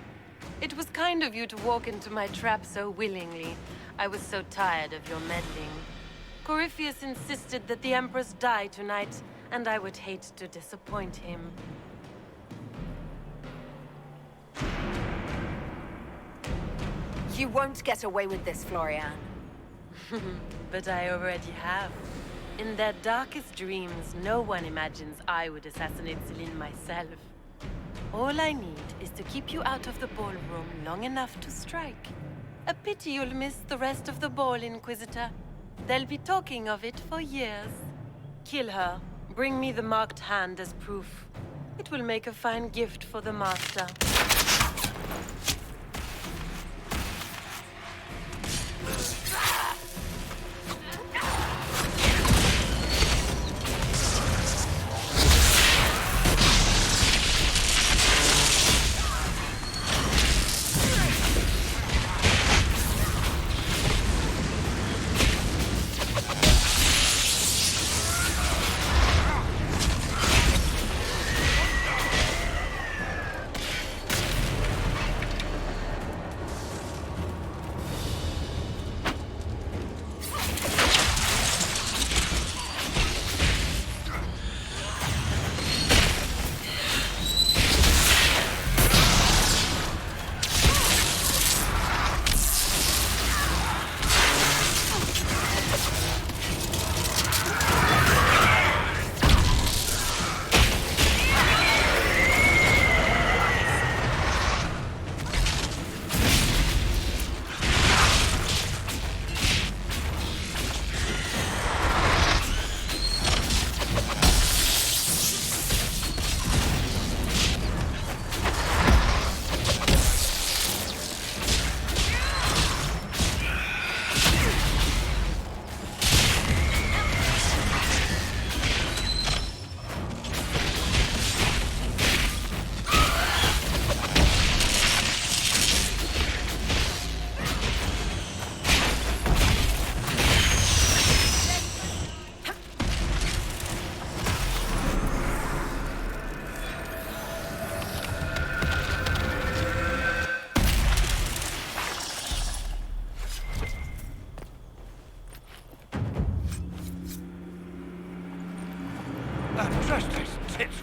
It was kind of you to walk into my trap so willingly. I was so tired of your meddling. Corypheus insisted that the Empress die tonight, and I would hate to disappoint him. You won't get away with this, Florian. But I already have. In their darkest dreams, no one imagines I would assassinate Celine myself. All I need is to keep you out of the ballroom long enough to strike. A pity you'll miss the rest of the ball, Inquisitor. They'll be talking of it for years. Kill her. Bring me the marked hand as proof. It will make a fine gift for the Master.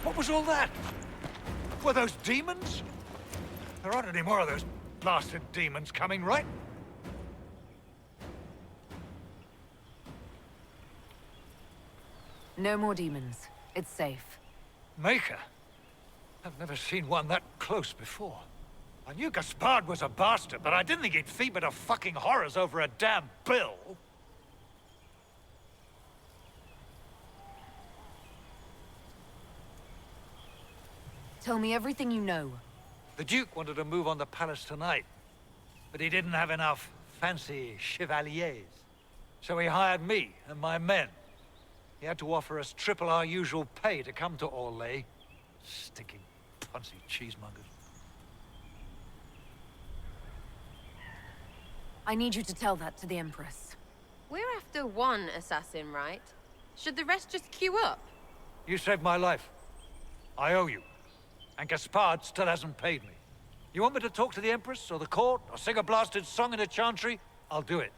What was all that? Were those demons? There aren't any more of those blasted demons coming, right? No more demons. It's safe. Maker? I've never seen one that close before. I knew Gaspard was a bastard, but I didn't think he'd feed me to fucking horrors over a damn bill. Tell me everything you know. The Duke wanted to move on the palace tonight, but he didn't have enough fancy chevaliers. So he hired me and my men. He had to offer us triple our usual pay to come to Orlais. Stinking punsy cheesemongers. I need you to tell that to the Empress. We're after one assassin, right? Should the rest just queue up? You saved my life. I owe you. And Gaspard still hasn't paid me. You want me to talk to the Empress, or the court, or sing a blasted song in a chantry? I'll do it.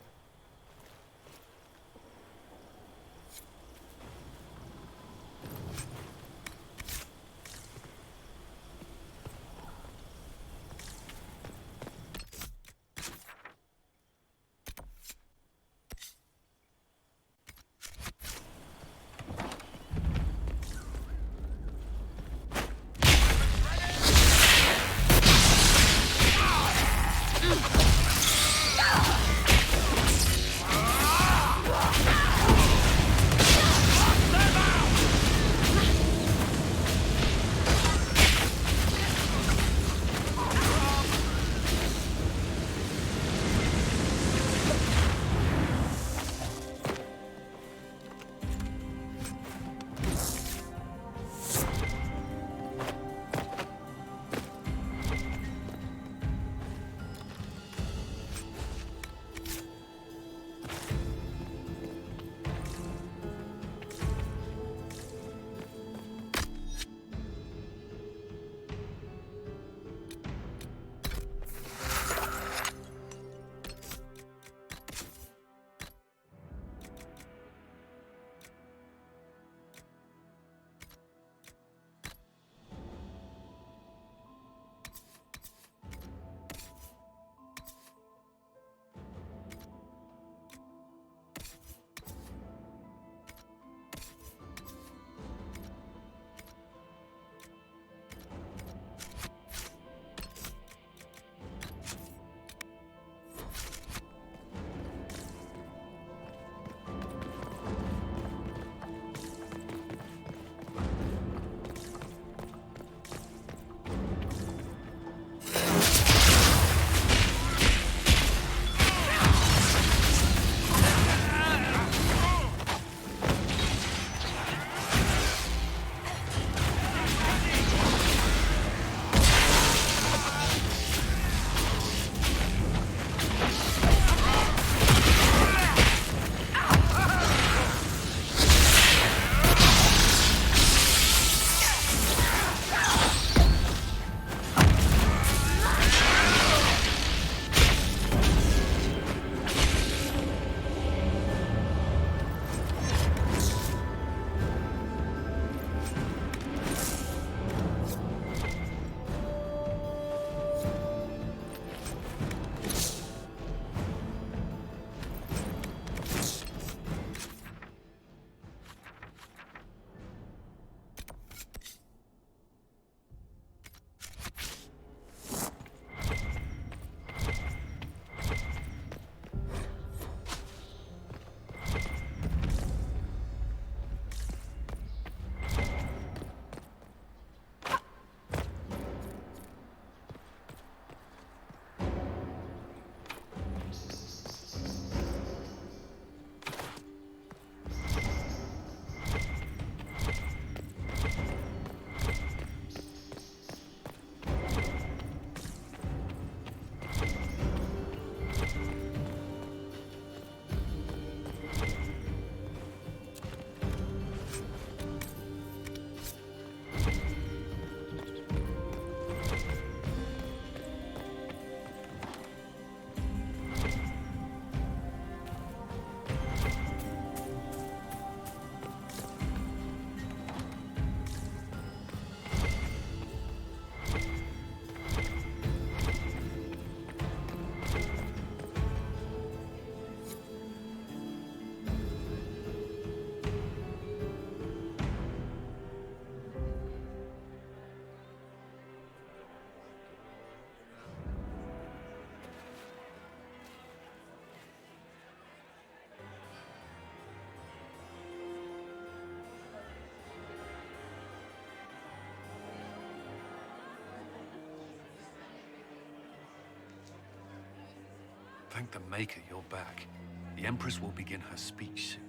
Thank the Maker you're back. The Empress will begin her speech soon.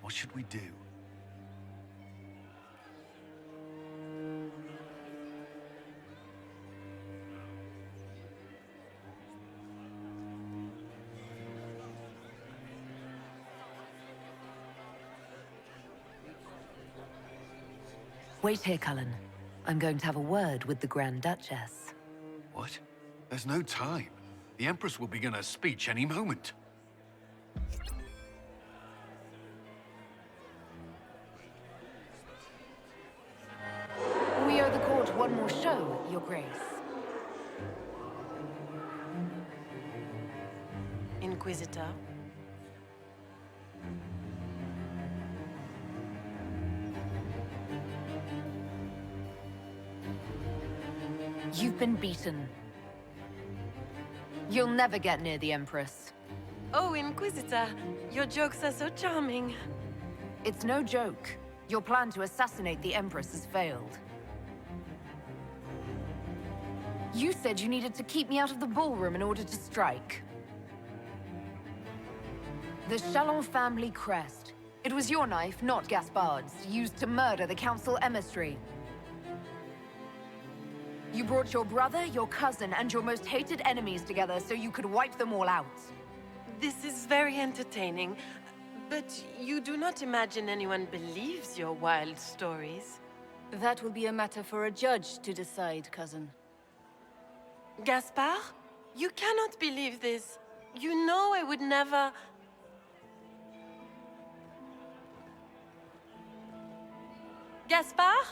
What should we do? Wait here, Cullen. I'm going to have a word with the Grand Duchess. What? There's no time. The Empress will begin her speech any moment. We owe the court one more show, Your Grace. Inquisitor. You've been beaten. You'll never get near the Empress. Oh, Inquisitor, your jokes are so charming. It's no joke. Your plan to assassinate the Empress has failed. You said you needed to keep me out of the ballroom in order to strike. The Chalon family crest. It was your knife, not Gaspard's, used to murder the Council emissary. You brought your brother, your cousin, and your most hated enemies together so you could wipe them all out. This is very entertaining, but you do not imagine anyone believes your wild stories? That will be a matter for a judge to decide, cousin. Gaspard? You cannot believe this. You know I would never... Gaspard?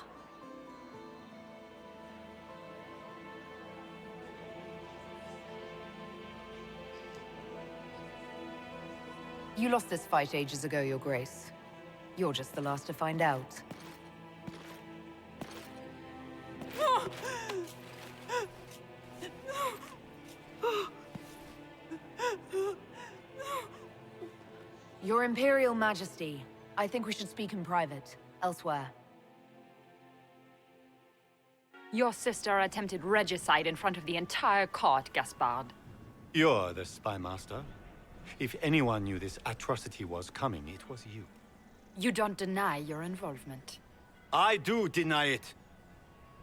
You lost this fight ages ago, Your Grace. You're just the last to find out. Your Imperial Majesty, I think we should speak in private, elsewhere. Your sister attempted regicide in front of the entire court, Gaspard. You're the spy master. If anyone knew this atrocity was coming, it was you. You don't deny your involvement. I do deny it.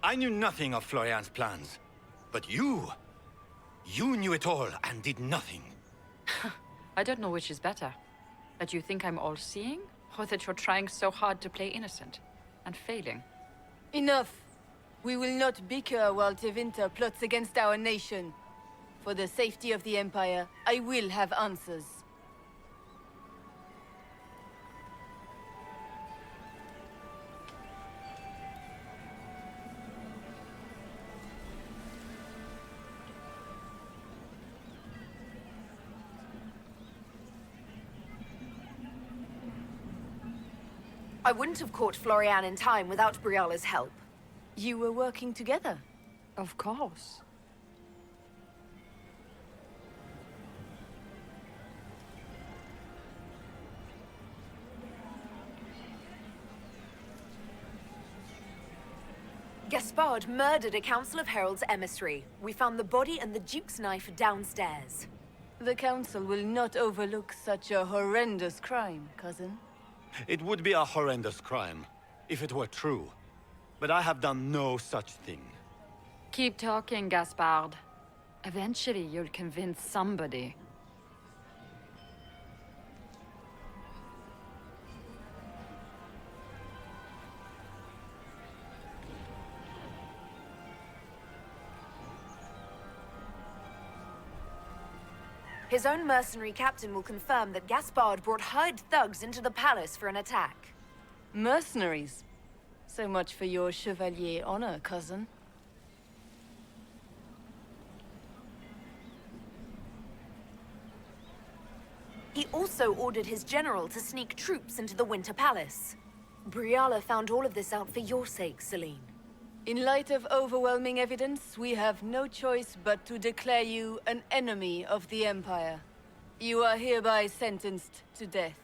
I knew nothing of Florian's plans. But you knew it all and did nothing. I don't know which is better. That you think I'm all-seeing, or that you're trying so hard to play innocent, and failing. Enough! We will not bicker while Tevinter plots against our nation. For the safety of the Empire, I will have answers. I wouldn't have caught Florian in time without Briala's help. You were working together? Of course. Gaspard murdered a Council of Heralds emissary. We found the body and the Duke's knife downstairs. The Council will not overlook such a horrendous crime, cousin. It would be a horrendous crime, if it were true. But I have done no such thing. Keep talking, Gaspard. Eventually, you'll convince somebody. His own mercenary captain will confirm that Gaspard brought hired thugs into the palace for an attack. Mercenaries? So much for your chevalier honor, cousin. He also ordered his general to sneak troops into the Winter Palace. Briala found all of this out for your sake, Celine. In light of overwhelming evidence, we have no choice but to declare you an enemy of the Empire. You are hereby sentenced to death.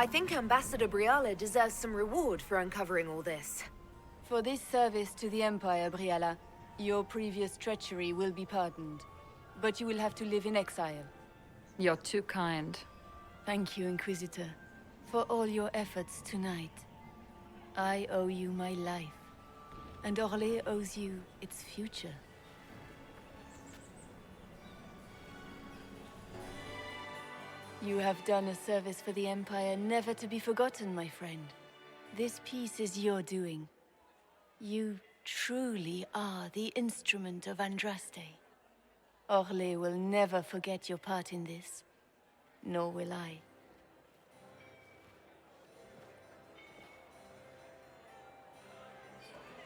I think Ambassador Briala deserves some reward for uncovering all this. For this service to the Empire, Briala, your previous treachery will be pardoned. But you will have to live in exile. You're too kind. Thank you, Inquisitor, for all your efforts tonight. I owe you my life, and Orlais owes you its future. You have done a service for the Empire never to be forgotten, my friend. This piece is your doing. You truly are the instrument of Andraste. Orlais will never forget your part in this, nor will I.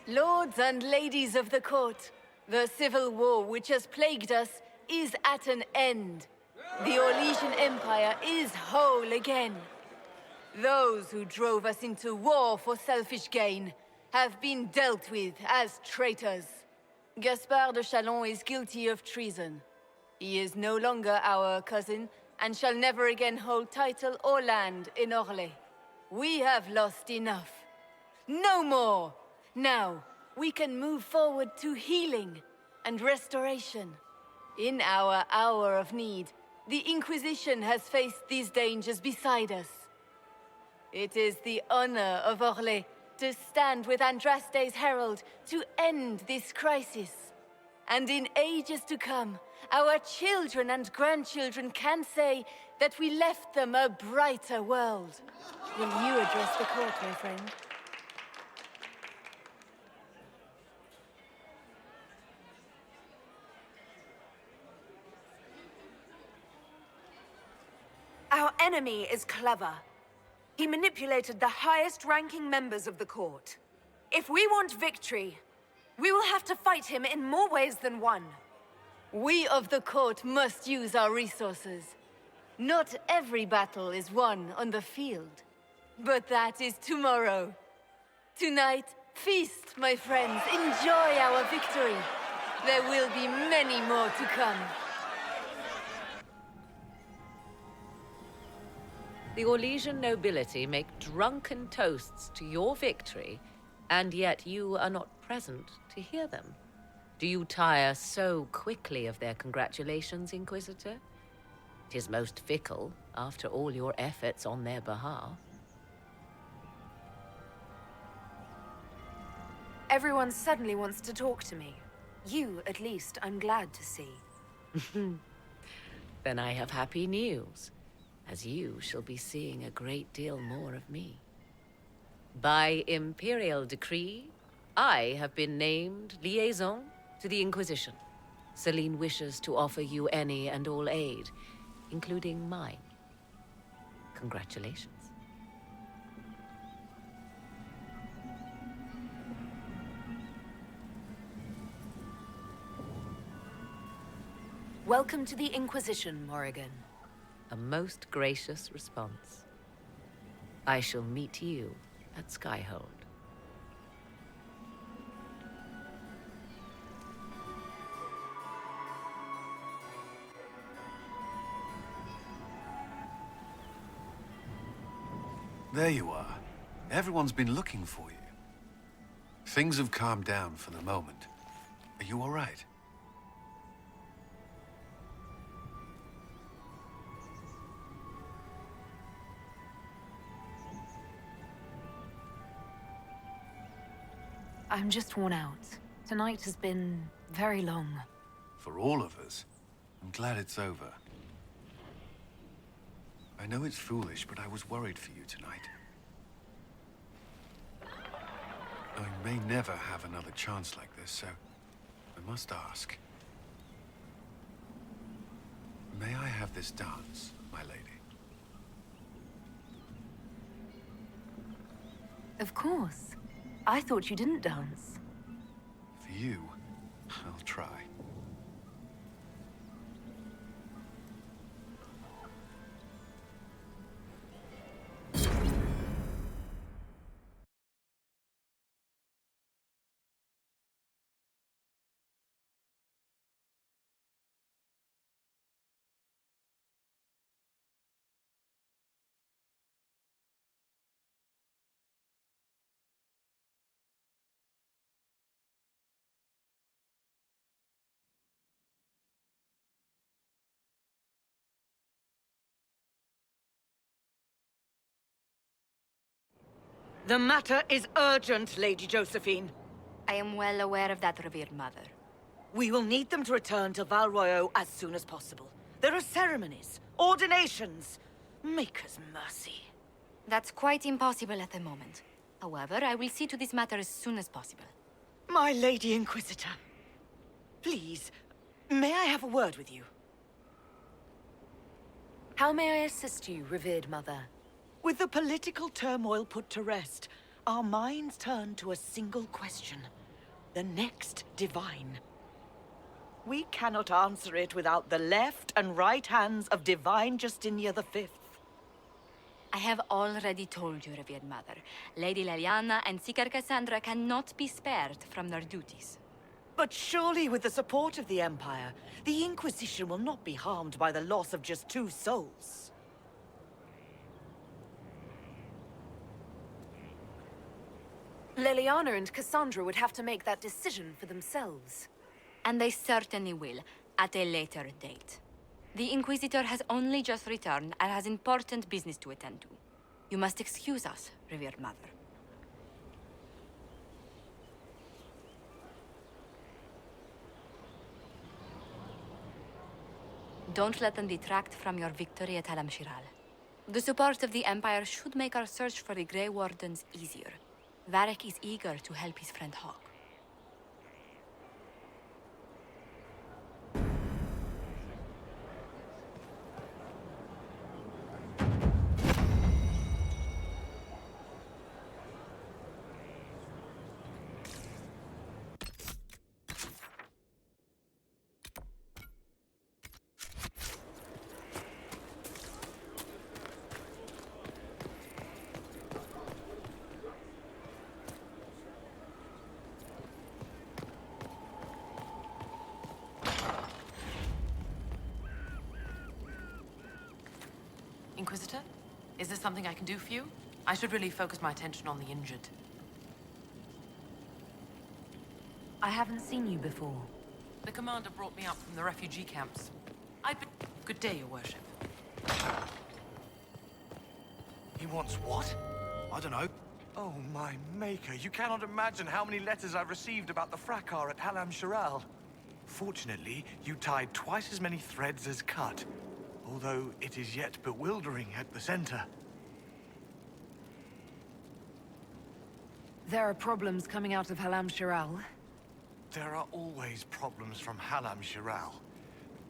Lords and ladies of the court, the civil war which has plagued us is at an end. The Orlesian Empire is whole again. Those who drove us into war for selfish gain have been dealt with as traitors. Gaspard de Chalon is guilty of treason. He is no longer our cousin and shall never again hold title or land in Orlais. We have lost enough. No more! Now, we can move forward to healing and restoration. In our hour of need, the Inquisition has faced these dangers beside us. It is the honor of Orlais to stand with Andraste's herald to end this crisis. And in ages to come, our children and grandchildren can say that we left them a brighter world. Will you address the court, my friend? Our enemy is clever. He manipulated the highest-ranking members of the court. If we want victory, we will have to fight him in more ways than one. We of the court must use our resources. Not every battle is won on the field. But that is tomorrow. Tonight, feast, my friends. Enjoy our victory. There will be many more to come. The Orlesian nobility make drunken toasts to your victory, and yet you are not present to hear them. Do you tire so quickly of their congratulations, Inquisitor? 'Tis most fickle, after all your efforts on their behalf. Everyone suddenly wants to talk to me. You, at least, I'm glad to see. Then I have happy news, as you shall be seeing a great deal more of me. By Imperial decree, I have been named liaison to the Inquisition. Celine wishes to offer you any and all aid, including mine. Congratulations. Welcome to the Inquisition, Morrigan. A most gracious response. I shall meet you at Skyhold. There you are. Everyone's been looking for you. Things have calmed down for the moment. Are you all right? I'm just worn out. Tonight has been very long. For all of us. I'm glad it's over. I know it's foolish, but I was worried for you tonight. I may never have another chance like this, so I must ask. May I have this dance, my lady? Of course. I thought you didn't dance. For you, I'll try. The matter is urgent, Lady Josephine. I am well aware of that, revered mother. We will need them to return to Val Royeaux as soon as possible. There are ceremonies, ordinations. Maker's mercy. That's quite impossible at the moment. However, I will see to this matter as soon as possible. My Lady Inquisitor. Please, may I have a word with you? How may I assist you, revered mother? With the political turmoil put to rest, our minds turn to a single question. The next divine. We cannot answer it without the left and right hands of Divine Justinia V. I have already told you, revered mother. Lady Leliana and Seeker Cassandra cannot be spared from their duties. But surely with the support of the Empire, the Inquisition will not be harmed by the loss of just 2 souls. Leliana and Cassandra would have to make that decision for themselves. And they certainly will, at a later date. The Inquisitor has only just returned and has important business to attend to. You must excuse us, revered mother. Don't let them detract from your victory at Alam-Shiral. The support of the Empire should make our search for the Grey Wardens easier. Varric is eager to help his friend Hawk. Inquisitor? Is there something I can do for you? I should really focus my attention on the injured. I haven't seen you before. The commander brought me up from the refugee camps. Good day, Your Worship. He wants what? I don't know. Oh, my maker. You cannot imagine how many letters I've received about the fracas at Alam-Shiral. Fortunately, you tied twice as many threads as cut. Although it is yet bewildering at the center. There are problems coming out of Alam-Shiral. There are always problems from Alam-Shiral.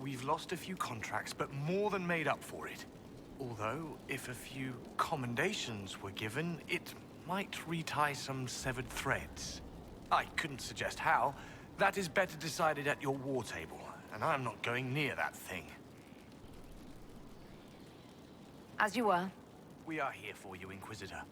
We've lost a few contracts, but more than made up for it. Although, if a few commendations were given, it might retie some severed threads. I couldn't suggest how. That is better decided at your war table, and I'm not going near that thing. As you were. We are here for you, Inquisitor.